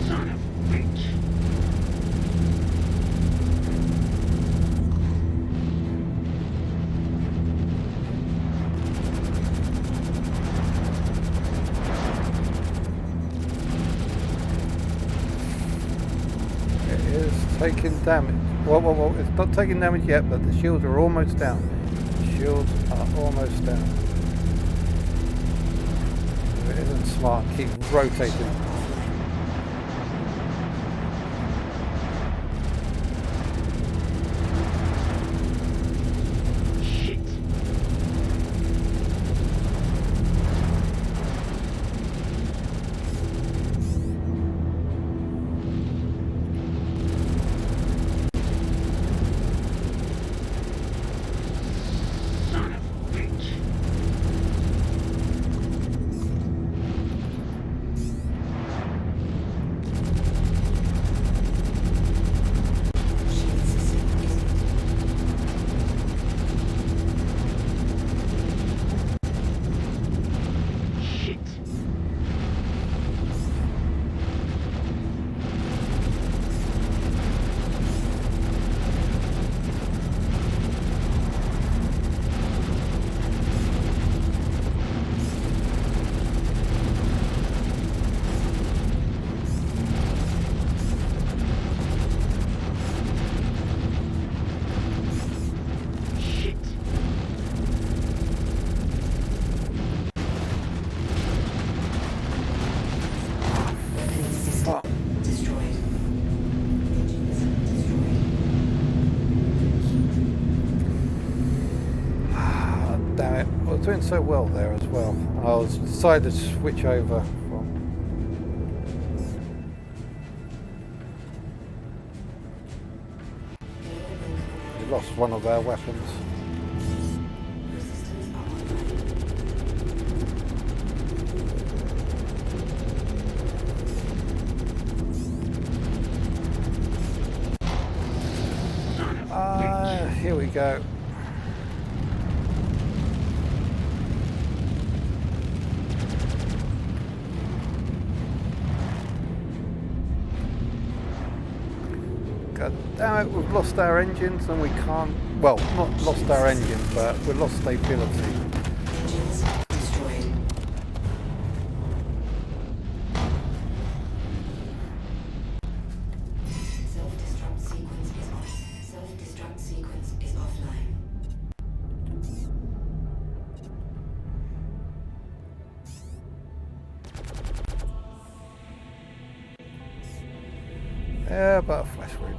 Son of a bitch. It is taking damage. Well, it's not taking damage yet, but the shields are almost down. The shields are almost down. It isn't smart, keep rotating. Shit. it. I was doing so well there as well. I was decided to switch over from. We lost one of our weapons. Here we go. God damn it, we've lost our engines and we can't, well, not lost our engines, but we've lost stability. Engines destroyed. Self-destruct sequence is off. Self-destruct sequence is offline. Yeah, but a flash route.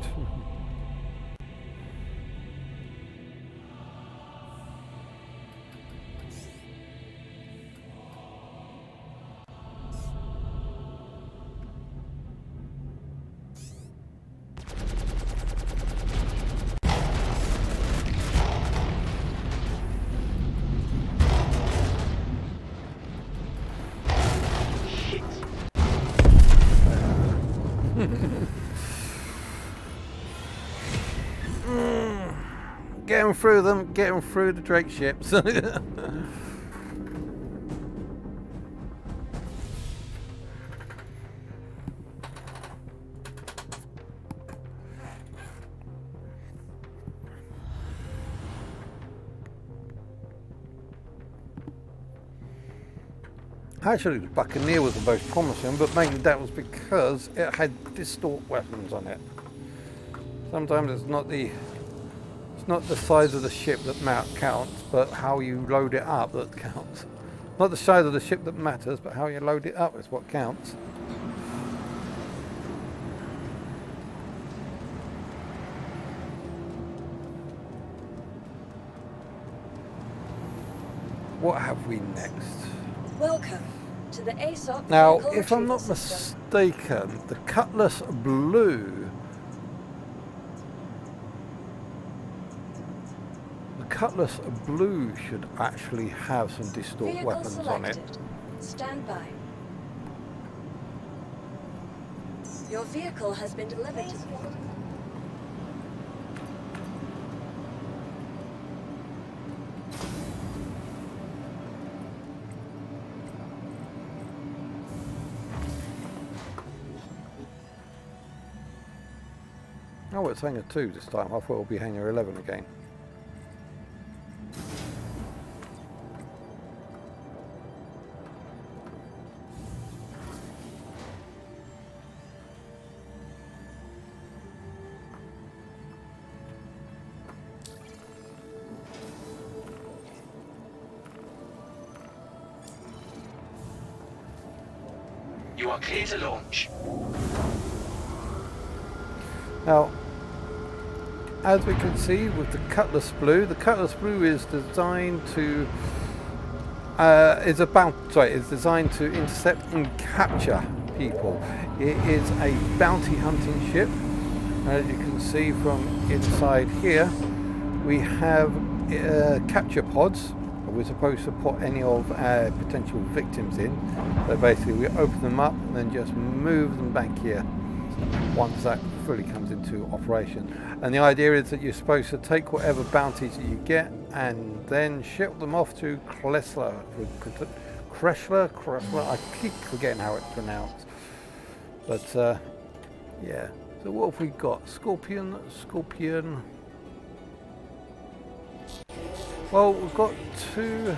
Getting through them, getting through the Drake ships. Actually, the Buccaneer was the most promising, but mainly that was because it had distort weapons on it. Sometimes it's not the size of the ship that counts, but how you load it up that counts. Not the size of the ship that matters, but how you load it up is what counts. What have we next? Welcome to the ASOP. Now, vehicle if I'm not retrieval system. mistaken, the Cutlass Blue. The Cutlass Blue should actually have some distort Vehicle weapons on it. selected. Stand by. Your vehicle has been delivered to you. Oh, it's Hangar 2 this time. I thought it would be Hangar 11 again. You are clear to launch. Now, as we can see with the Cutlass Blue is designed to is designed to intercept and capture people. It is a bounty hunting ship. As you can see from inside here, we have capture pods. We're supposed to put any of our potential victims in. So basically we open them up and then just move them back here once that fully comes into operation. And the idea is that you're supposed to take whatever bounties that you get and then ship them off to Kressler. I keep forgetting how it's pronounced. But yeah. So what have we got? Scorpion. Well, we've got two.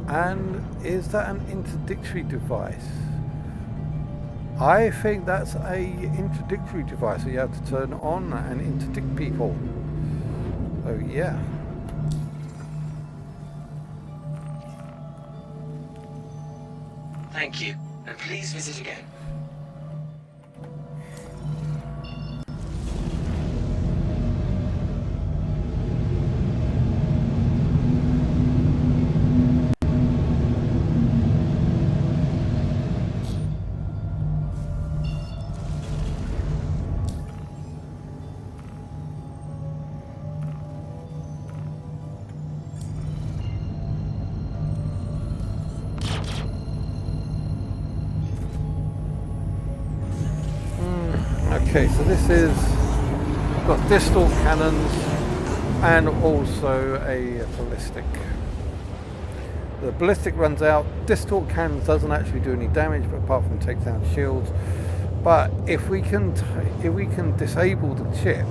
And is that an interdictory device? I think that's a interdictory device that you have to turn on and interdict people. So yeah. Thank you, and please visit again. Okay, so this is got distal cannons and also a ballistic. The ballistic runs out. Distal cannons doesn't actually do any damage, but apart from takes down shields. But if we can disable the ship,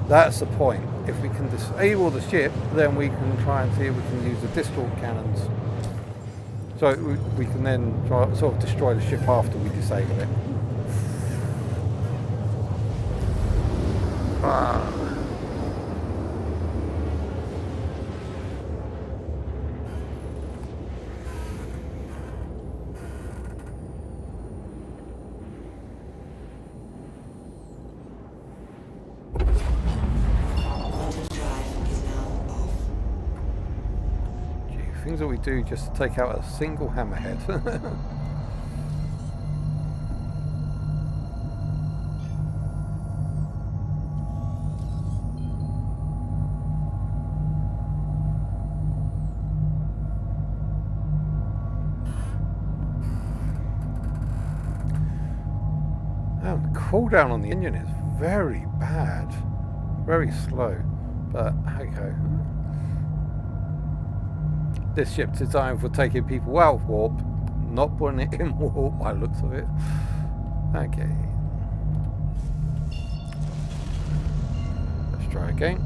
that's the point. If we can disable the ship, then we can try and see if we can use the distal cannons. So we can then try, sort of destroy the ship after we disable it. Things that we do just to take out a single hammerhead. Oh, the cooldown on the engine is very bad. Very slow. But okay. This ship's designed for taking people out of warp, not putting it in warp by the looks of it. Okay. Let's try again.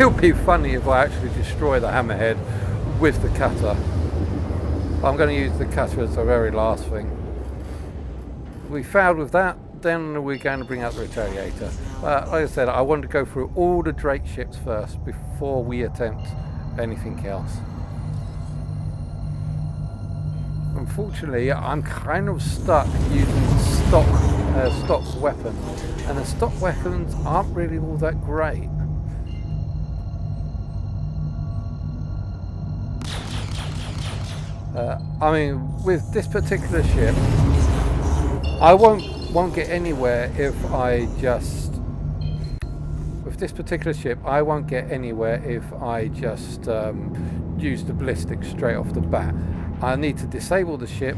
It would be funny if I actually destroy the hammerhead with the cutter. I'm going to use the cutter as the very last thing. If we failed with that, then we're going to bring out the Retaliator. Like I said, I want to go through all the Drake ships first before we attempt anything else. Unfortunately, I'm kind of stuck using stock weapons, and the stock weapons aren't really all that great. I mean, with this particular ship, I won't get anywhere if I just... With this particular ship, I won't get anywhere if I just use the ballistic straight off the bat. I need to disable the ship,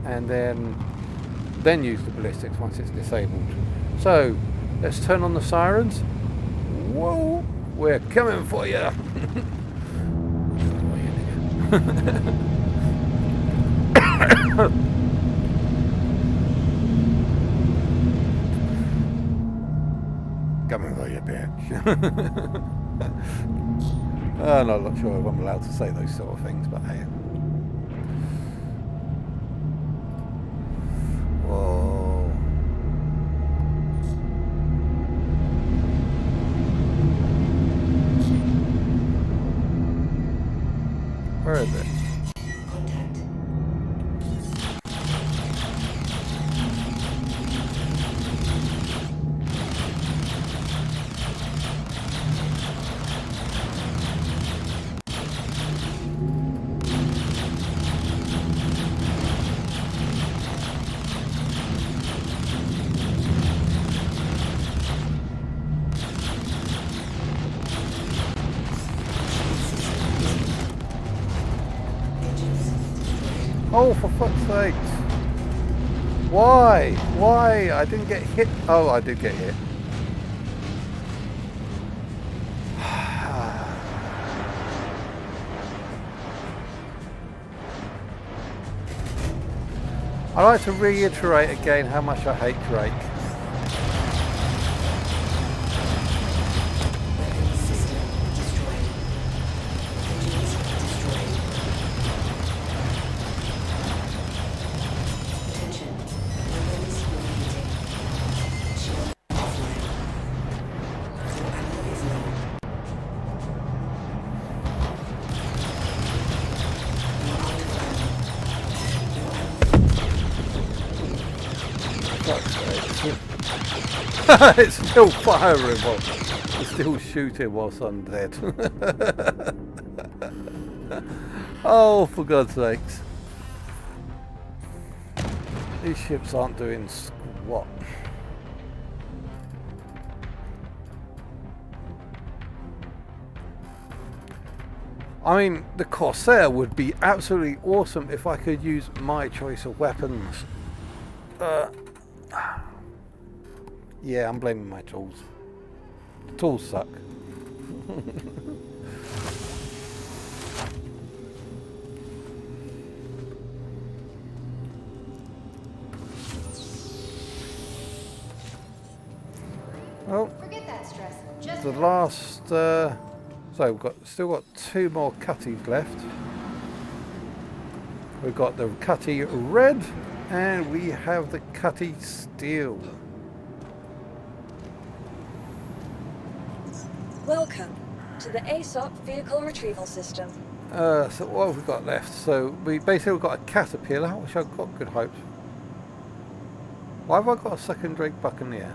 and then use the ballistics once it's disabled. So, let's turn on the sirens. Whoa, we're coming for you. Coming for you, bitch. I'm not sure if I'm allowed to say those sort of things, but hey. Whoa. Where is it? Oh, for fuck's sake. Why? Why? I didn't get hit. Oh, I did get hit. I'd like to reiterate again how much I hate Drake. It's still firing while it's still shooting whilst I'm dead. Oh, for God's sakes. These ships aren't doing squat. I mean, the Corsair would be absolutely awesome if I could use my choice of weapons. Yeah, I'm blaming my tools. The tools suck. Well, Forget that stress. Just the last... so we've still got 2 more cutties left. We've got the cutty red and we have the cutty steel. Welcome to the ASOP Vehicle Retrieval System. So what have we got left? So we basically got a caterpillar, which I've got good hopes. Why have I got a second Drake Buccaneer?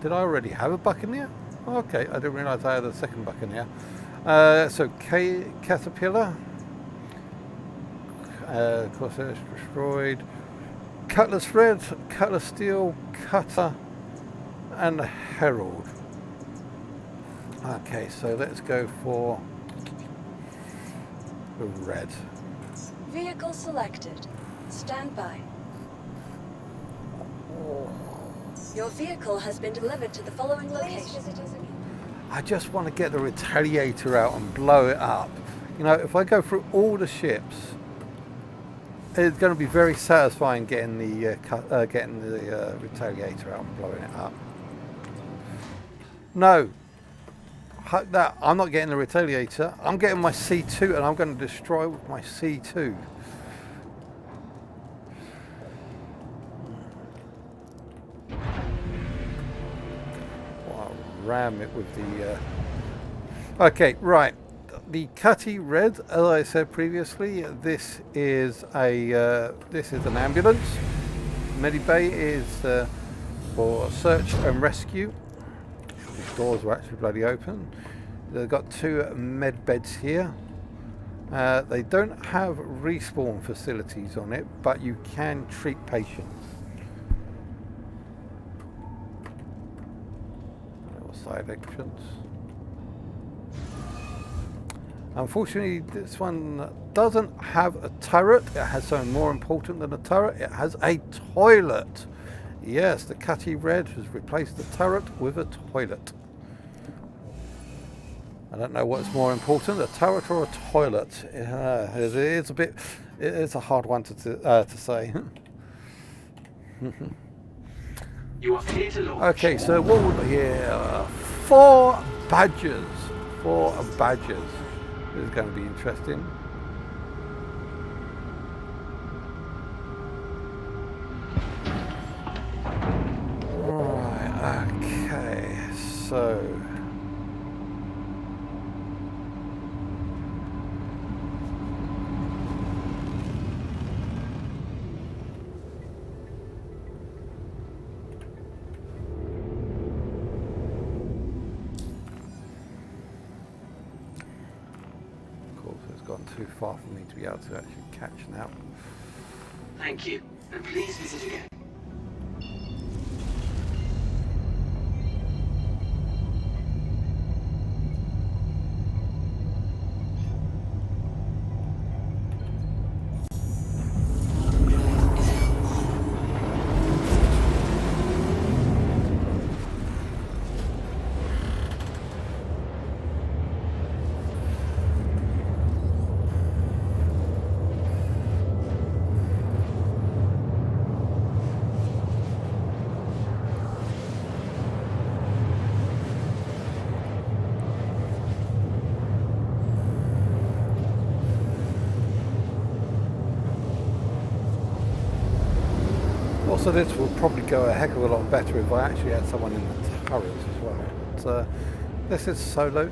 Did I already have a Buccaneer? Okay, I didn't realise I had a second Buccaneer. So caterpillar. Of course, it's destroyed. Cutlass red, cutlass steel, cutter, and a herald. Okay, so let's go for the red. Vehicle selected. Stand by. Your vehicle has been delivered to the following location. I just want to get the Retaliator out and blow it up. You know, if I go through all the ships, it's going to be very satisfying getting the Retaliator out and blowing it up. No, that I'm not getting the Retaliator. I'm getting my C2, and I'm going to destroy with my C2. Ram it with the okay, right, the Cutty Red, as I said previously, this is an ambulance. Medibay is for search and rescue. The doors are actually bloody open. They've got 2 med beds here. They don't have respawn facilities on it, but you can treat patients. Side entrance. Unfortunately, this one doesn't have a turret. It has something more important than a turret. It has a toilet. Yes, the Cutty Red has replaced the turret with a toilet. I don't know what's more important, a turret or a toilet. It's a bit. It's a hard one to say. You are clear to launch. Okay, so what would we here? 4 badgers. 4 badgers. This is going to be interesting. Right, okay, so gone too far for me to be able to actually catch now. Thank you, and please visit again. Also, this will probably go a heck of a lot better if I actually had someone in the turret as well. But this is solo.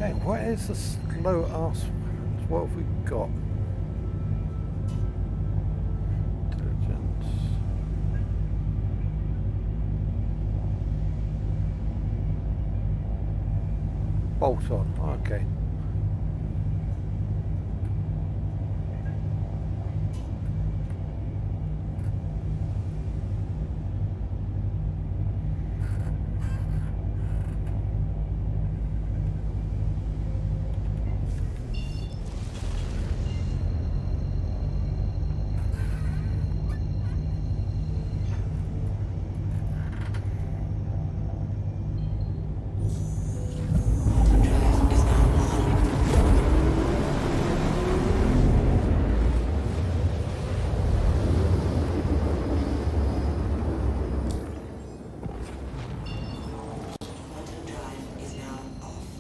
Okay, what is the slow ass? What have we got? Intelligence. Bolt on, okay. Quantum drive is now off.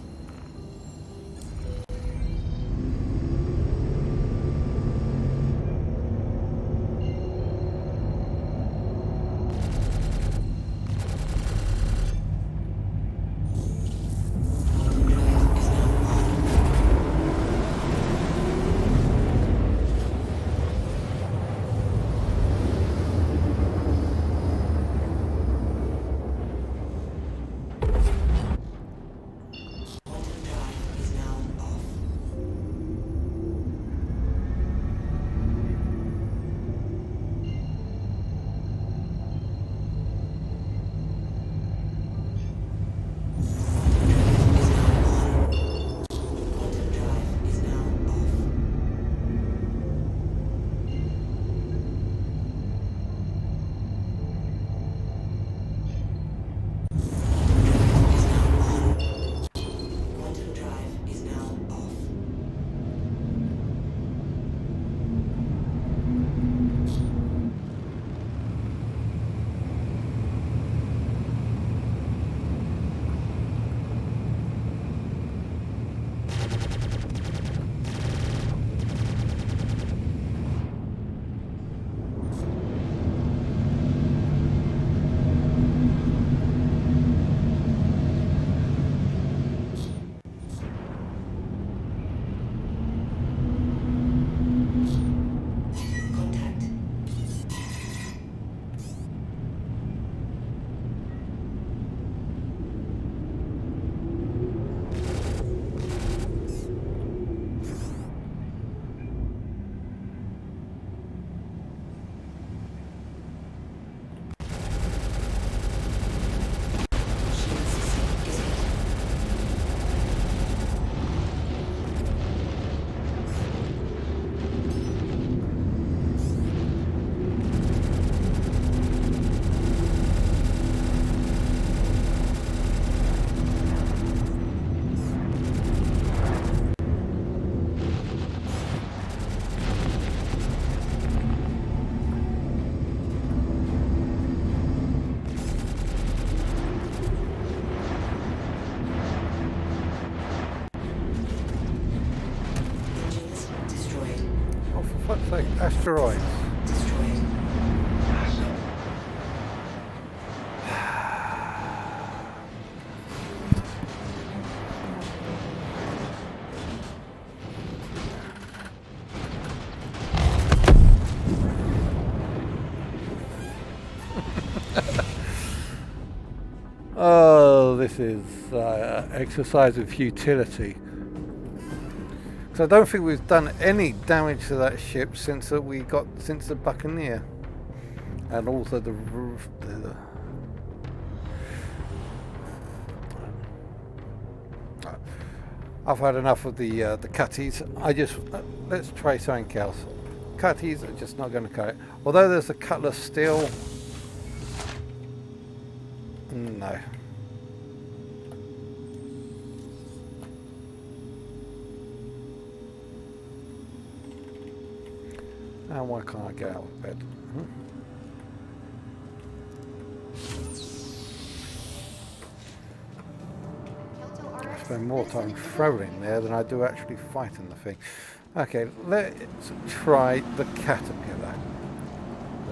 Quantum drive is now on. Quantum drive is now off. Quantum drive is now off. Quantum drive is now off. Contact. Shield system disabled. Engines destroyed. Oh, for fuck's sake, asteroids. Destroyed. Oh, this is exercise of futility. Because I don't think we've done any damage to that ship since since the Buccaneer, and also the roof. I've had enough of the cutties. Let's try something else. Cutties are just not going to cut it. Although there's a cutlass steel. No. And why can't I get out of bed? I spend more time throwing there than I do actually fighting the thing. Okay, let's try the caterpillar.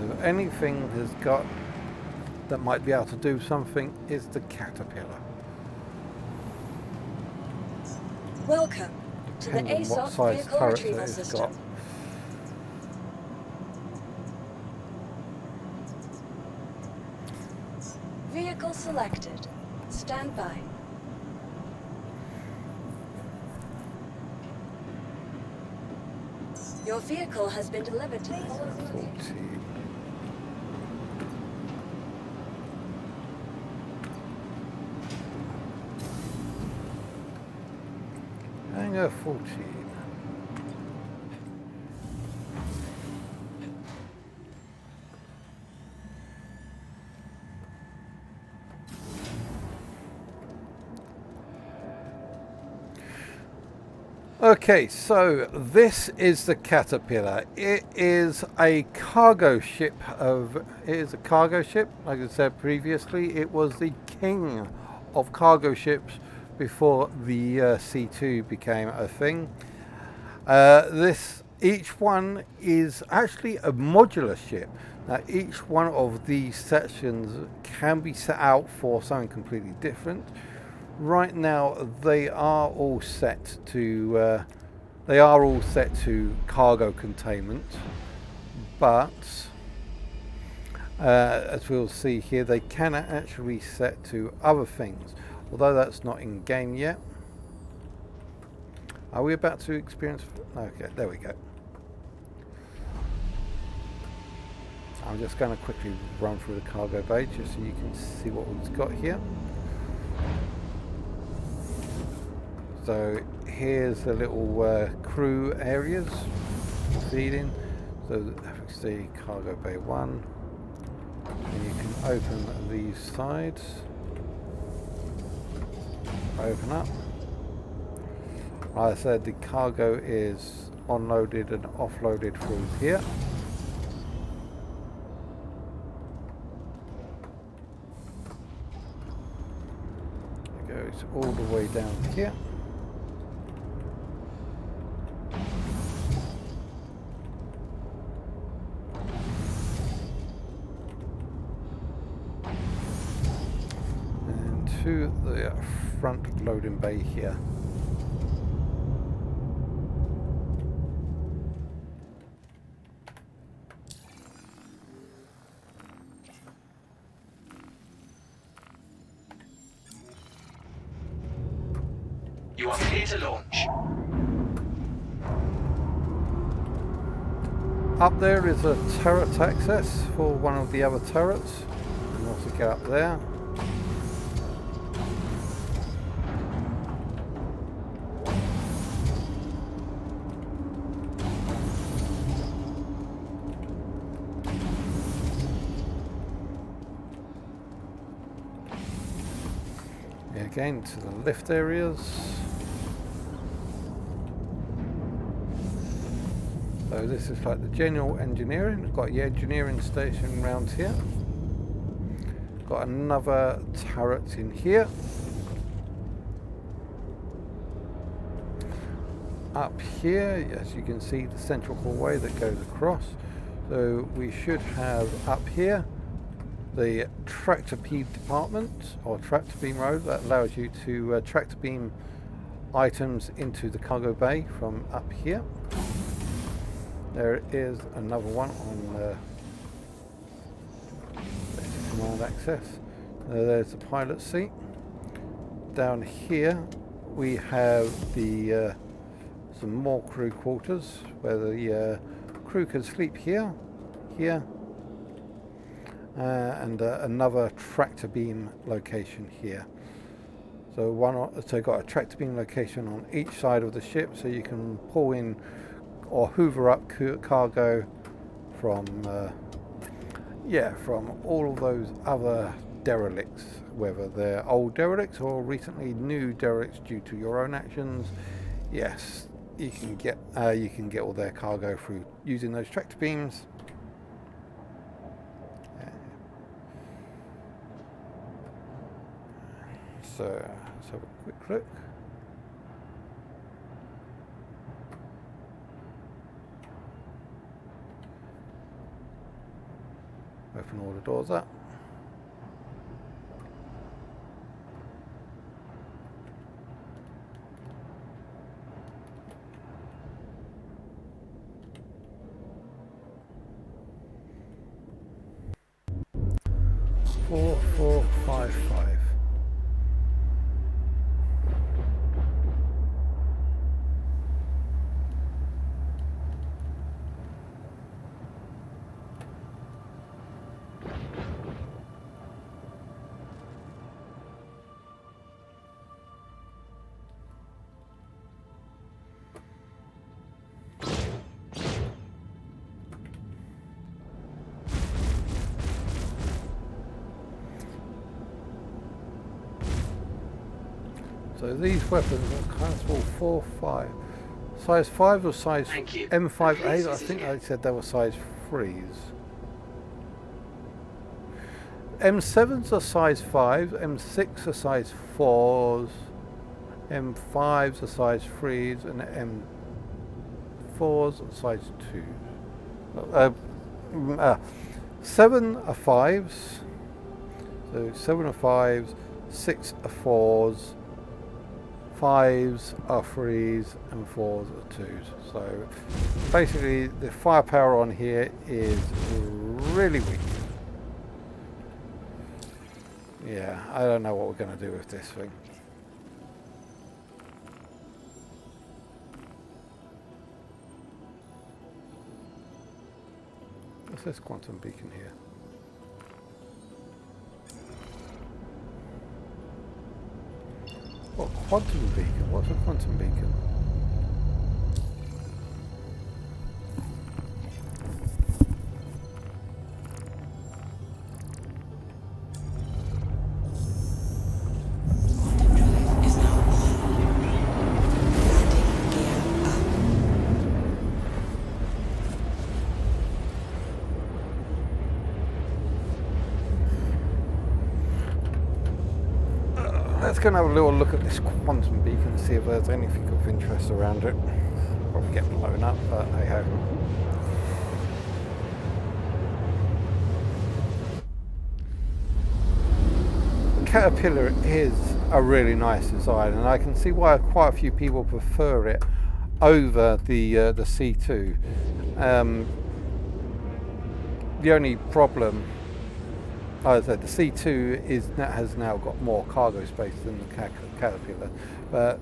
If anything has got that might be able to do something, is the caterpillar. Welcome to the Depends on what ASOP size vehicle turrets retrieval it's system. got. Vehicle selected. Stand by. Your vehicle has been delivered to the following location. 14. Hangar 14. Okay, so this is the Caterpillar. It is a cargo ship like I said previously. It was the king of cargo ships before the C2 became a thing. Each one is actually a modular ship. Now each one of these sections can be set out for something completely different. Right now they are all set to cargo containment, but as we'll see here, they can actually set to other things, although that's not in game yet. Are we about to experience? Okay, there we go. I'm just going to quickly run through the cargo bay just so you can see what we've got here. So here's the little crew areas feeding. So let's see, cargo bay 1. And you can open these sides. Open up. Like I said, the cargo is unloaded and offloaded through here. It goes all the way down here. And to the front loading bay here. You are clear to launch. Up there is a turret access for one of the other turrets. You can also get up there. Again to the lift areas. So this is like the general engineering. We've got the engineering station around here. Got another turret in here. Up here, as you can see, the central hallway that goes across. So we should have up here the tractor beam department, or tractor beam road, that allows you to tractor beam items into the cargo bay from up here. There is another one on command access. There's the pilot seat. Down here we have the some more crew quarters where the crew can sleep here, and another tractor beam location here. So got a tractor beam location on each side of the ship, so you can pull in or hoover up cargo from from all of those other derelicts, whether they're old derelicts or recently new derelicts due to your own actions. Yes, you can get all their cargo through using those tractor beams. So let's have a quick look. Open all the doors up. 4455. So these weapons are classable 4, 5. Size 5 or size Thank you. M58? I think I said they were size 3s. M7s are size 5s, M6 are size 4s, M5s are size 3s, and M4s are size 2s. 7 are 5s, so 7 are 5s, 6 are 4s, 5s are 3s, and 4s are 2s. So basically the firepower on here is really weak. Yeah, I don't know what we're going to do with this thing. What's this quantum beacon here? What quantum beacon? What's a quantum beacon? Let's go and have a little look at this quantum beacon and see if there's anything of interest around it. Probably get blown up, but hey ho. The Caterpillar is a really nice design, and I can see why quite a few people prefer it over the C2. The only problem, as I said, the C2 has now got more cargo space than the Caterpillar, but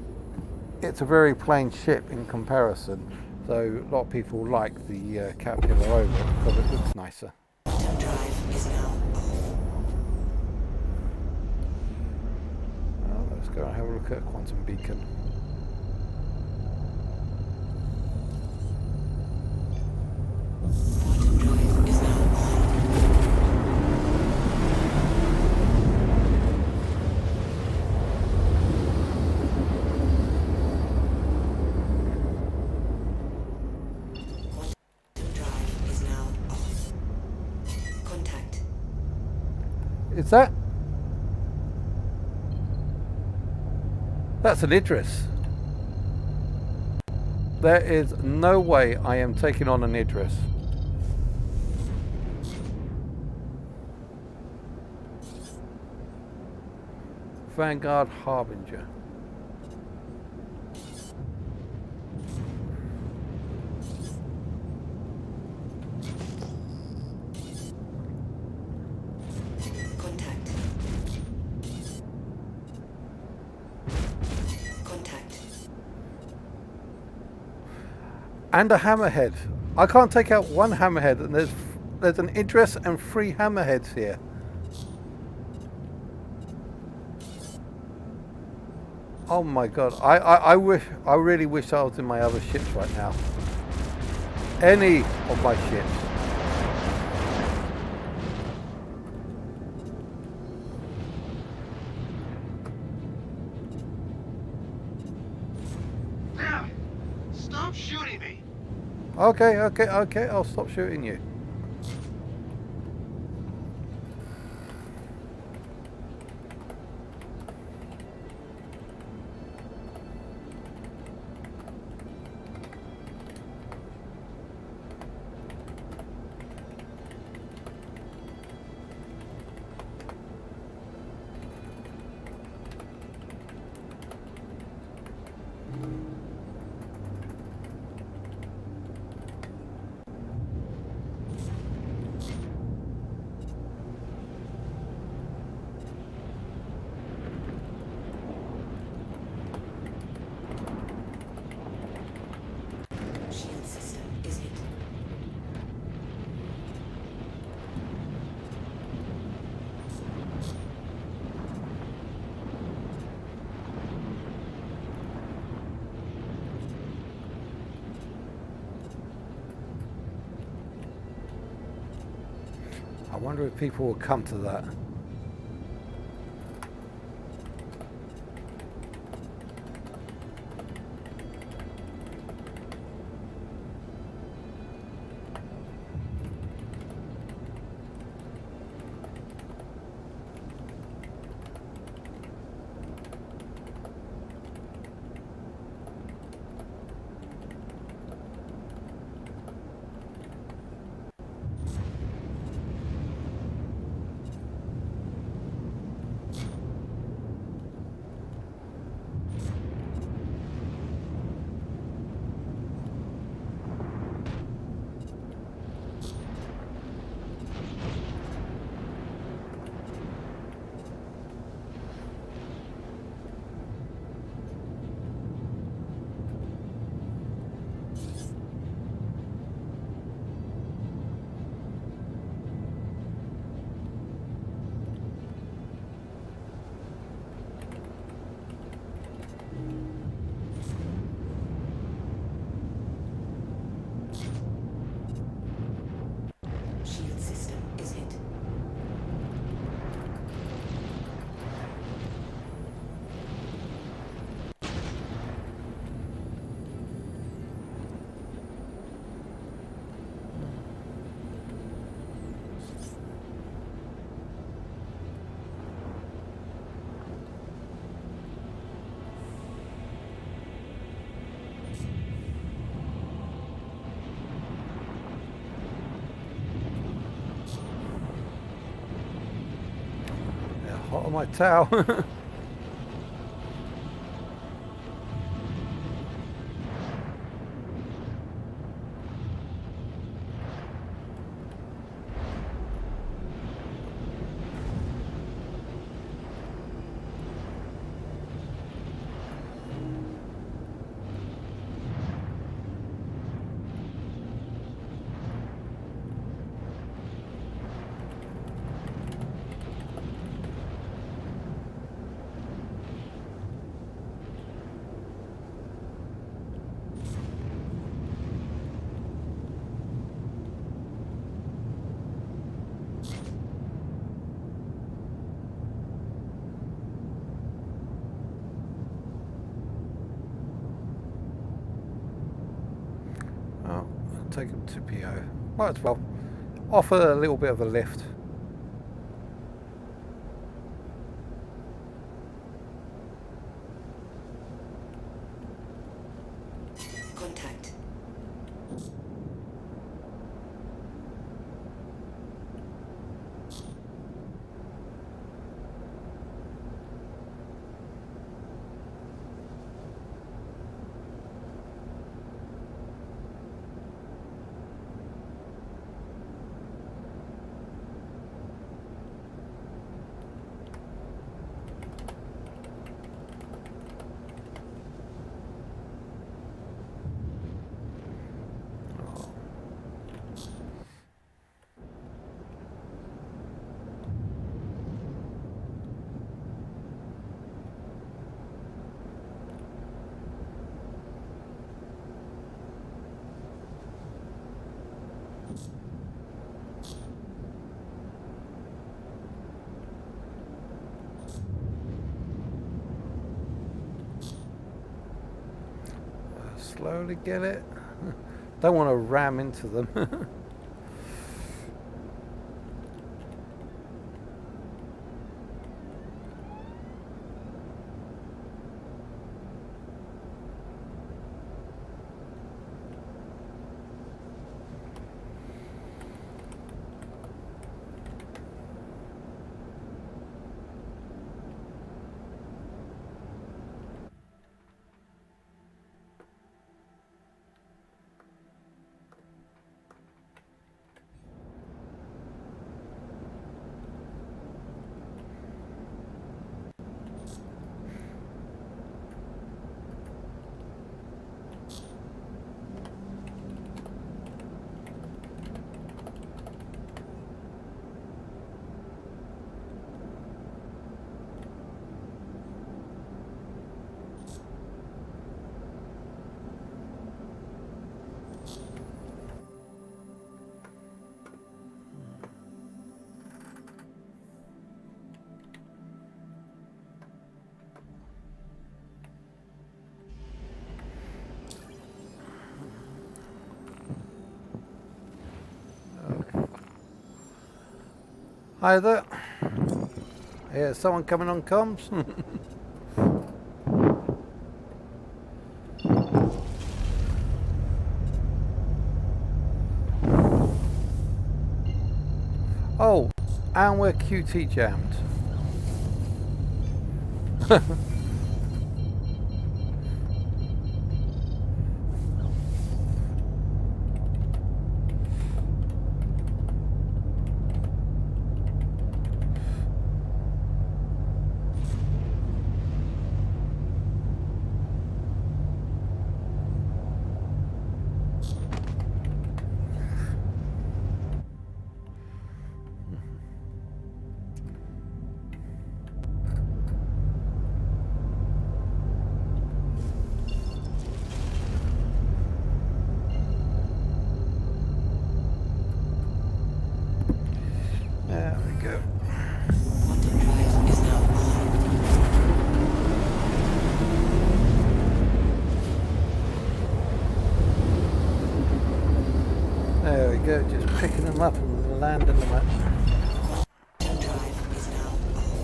it's a very plain ship in comparison. So a lot of people like the Caterpillar over it because it looks nicer. Drive is now off. Well, let's go and have a look at a quantum beacon. Drive is now on. Drive is now off. Contact. Is that? That's an Idris. There is no way I am taking on an Idris. Vanguard Harbinger. Contact. Contact. And a hammerhead. I can't take out one hammerhead, and there's an Idris and 3 hammerheads here. Oh my god, I really wish I was in my other ships right now. Any of my ships. Damn it! Stop shooting me! Okay, I'll stop shooting you. I wonder if people will come to that. Shield system is hit. Yeah, hot on my towel. Oh, take them to PO. Might as well offer a little bit of a lift. Contact. Slowly get it. Don't want to ram into them. Hi there. Yeah, someone coming on comms? Oh, and we're QT jammed. There we go. Quantum drive is now on. There we go, just picking them up and landing them at. Quantum drive is now off.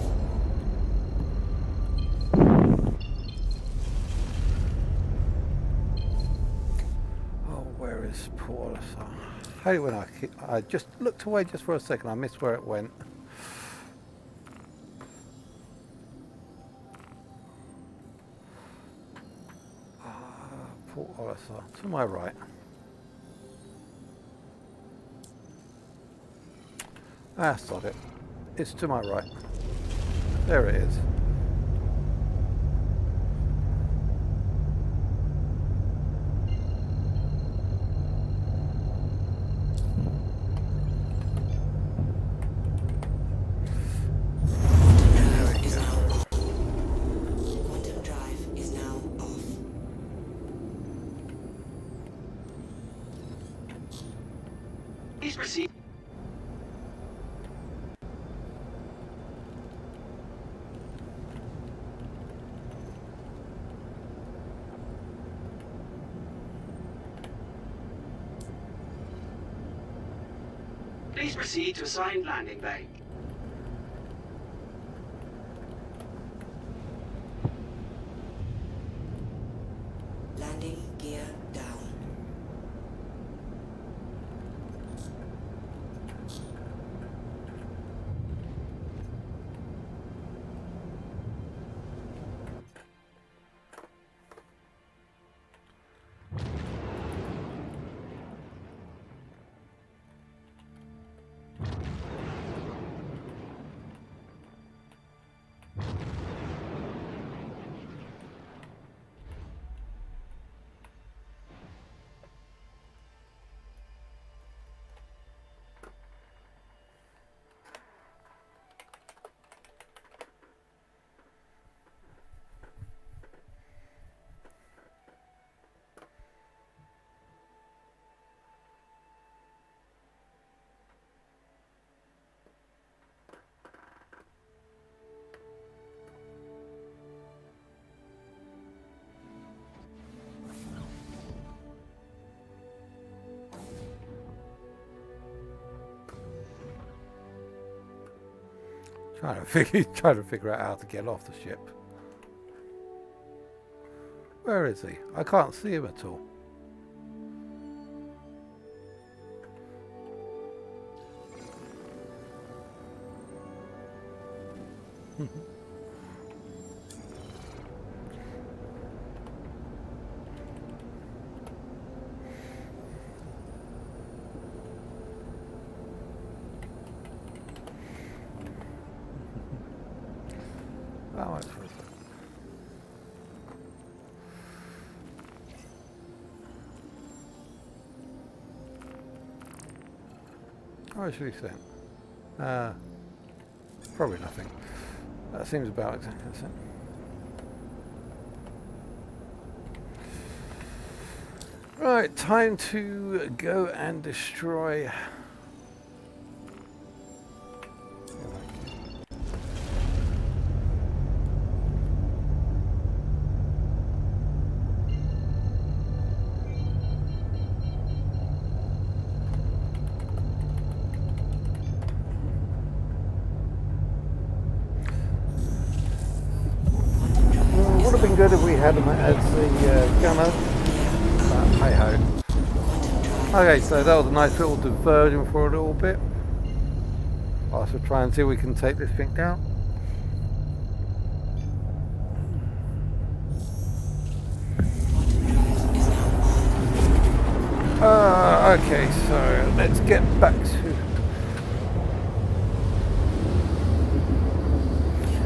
Oh, where is Paul? I hate when I just looked away just for a second, I missed where it went. Port Olisar, to my right. That's not it. It's to my right. There it is. Quantum drive is now off. Please proceed. Please proceed to assigned landing bay. Landing gear down. Trying to figure out how to get off the ship. Where is he? I can't see him at all. That much for a second. What should he send? Probably nothing. That seems about exactly the same. Right, time to go and destroy. been good if we had him as the gunner, but hey ho. Okay, so that was a nice little diversion for a little bit. I'll also try and see if we can take this thing down. Okay, so let's get back to...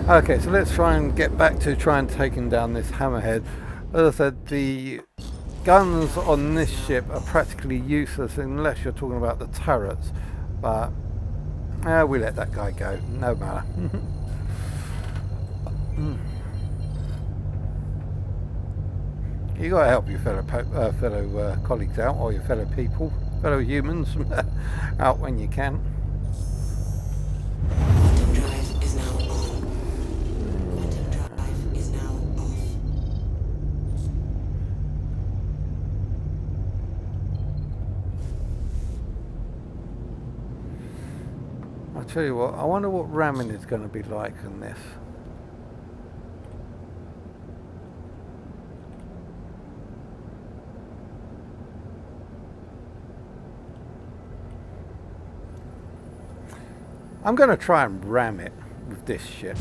Okay, so let's try and get back to trying taking down this hammerhead. As I said, the guns on this ship are practically useless unless you're talking about the turrets, but we let that guy go, no matter. You got to help your fellow colleagues out, or your fellow people, fellow humans out when you can. Quantum drive is now on. Quantum drive is now off. I'll tell you what, I wonder what ramming is going to be like in this. I'm going to try and ram it with this ship.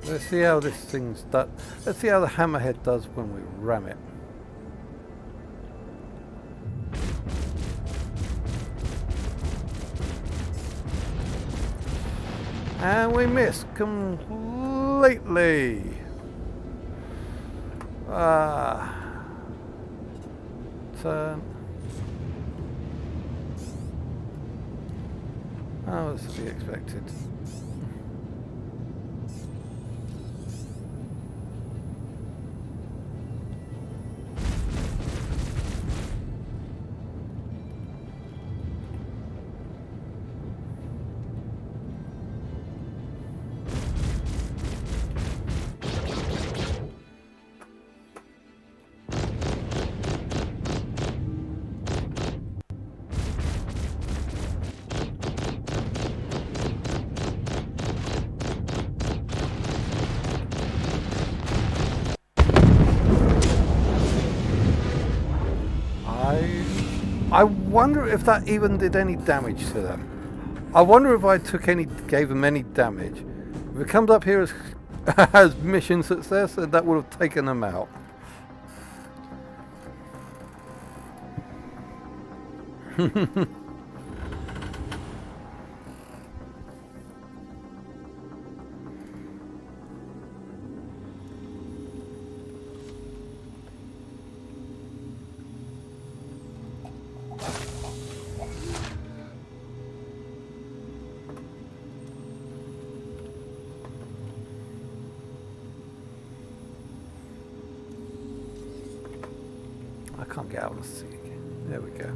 Let's see how this thing's done. Let's see how the hammerhead does when we ram it. And we missed completely. Turn. Oh, this is to be expected. I wonder if that even did any damage to them. I wonder if I gave them any damage. If it comes up here as, as mission success, then that would have taken them out. I can't get out of the sea again. There we go.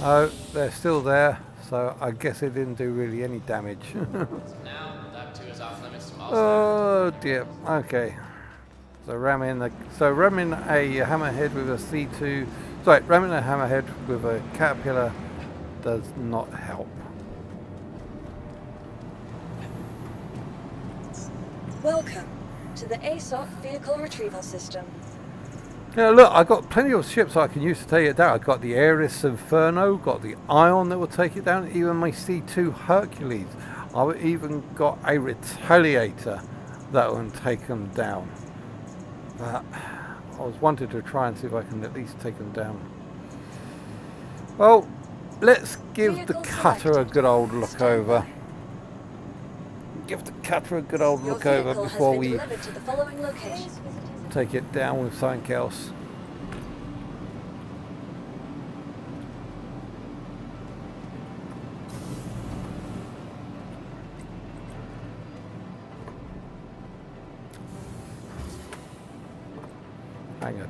Oh, they're still there, so I guess it didn't do really any damage. Now, that too is off limits to Moscow. Oh dear. Okay. So ramming a hammerhead with a C2. Sorry, ramming a hammerhead with a caterpillar does not help. Welcome to the ASOC Vehicle Retrieval System. Yeah, look, I've got plenty of ships I can use to take it down. I've got the Ares Inferno, got the Ion that will take it down, even my C2 Hercules. I've even got a Retaliator that will take them down. But I was wanting to try and see if I can at least take them down. Well, let's give the cutter a good old look over. Give the cutter a good old look over before we take it down with something else. Hangar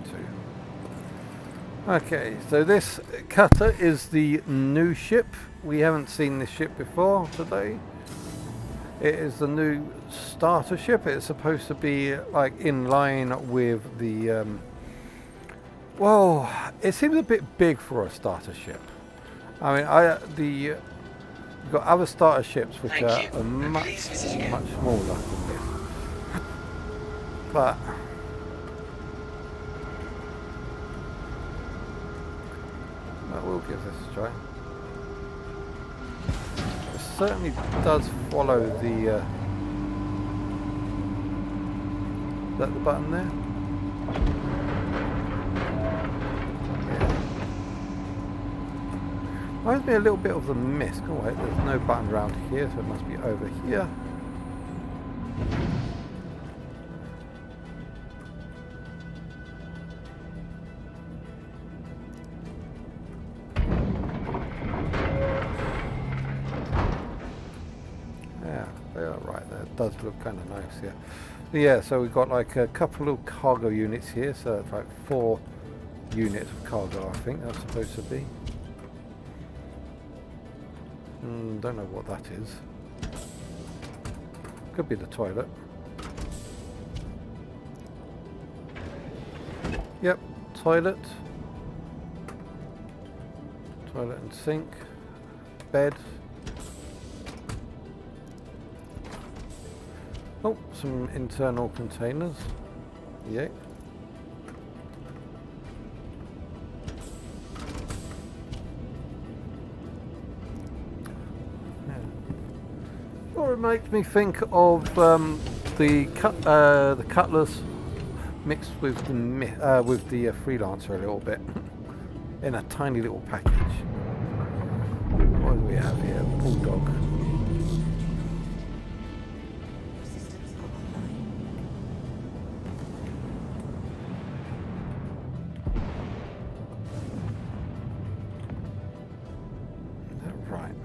2. Okay, so this cutter is the new ship. We haven't seen this ship before today. It is the new starter ship. It's supposed to be like in line with the well, it seems a bit big for a starter ship. I mean, you've got other starter ships which Thank are you. much Please visit again. much smaller than this. But I will give this a try. It certainly does follow the. Is that the button there? Yeah. Reminds me a little bit of the Mist. Oh wait, there's no button around here, so it must be over here. Yeah, they are right there. It does look kind of nice, yeah. Yeah, so we've got like a couple of cargo units here, so it's like 4 units of cargo, I think that's supposed to be. Don't know what that is. Could be the toilet. Yep, toilet. Toilet and sink. Bed. Oh, some internal containers. Yeah. Or it makes me think of the Cutlass mixed with the Freelancer a little bit in a tiny little package. What do we have here? Bulldog. Systems are online. Is that right?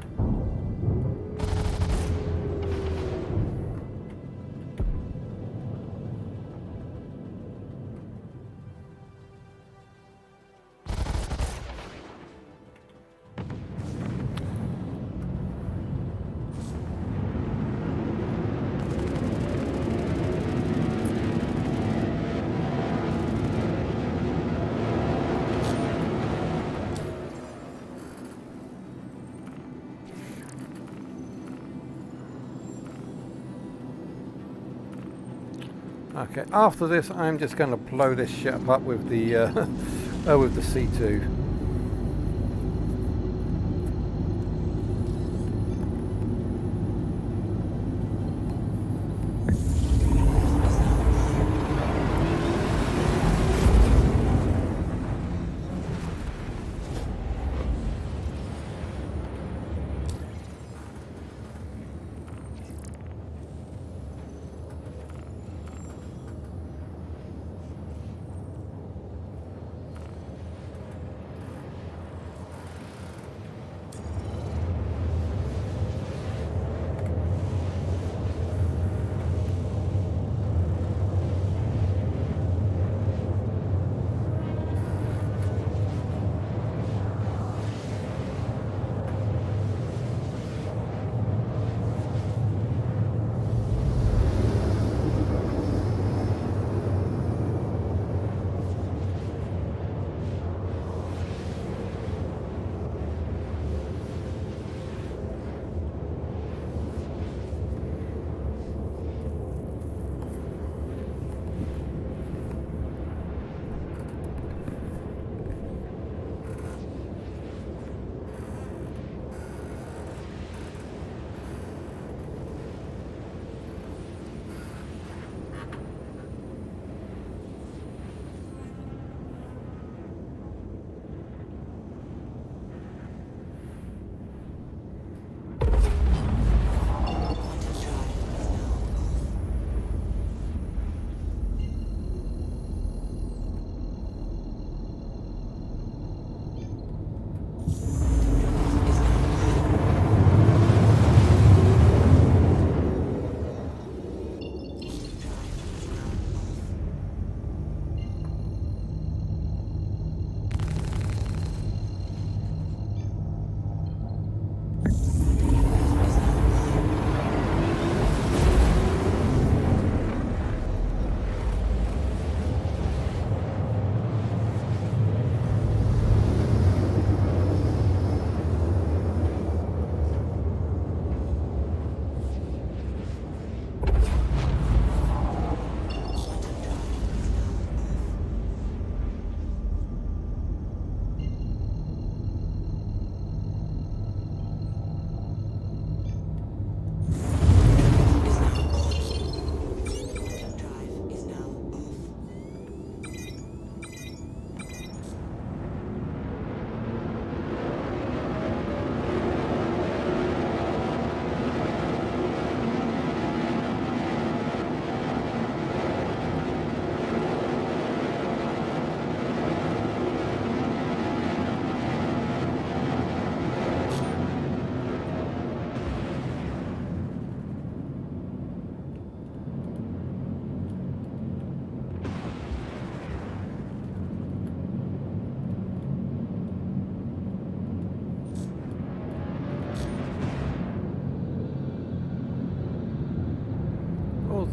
Okay, after this I'm just going to blow this ship up with the with the C2.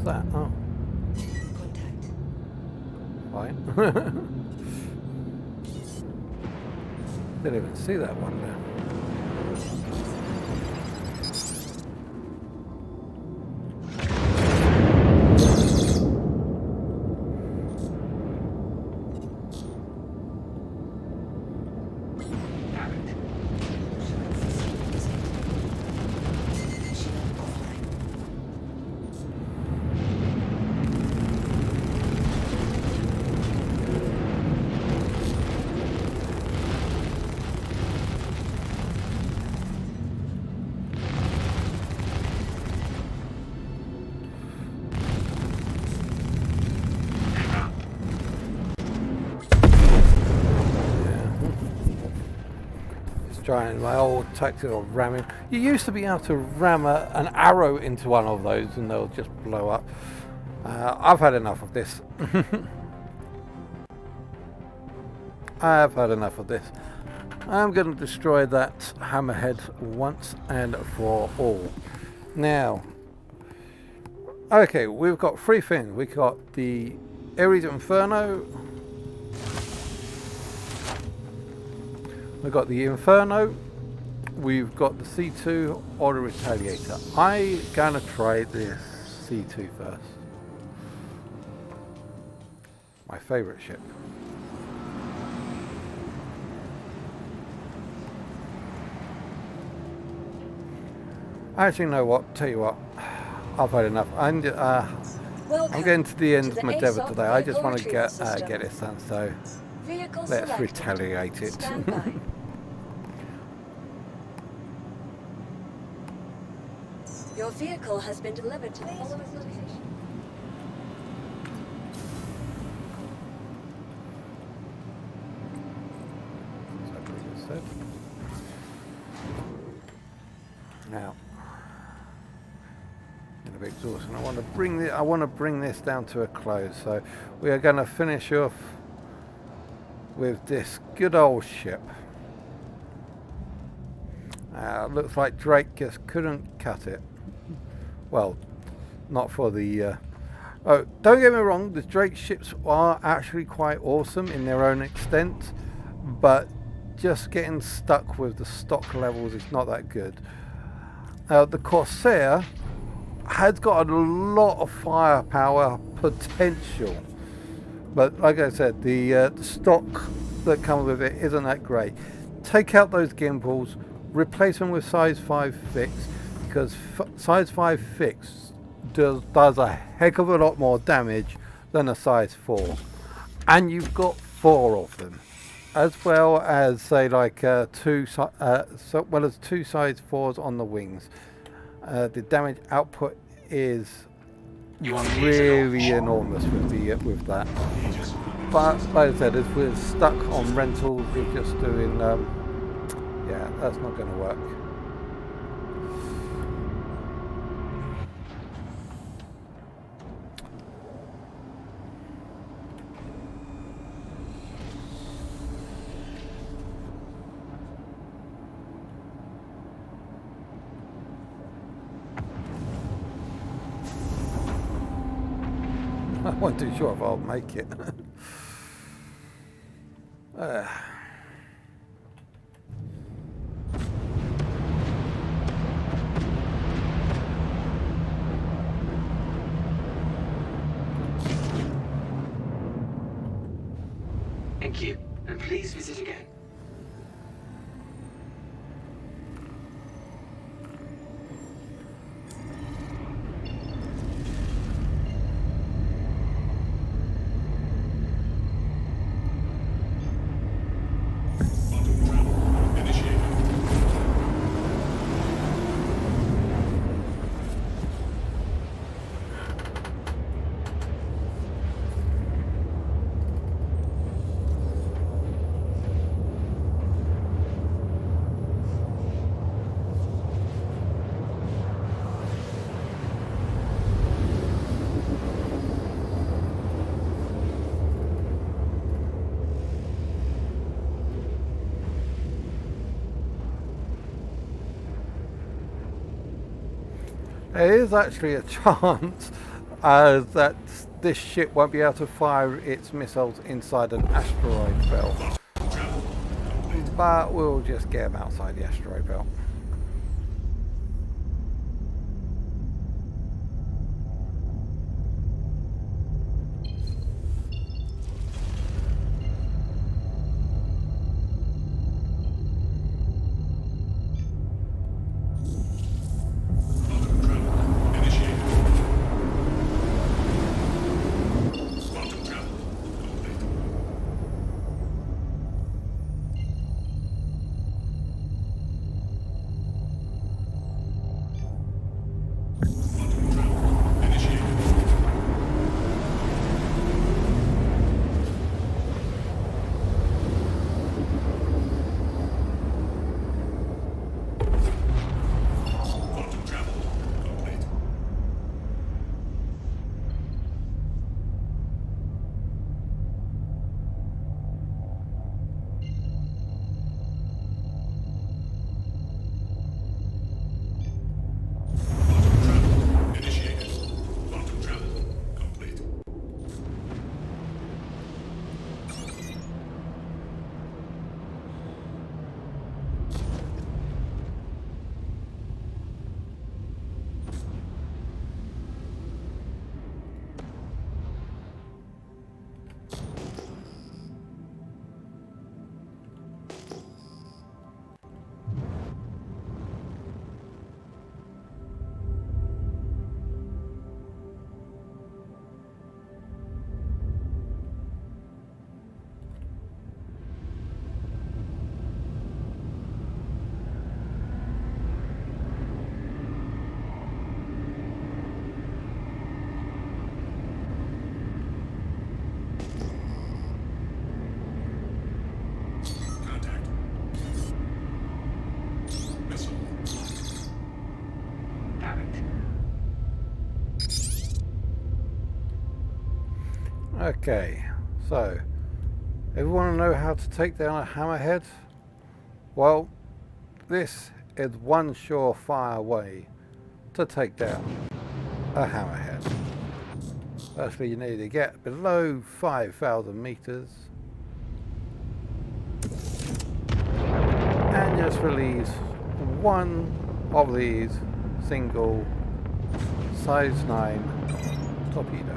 that? Oh, Contact. fine. Didn't even see that one there. Trying my old tactic of ramming. You used to be able to ram an arrow into one of those and they'll just blow up. I've had enough of this. I've had enough of this. I'm going to destroy that hammerhead once and for all. Now, okay, we've got three things. We've got the Ares Inferno. We've got the Inferno, we've got the C2 or the Retaliator. I'm gonna try this C2 first. My favourite ship. Actually, you know what? Tell you what, I've had enough. I'm getting to the end of my endeavour today. I just want to get this done. So let's retaliate it. Your vehicle has been delivered to the following location. Now, a bit exhausting. I want to bring this down to a close. So we are going to finish off with this good old ship. Looks like Drake just couldn't cut it. Well, not for the... oh, don't get me wrong, the Drake ships are actually quite awesome in their own extent, but just getting stuck with the stock levels is not that good. The Corsair has got a lot of firepower potential, but like I said, the stock that comes with it isn't that great. Take out those gimbals, replace them with size 5 fixed, because size 5 fixed does a heck of a lot more damage than a size 4, and you've got 4 of them, as well as say like two size 4s on the wings. The damage output is really enormous with that. But like I said, if we're stuck on rentals, we're just doing yeah, that's not going to work. I wasn't too sure if I'll make it. Thank you, and please visit again. There is actually a chance that this ship won't be able to fire its missiles inside an asteroid belt. But we'll just get them outside the asteroid belt. Okay, so everyone want to know how to take down a hammerhead? Well, this is one surefire way to take down a hammerhead. Firstly, you need to get below 5,000 meters and just release one of these single size 9 torpedoes.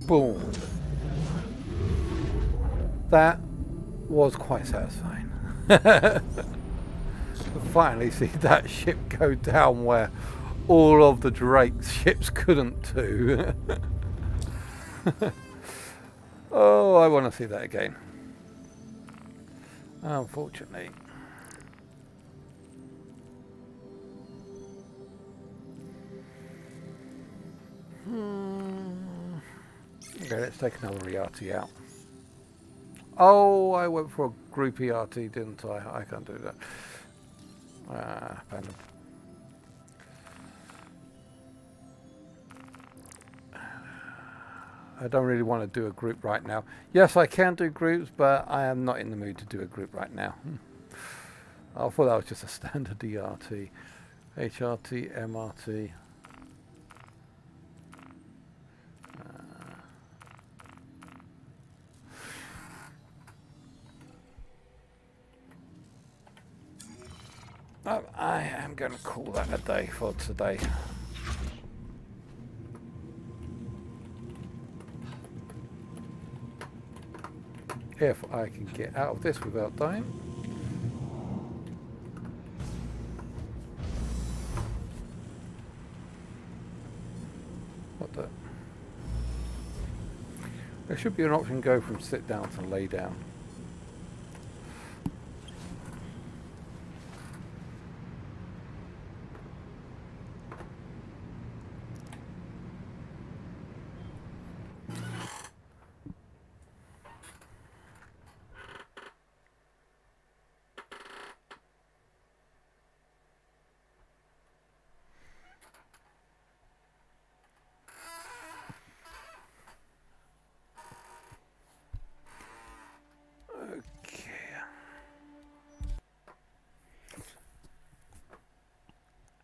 Boom. That was quite satisfying. To finally see that ship go down where all of the Drake's ships couldn't do. Oh, I want to see that again. Unfortunately. Okay, let's take another ERT out. Oh, I went for a group ERT, didn't I? I can't do that. Random. I don't really want to do a group right now. Yes, I can do groups, but I am not in the mood to do a group right now. I thought that was just a standard ERT. HRT, MRT. I am going to call that a day for today. If I can get out of this without dying. What the? There should be an option go from sit down to lay down.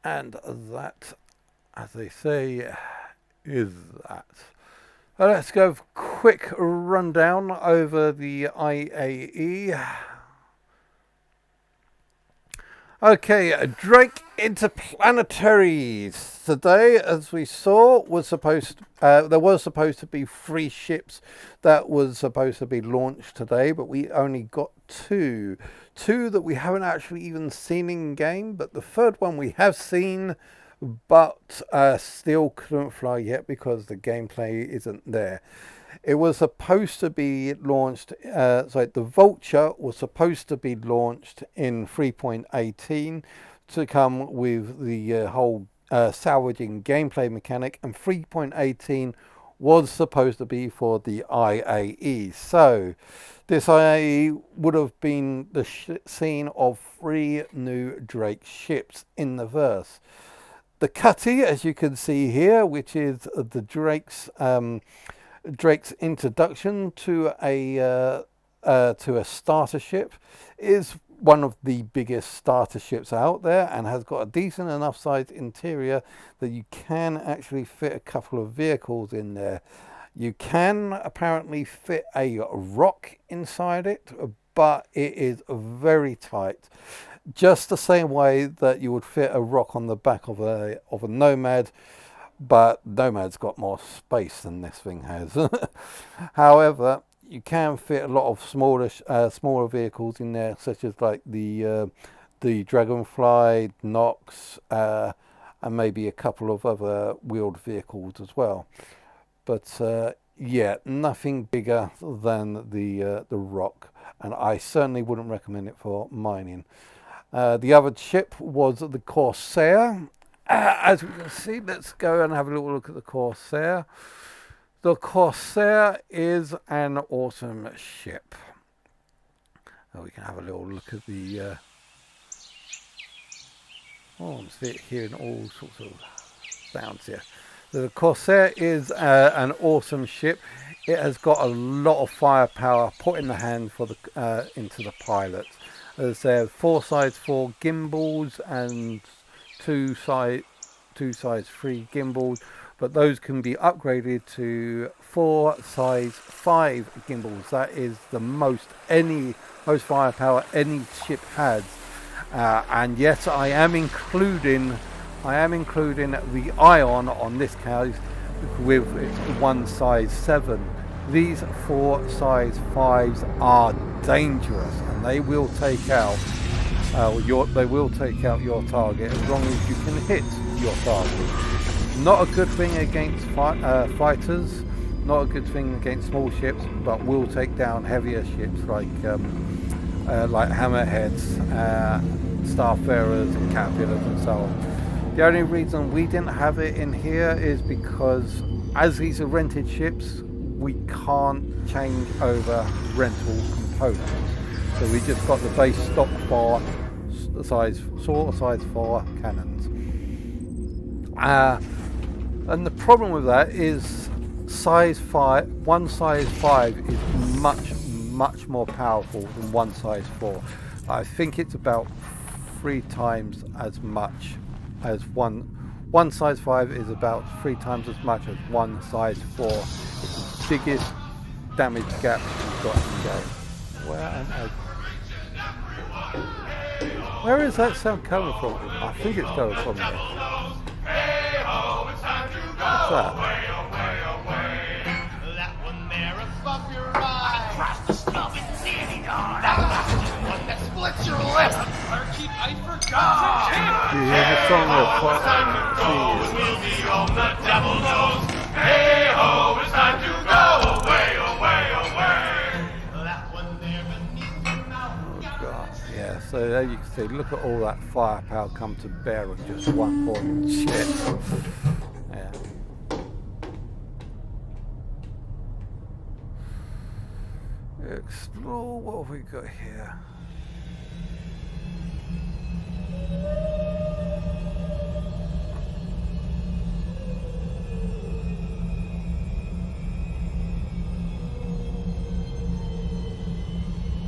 And that, as they say, is that. Let's go for a quick rundown over the IAE. Okay, Drake Interplanetaries. Today, as we saw, was there was supposed to be 3 ships that was supposed to be launched today, but we only got 2. 2 that we haven't actually even seen in game, but the third one we have seen, but still couldn't fly yet because the gameplay isn't there. It was supposed to be launched, the Vulture was supposed to be launched in 3.18 to come with the whole salvaging gameplay mechanic, and 3.18 was supposed to be for the IAE. So this IAE would have been the scene of 3 new Drake ships in the verse. The Cutty, as you can see here, which is the Drake's introduction to a starter ship, is one of the biggest starter ships out there and has got a decent enough sized interior that you can actually fit a couple of vehicles in there. You can apparently fit a rock inside it, but it is very tight. Just the same way that you would fit a rock on the back of a Nomad, but Nomad's got more space than this thing has. However, you can fit a lot of smaller vehicles in there, such as like the Dragonfly, Nox, and maybe a couple of other wheeled vehicles as well. But yeah, nothing bigger than the Rock, and I certainly wouldn't recommend it for mining. The other ship was the Corsair. As we can see, let's go and have a little look at the Corsair. The Corsair is an awesome ship. We can have a little look at the... I'm hearing all sorts of sounds here. The Corsair is an awesome ship. It has got a lot of firepower put in the hand for the into the pilots. There's 4 size 4 gimbals and 2 size 3 gimbals, but those can be upgraded to 4 size 5 gimbals. That is the most firepower any ship has. And yes, I am including the Ion on this case with its 1 size 7. These 4 size 5s are dangerous, and they will take out your target as long as you can hit your target. Not a good thing against fighters, not a good thing against small ships, but will take down heavier ships like hammerheads, starfarers, and caterpillars, and so on. The only reason we didn't have it in here is because, as these are rented ships, we can't change over rental components. So we just got the base stock for size 4 cannons. And the problem with that is one size 5 is much more powerful than 1 size 4. I think it's about 3 times as much as one size 5 is about 3 times as much as 1 size 4. It's the biggest damage gap you've got in the game. Where is that sound coming from? I think it's coming from there. What's that? That one there above your eye. Across the stomach, Sandy dog. That one that splits your lip. Barkeep, I forgot. You hear the song of We'll be on the devil knows. Hey ho, it's time to go away, away, away. That one there beneath your mouth. Oh God, yeah. So there you can see. Look at all that firepower come to bear on just one point. Shit. Yeah. Explore. What have we got here?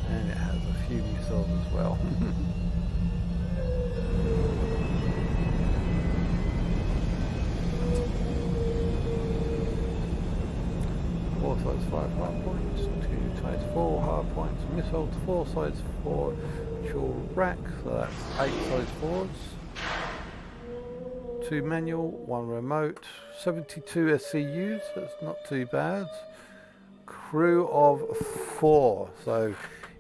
And it has a few missiles as well. sides 5 hard points, 2 sides 4 hard points, missiles 4 sides 4 dual rack, so that's 8 sides 4s, 2 manual, 1 remote, 72 SCUs, that's not too bad, crew of 4, so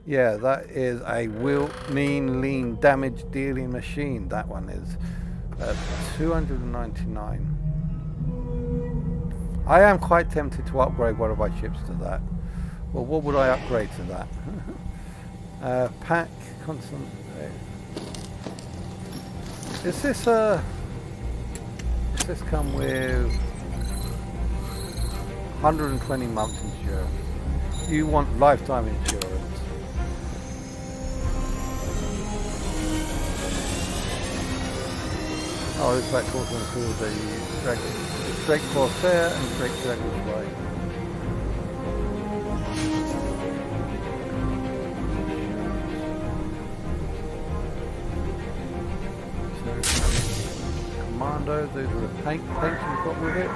yeah, that is a mean, lean, damage dealing machine, that one is. 299. I am quite tempted to upgrade one of my ships to that. Well, what would I upgrade to that? Pack, constant. Does this come with 120 months insurance? You want lifetime insurance. Oh, looks like we're going to call the Drake Corsair and Drake Dragonfly. So, Commando, those are the paints we've got with it.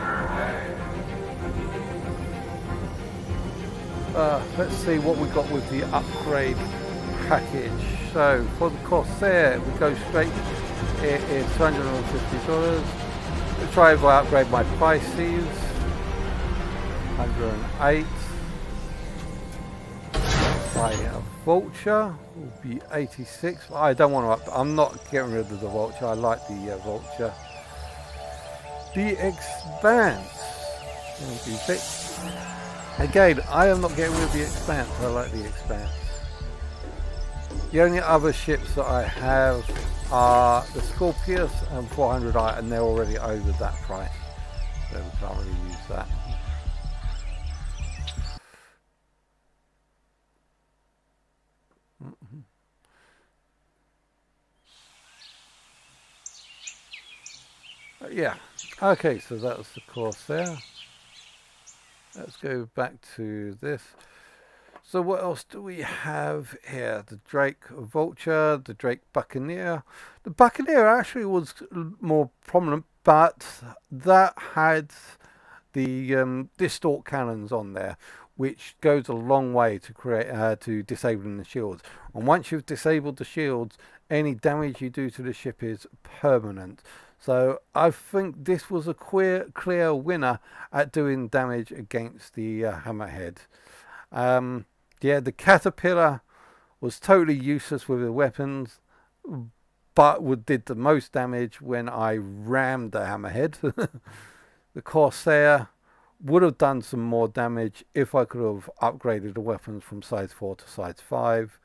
Let's see what we got with the upgrade package. So, for the Corsair, we go straight. It is $250. Let's try if I upgrade my Pisces. 108. My Vulture will be 86. I don't want to I'm not getting rid of the Vulture. I like the Vulture. The Expanse will be 6. Again, I am not getting rid of the Expanse. I like the Expanse. The only other ships that I have are the Scorpius and 400i, and they're already over that price, so we can't really use that. Yeah, okay, so that was the Corsair. Let's go back to this. So what else do we have here? The Drake Vulture, the Drake Buccaneer. The Buccaneer actually was more prominent, but that had the distort cannons on there, which goes a long way to create to disabling the shields. And once you've disabled the shields, any damage you do to the ship is permanent. So I think this was a clear winner at doing damage against the Hammerhead. Yeah, the Caterpillar was totally useless with the weapons, but did the most damage when I rammed the Hammerhead. The Corsair would have done some more damage if I could have upgraded the weapons from size 4 to size 5.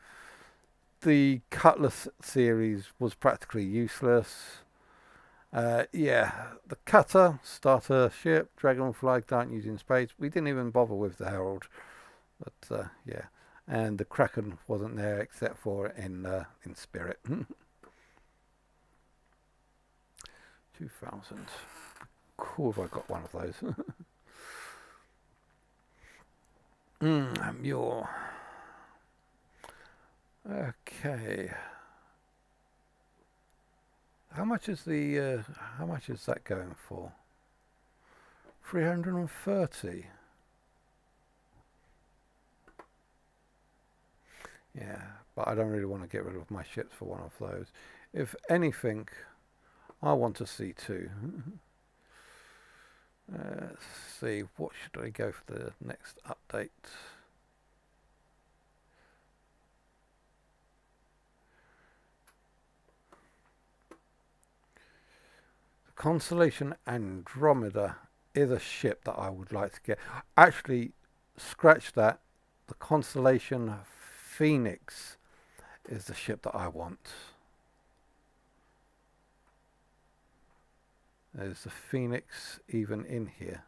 The Cutlass series was practically useless. Yeah, the Cutter, starter ship, Dragonfly, aren't using space. We didn't even bother with the Herald. But yeah, and the Kraken wasn't there except for in spirit. 2000. Cool if I got one of those. Mule. Okay. How much is that going for? 330. Yeah, but I don't really want to get rid of my ships for one of those. If anything, I want a C2. Let's see, what should I go for the next update? The Constellation Andromeda is a ship that I would like to get. Actually, scratch that. The Constellation Phoenix is the ship that I want. There's the Phoenix even in here.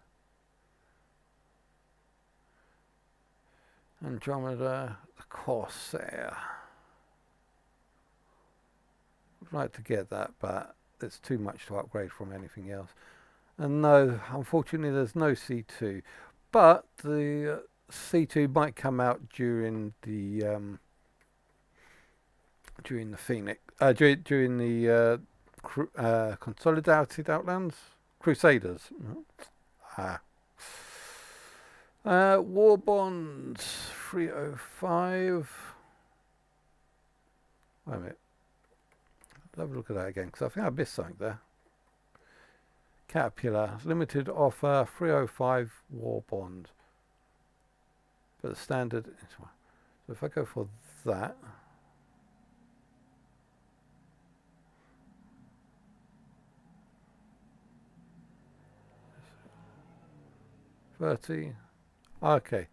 Andromeda, the Corsair. I'd like to get that, but it's too much to upgrade from anything else. And no, unfortunately there's no C2. But the C2 might come out during the Phoenix, during the Consolidated Outlands, Crusaders. War bonds 305. Wait a minute. Let's have a look at that again, because I think I missed something there. Caterpillar limited offer 305 war bond. But the standard is one. So if I go for that. $30. Okay.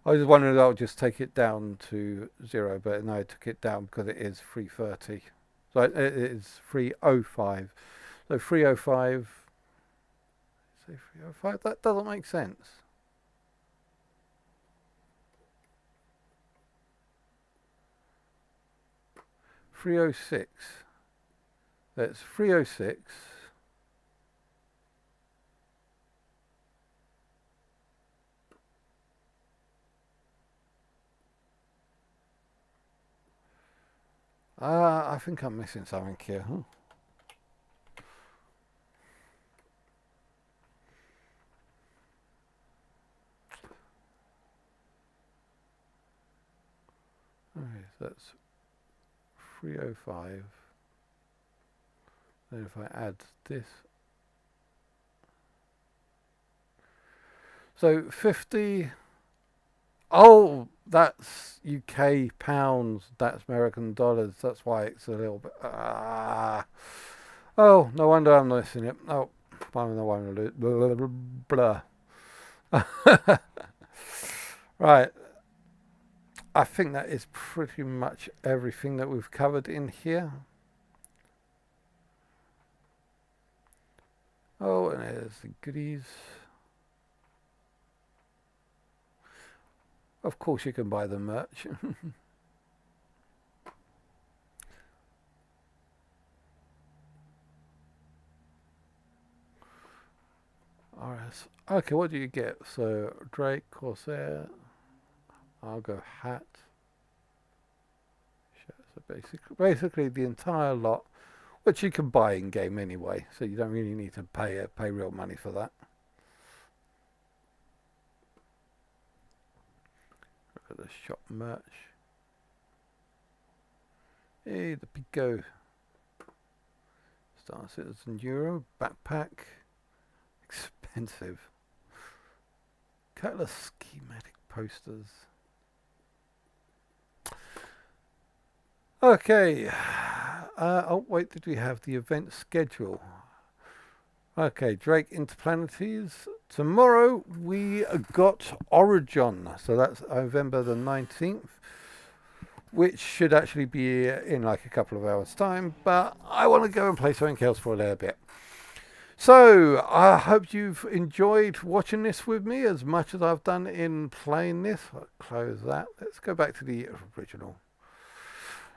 I was wondering if I'll just take it down to 0, but no, I took it down because it is 330. So it is 305. So 305. Say 305. That doesn't make sense. $306. That's $306. I think I'm missing something here. Okay, so that's 305. Then if I add this, so 50. Oh, that's UK pounds. That's American dollars. That's why it's a little bit. Oh, no wonder I'm missing it. Oh, no wonder. Blah. Right. I think that is pretty much everything that we've covered in here. Oh, and there's the goodies. Of course you can buy the merch. RS. Okay, what do you get? So Drake, Corsair. I'll go hat. So basically the entire lot, which you can buy in game anyway. So you don't really need to pay real money for that. Look at the shop merch. Hey, the Pico. Star Citizen Euro backpack. Expensive. Couple of schematic posters. Okay. Oh wait, did we have the event schedule? Okay, Drake Interplanetaries. Tomorrow we got Origin, so that's November the 19th, which should actually be in like a couple of hours time, but I want to go and play something else for a little bit. So I hope you've enjoyed watching this with me as much as I've done in playing this. I'll close that. Let's go back to the original.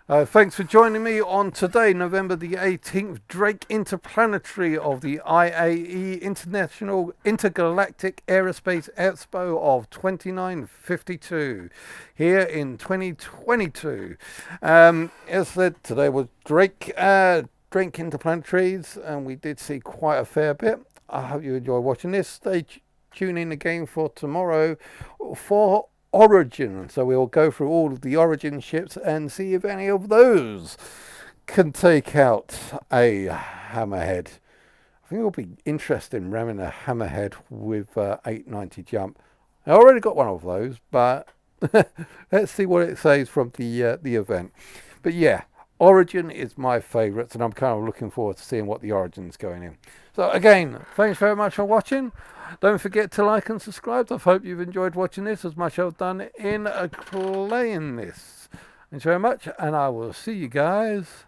Thanks for joining me on today, November the 18th, Drake Interplanetary of the IAE International Intergalactic Aerospace Expo of 2952 here in 2022. As I said, today was Drake Interplanetaries, and we did see quite a fair bit. I hope you enjoy watching this. Stay tuned in again for tomorrow for Origin, so we'll go through all of the Origin ships and see if any of those can take out a Hammerhead. I think it'll be interesting ramming a Hammerhead with 890 jump. I already got one of those, but let's see what it says from the event. But yeah, Origin is my favourites, and I'm kind of looking forward to seeing what the Origin's going in. So again, thanks very much for watching. Don't forget to like and subscribe. I hope you've enjoyed watching this as much as I've done in playing this. Thanks very much, and I will see you guys